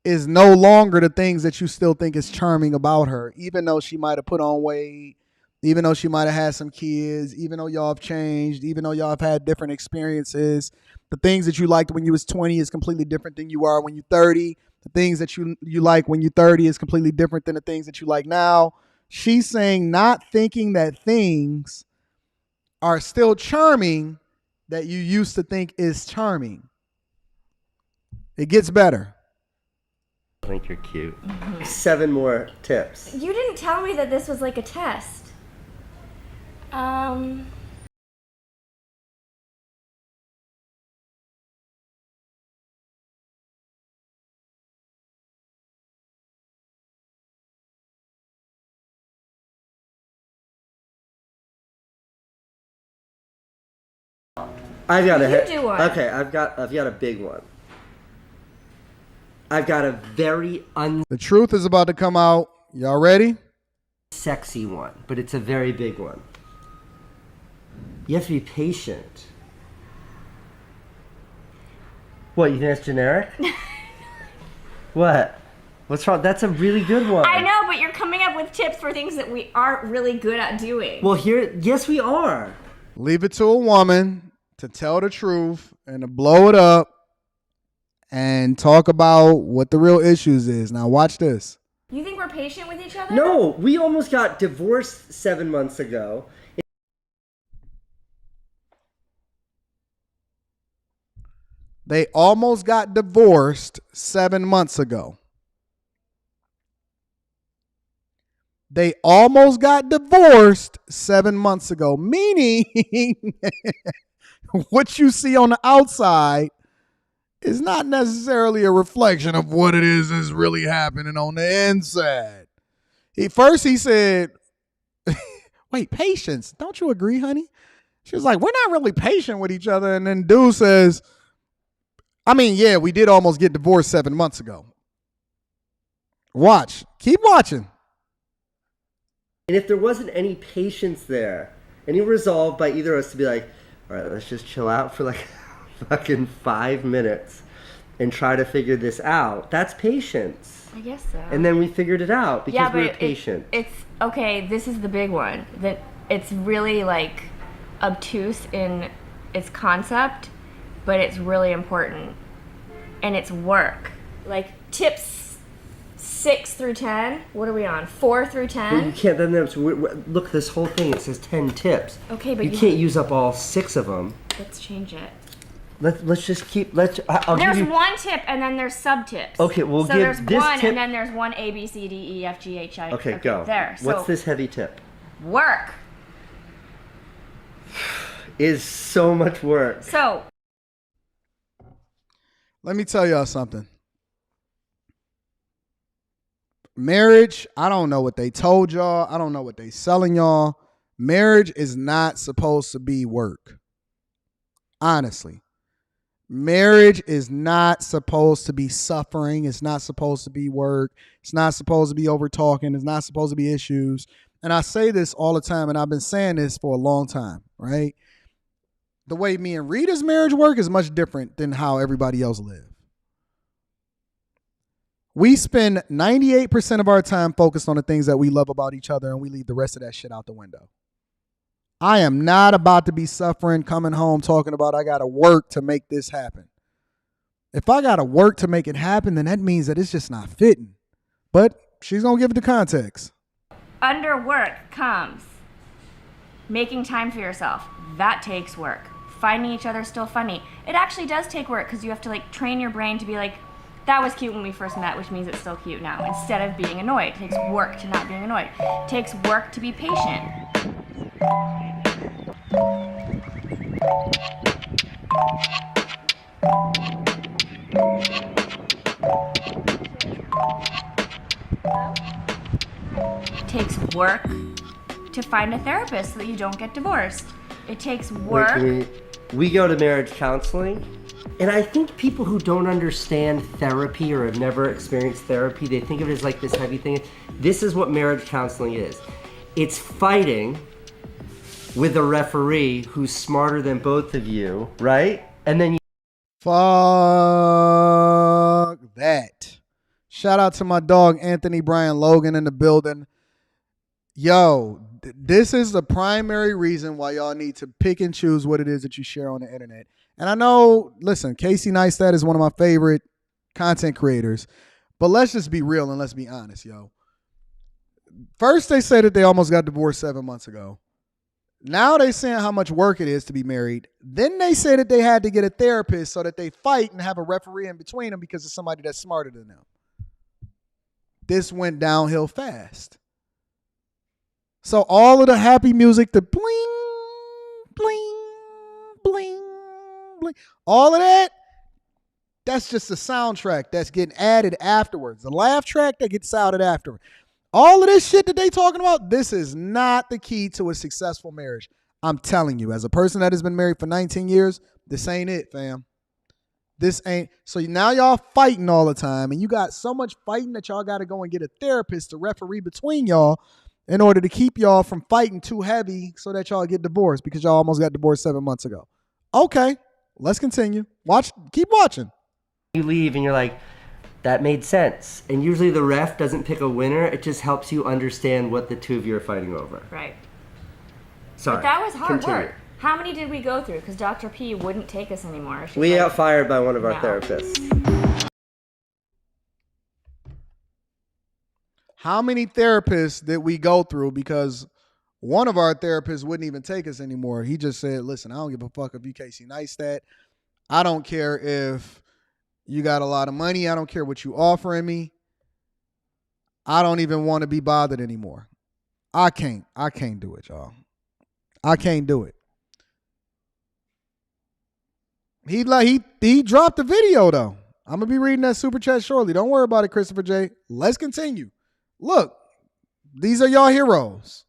is no longer the things that you still think is charming about her, even though she might have put on weight, even though she might have had some kids, even though y'all have changed, even though y'all have had different experiences. The things that you liked when you was 20 is completely different than you are when you're 30. The things that you like when you're 30 is completely different than the things that you like now. She's saying not thinking that things are still charming that you used to think is charming. It gets better. I think you're cute. 7 more tips. You didn't tell me that this was like a test. I've got You do one. Okay, I've got a big one. I've got a very The truth is about to come out. Y'all ready? Sexy one, but it's a very big one. You have to be patient. What, you think that's generic? What? What's wrong? That's a really good one. I know, but you're coming up with tips for things that we aren't really good at doing. Well, yes, we are. Leave it to a woman to tell the truth and to blow it up and talk about what the real issues is. Now watch this. You think we're patient with each other? No, we almost got divorced 7 months ago. They almost got divorced 7 months ago. They almost got divorced 7 months ago, meaning what you see on the outside is not necessarily a reflection of what it is that's really happening on the inside. He said, wait, patience. Don't you agree, honey? She was like, we're not really patient with each other. And then dude says, I mean, yeah, we did almost get divorced 7 months ago. Watch. Keep watching. And if there wasn't any patience there, any resolve by either of us to be like, all right, let's just chill out for like fucking 5 minutes and try to figure this out, that's patience. I guess so. And then we figured it out because we were patient. It's okay, this is the big one. That it's really like obtuse in its concept, but it's really important. And it's work. Like tips 6 through 10. What are we on? 4 through 10? Well, you can't, then there's, look, this whole thing, it says 10 tips. Okay, but you can't use up all 6 of them. Let's change it. Let's just keep, there's one tip and then there's sub-tips. Okay, we'll so give there's this one tip. And then there's one A, B, C, D, E, F, G, H, I. Okay, go. There. What's this heavy tip? Work. Is so much work. So. Let me tell y'all something. Marriage, I don't know what they told y'all. I don't know what they selling y'all. Marriage is not supposed to be work. Honestly. Marriage is not supposed to be suffering. It's not supposed to be work. It's not supposed to be over talking. It's not supposed to be issues. And I say this all the time, and I've been saying this for a long time, right? The way me and Rita's marriage work is much different than how everybody else live. We spend 98% of our time focused on the things that we love about each other, and we leave the rest of that shit out the window. I am not about to be suffering, coming home, talking about I got to work to make this happen. If I got to work to make it happen, then that means that it's just not fitting. But she's going to give it the context. Under work comes making time for yourself. That takes work. Finding each other still funny. It actually does take work because you have to like train your brain to be like, that was cute when we first met, which means it's still cute now, instead of being annoyed. It takes work to not being annoyed. It takes work to be patient. It takes work to find a therapist so that you don't get divorced. It takes work. We go to marriage counseling, and I think people who don't understand therapy or have never experienced therapy, they think of it as like this heavy thing. This is what marriage counseling is. It's fighting with a referee who's smarter than both of you, right? And then you... Fuck that. Shout out to my dog, Anthony Brian Logan, in the building. Yo, this is the primary reason why y'all need to pick and choose what it is that you share on the internet. And I know, listen, Casey Neistat is one of my favorite content creators, but let's just be real and let's be honest, yo. First, they said that they almost got divorced 7 months ago. Now they saying how much work it is to be married. Then they say that they had to get a therapist so that they fight and have a referee in between them because of somebody that's smarter than them. This went downhill fast. So all of the happy music, the bling, bling, bling, bling, all of that, that's just the soundtrack that's getting added afterwards. The laugh track that gets added afterwards. All of this shit that they talking about, this is not the key to a successful marriage. I'm telling you, as a person that has been married for 19 years, this ain't it, fam. This ain't. So now y'all fighting all the time, and you got so much fighting that y'all got to go and get a therapist to referee between y'all in order to keep y'all from fighting too heavy so that y'all get divorced because y'all almost got divorced 7 months ago. Okay, let's continue. Keep watching. You leave and you're like, that made sense. And usually the ref doesn't pick a winner. It just helps you understand what the two of you are fighting over. Right. Sorry. But that was hard Continue. work. How many did we go through? Because Dr. P wouldn't take us anymore. We got fired by one of our therapists. How many therapists did we go through because one of our therapists wouldn't even take us anymore? He just said, listen, I don't give a fuck if you Casey Neistat. I don't care if you got a lot of money. I don't care what you offering me. I don't even want to be bothered anymore. I can't do it, y'all. I can't do it. He dropped the video though. I'm gonna be reading that super chat shortly. Don't worry about it, Christopher J. Let's continue. Look, these are y'all heroes.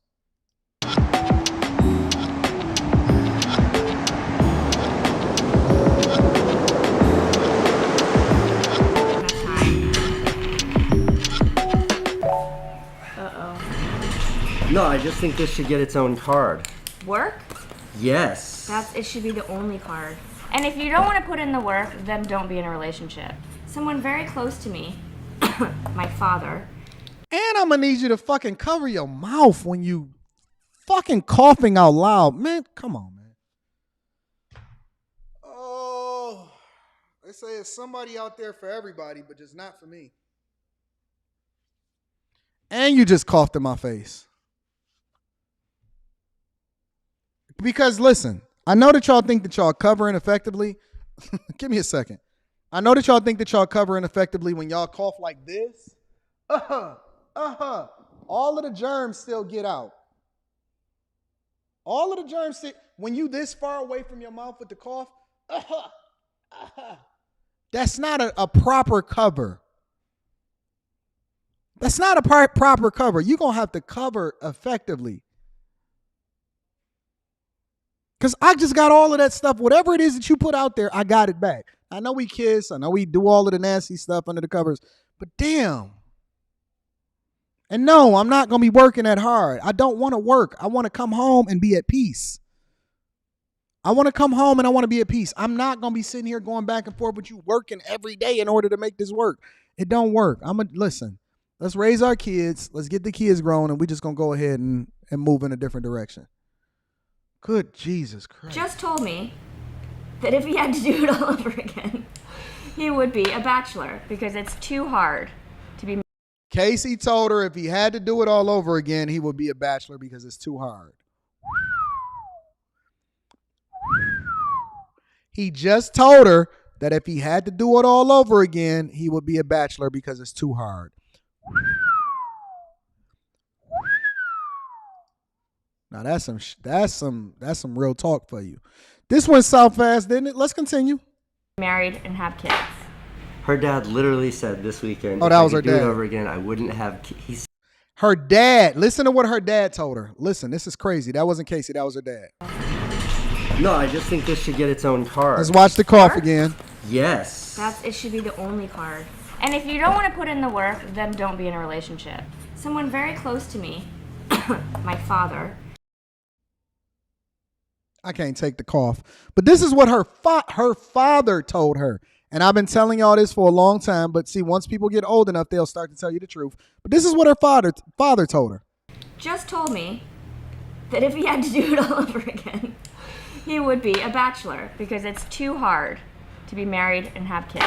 No, I just think this should get its own card. Work? Yes. It should be the only card. And if you don't want to put in the work, then don't be in a relationship. Someone very close to me, my father. And I'm gonna need you to fucking cover your mouth when you fucking coughing out loud. Man, come on, man. Oh, they say it's somebody out there for everybody, but just not for me. And you just coughed in my face. Because listen, I know that y'all think that y'all covering effectively. Give me a second. I know that y'all think that y'all covering effectively when y'all cough like this. All of the germs still get out. All of the germs, when you this far away from your mouth with the cough, that's not a proper cover. That's not a proper cover. You're going to have to cover effectively. Because I just got all of that stuff. Whatever it is that you put out there, I got it back. I know we kiss. I know we do all of the nasty stuff under the covers. But damn. And no, I'm not going to be working that hard. I don't want to work. I want to come home and be at peace. I want to come home and I want to be at peace. I'm not going to be sitting here going back and forth with you working every day in order to make this work. It don't work. Listen, let's raise our kids. Let's get the kids grown and we just going to go ahead and move in a different direction. Good Jesus Christ. Just told me that if he had to do it all over again, he would be a bachelor because it's too hard to be. Casey told her if he had to do it all over again, he would be a bachelor because it's too hard. He just told her that if he had to do it all over again, he would be a bachelor because it's too hard. Now that's some real talk for you. This went south fast, didn't it? Let's continue. Married and have kids. Her dad literally said this weekend, that was her do dad. it over again, I wouldn't have kids. Her dad, listen to what her dad told her. Listen, this is crazy. That wasn't Casey, that was her dad. No, I just think this should get its own card. Let's watch the cough again. Yes. It should be the only card. And if you don't want to put in the work, then don't be in a relationship. Someone very close to me, my father. I can't take the cough. But this is what her father told her. And I've been telling y'all this for a long time. But see, once people get old enough, they'll start to tell you the truth. But this is what her father told her. Just told me that if he had to do it all over again, he would be a bachelor because it's too hard to be married and have kids.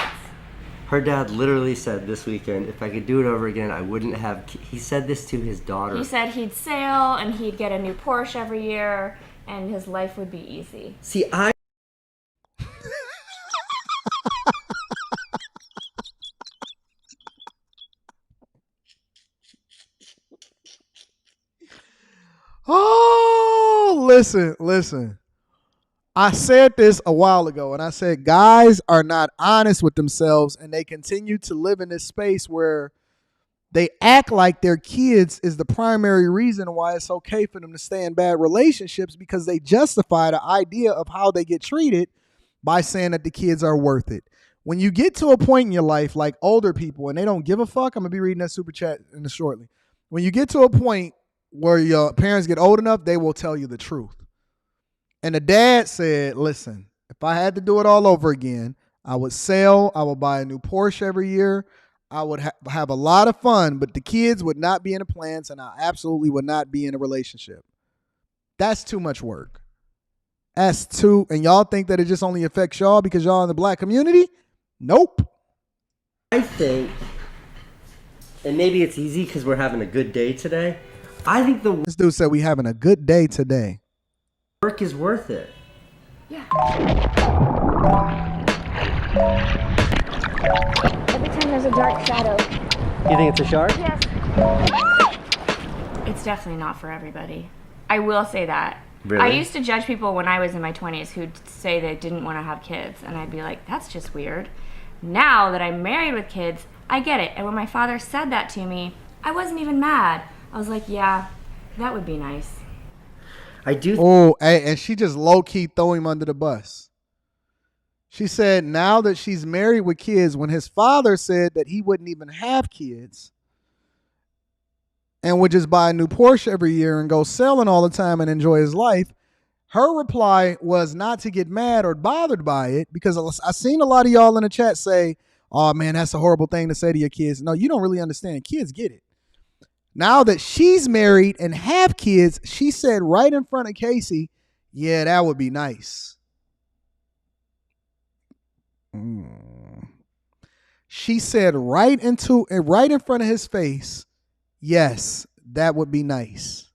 Her dad literally said this weekend, if I could do it over again, I wouldn't have kids. He said this to his daughter. He said he'd sail and he'd get a new Porsche every year and his life would be easy. See, Oh, listen. I said this a while ago, and I said guys are not honest with themselves, and they continue to live in this space where they act like their kids is the primary reason why it's okay for them to stay in bad relationships because they justify the idea of how they get treated by saying that the kids are worth it. When you get to a point in your life, like older people, and they don't give a fuck, I'm going to be reading that super chat in shortly. When you get to a point where your parents get old enough, they will tell you the truth. And the dad said, listen, if I had to do it all over again, I would sail, I would buy a new Porsche every year, I would have a lot of fun, but the kids would not be in the plans and I absolutely would not be in a relationship. That's too much work. That's too, and y'all think that it just only affects y'all because y'all in the black community? Nope. I think, and maybe it's easy because we're having a good day today, I think this dude said we having a good day today. Work is worth it. Yeah. Every time there's a dark shadow. You think it's a shark? Yes. It's definitely not for everybody. I will say that. I used to judge people when I was in my 20s who'd say they didn't want to have kids, and I'd be like, that's just weird. Now that I'm married with kids, I get it. And when my father said that to me, I wasn't even mad. I was like, yeah, that would be nice. I do. And she just low-key throw him under the bus. She said now that she's married with kids, when his father said that he wouldn't even have kids and would just buy a new Porsche every year and go sailing all the time and enjoy his life, her reply was not to get mad or bothered by it, because I seen a lot of y'all in the chat say, oh man, that's a horrible thing to say to your kids. No, you don't really understand. Kids get it. Now that she's married and have kids, she said right in front of Casey, yeah, that would be nice. She said right in front of his face, yes, that would be nice.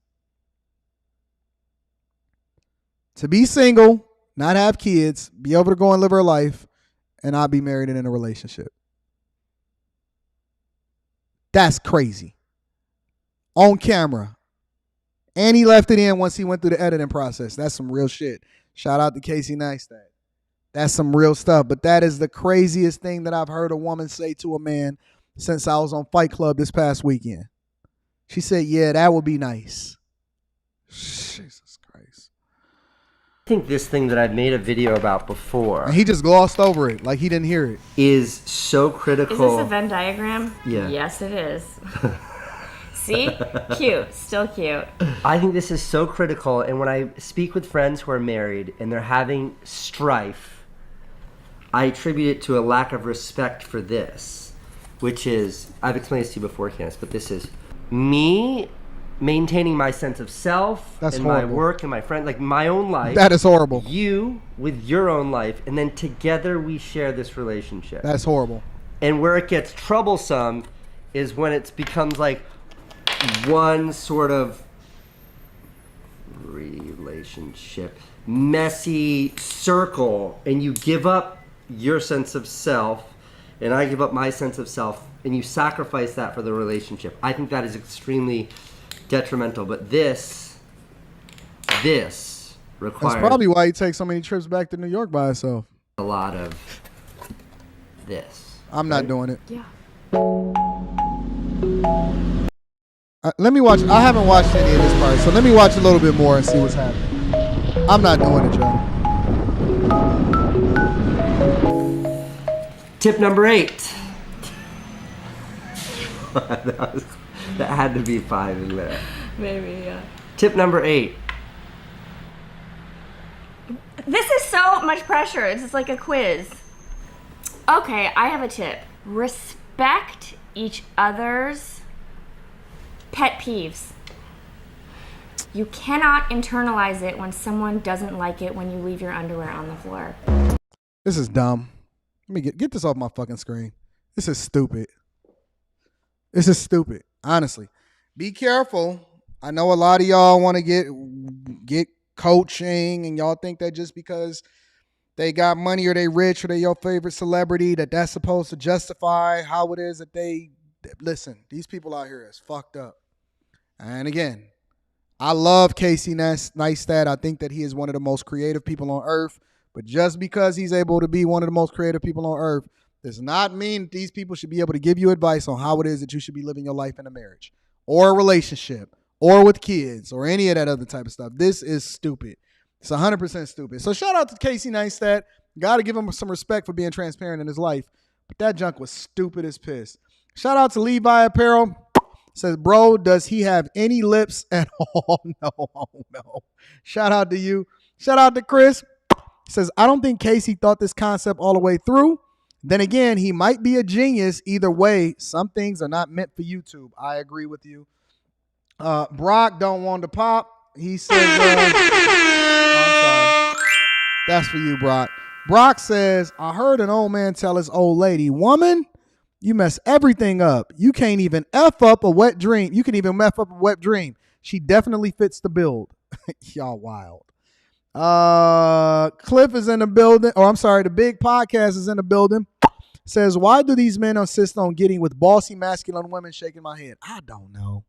To be single, not have kids, be able to go and live her life, and not be married and in a relationship. That's crazy. On camera. And he left it in once he went through the editing process. That's some real shit. Shout out to Casey Neistat. That's some real stuff. But that is the craziest thing that I've heard a woman say to a man since I was on Fight Club this past weekend. She said, yeah, that would be nice. Jesus Christ. I think this thing that I've made a video about before. And he just glossed over it like he didn't hear it. Is so critical. Is this a Venn diagram? Yeah. Yes, it is. See? Cute. Still cute. I think this is so critical. And when I speak with friends who are married and they're having strife, I attribute it to a lack of respect for this, which is, I've explained this to you before, Candace, but this is me maintaining my sense of self. That's and horrible. My work and my friend, like my own life. That is horrible. You with your own life, and then together we share this relationship. That's horrible. And where it gets troublesome is when it becomes like one sort of relationship, messy circle, and you give up your sense of self, and I give up my sense of self, and you sacrifice that for the relationship. I think that is extremely detrimental. But this requires... That's probably why he takes so many trips back to New York by himself. A lot of this. I'm not doing it. Yeah. Let me watch. I haven't watched any of this part, so let me watch a little bit more and see what's happening. I'm not doing it, y'all. Tip number 8. That had to be 5 in there. Maybe, yeah. Tip number 8. This is so much pressure. It's just like a quiz. Okay, I have a tip. Respect each other's pet peeves. You cannot internalize it when someone doesn't like it when you leave your underwear on the floor. This is dumb. Let me get this off my fucking screen. This is stupid. This is stupid. Honestly. Be careful. I know a lot of y'all want to get coaching, and y'all think that just because they got money or they rich or they your favorite celebrity that's supposed to justify how it is that they... Listen, these people out here is fucked up. And again, I love Casey Neistat. I think that he is one of the most creative people on earth. But just because he's able to be one of the most creative people on earth does not mean that these people should be able to give you advice on how it is that you should be living your life in a marriage or a relationship or with kids or any of that other type of stuff. This is stupid. It's 100% stupid. So shout out to Casey Neistat. Got to give him some respect for being transparent in his life. But that junk was stupid as piss. Shout out to Levi Apparel. Says, bro, does he have any lips at all? No. Shout out to you. Shout out to Chris. Says, I don't think Casey thought this concept all the way through. Then again, he might be a genius. Either way, some things are not meant for YouTube. I agree with you. Brock don't want to pop. He says, I'm sorry. That's for you, Brock. Brock says, I heard an old man tell his old lady, woman, you mess everything up. You can't even F up a wet dream. You can even F up a wet dream. She definitely fits the build. Y'all wild. Cliff is in the building. Oh, I'm sorry. The Big Podcast is in the building. Says, why do these men insist on getting with bossy masculine women? Shaking my head. I don't know.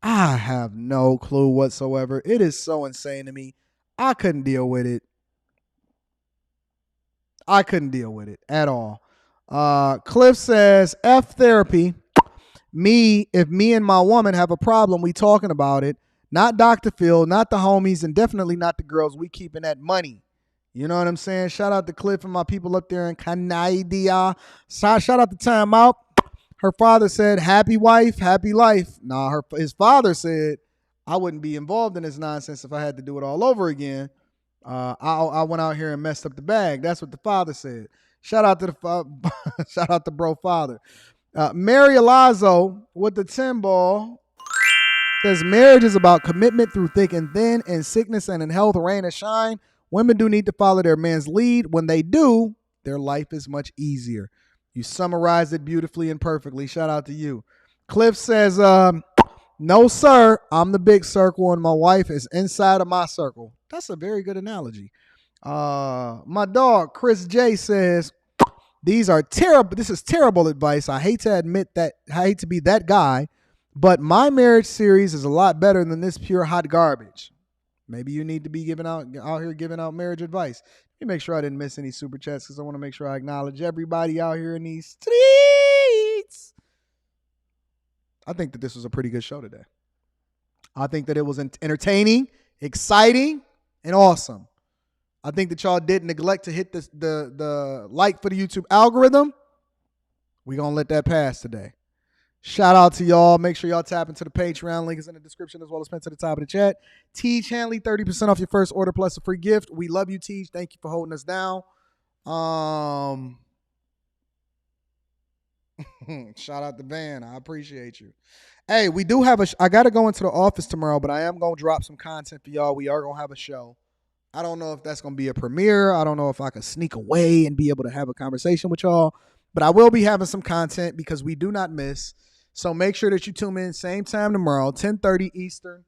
I have no clue whatsoever. It is so insane to me. I couldn't deal with it. I couldn't deal with it at all. Cliff says, F therapy. If me and my woman have a problem, we talking about it. Not Dr. Phil, not the homies, and definitely not the girls. We keeping that money. You know what I'm saying? Shout out to Cliff and my people up there in Canada. Shout out to Time Out. Her father said, happy wife, happy life. Nah, his father said, I wouldn't be involved in this nonsense if I had to do it all over again. I went out here and messed up the bag. That's what the father said. Shout out to shout out to bro father. Mary Alazzo with the 10 ball says marriage is about commitment through thick and thin, in sickness and in health, rain and shine. Women do need to follow their man's lead. When they do, their life is much easier. You summarized it beautifully and perfectly. Shout out to you. Cliff says, no, sir. I'm the big circle and my wife is inside of my circle. That's a very good analogy. My dog, Chris J, says, these are terrible. This is terrible advice. I hate to admit that. I hate to be that guy, but my marriage series is a lot better than this pure hot garbage. Maybe you need to be out here giving out marriage advice. Let me make sure I didn't miss any super chats because I want to make sure I acknowledge everybody out here in these streets. I think that this was a pretty good show today. I think that it was entertaining, exciting, and awesome. I think that y'all didn't neglect to hit the like for the YouTube algorithm. We're going to let that pass today. Shout out to y'all. Make sure y'all tap into the Patreon. Link is in the description as well as pinned to the top of the chat. Teach Hanley, 30% off your first order plus a free gift. We love you, Teach. Thank you for holding us down. Shout out to Van. I appreciate you. Hey, we do have I got to go into the office tomorrow, but I am going to drop some content for y'all. We are going to have a show. I don't know if that's going to be a premiere. I don't know if I can sneak away and be able to have a conversation with y'all, but I will be having some content because we do not miss. So make sure that you tune in same time tomorrow, 10:30 Eastern.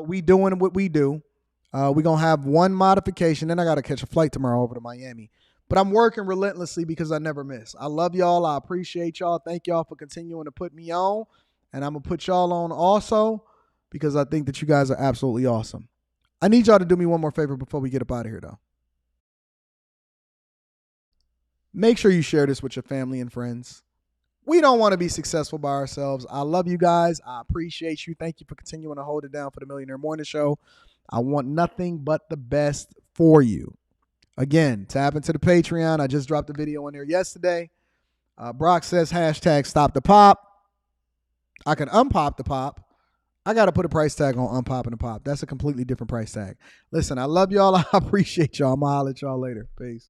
We doing what we do. We're going to have one modification. Then I got to catch a flight tomorrow over to Miami. But I'm working relentlessly because I never miss. I love y'all. I appreciate y'all. Thank y'all for continuing to put me on. And I'm going to put y'all on also because I think that you guys are absolutely awesome. I need y'all to do me one more favor before we get up out of here, though. Make sure you share this with your family and friends. We don't want to be successful by ourselves. I love you guys. I appreciate you. Thank you for continuing to hold it down for the Millionaire Morning Show. I want nothing but the best for you. Again, tap into the Patreon. I just dropped a video in there yesterday. Brock says hashtag stop the pop. I can unpop the pop. I got to put a price tag on unpopping the pop. That's a completely different price tag. Listen, I love y'all. I appreciate y'all. I'm going to holler at y'all later. Peace.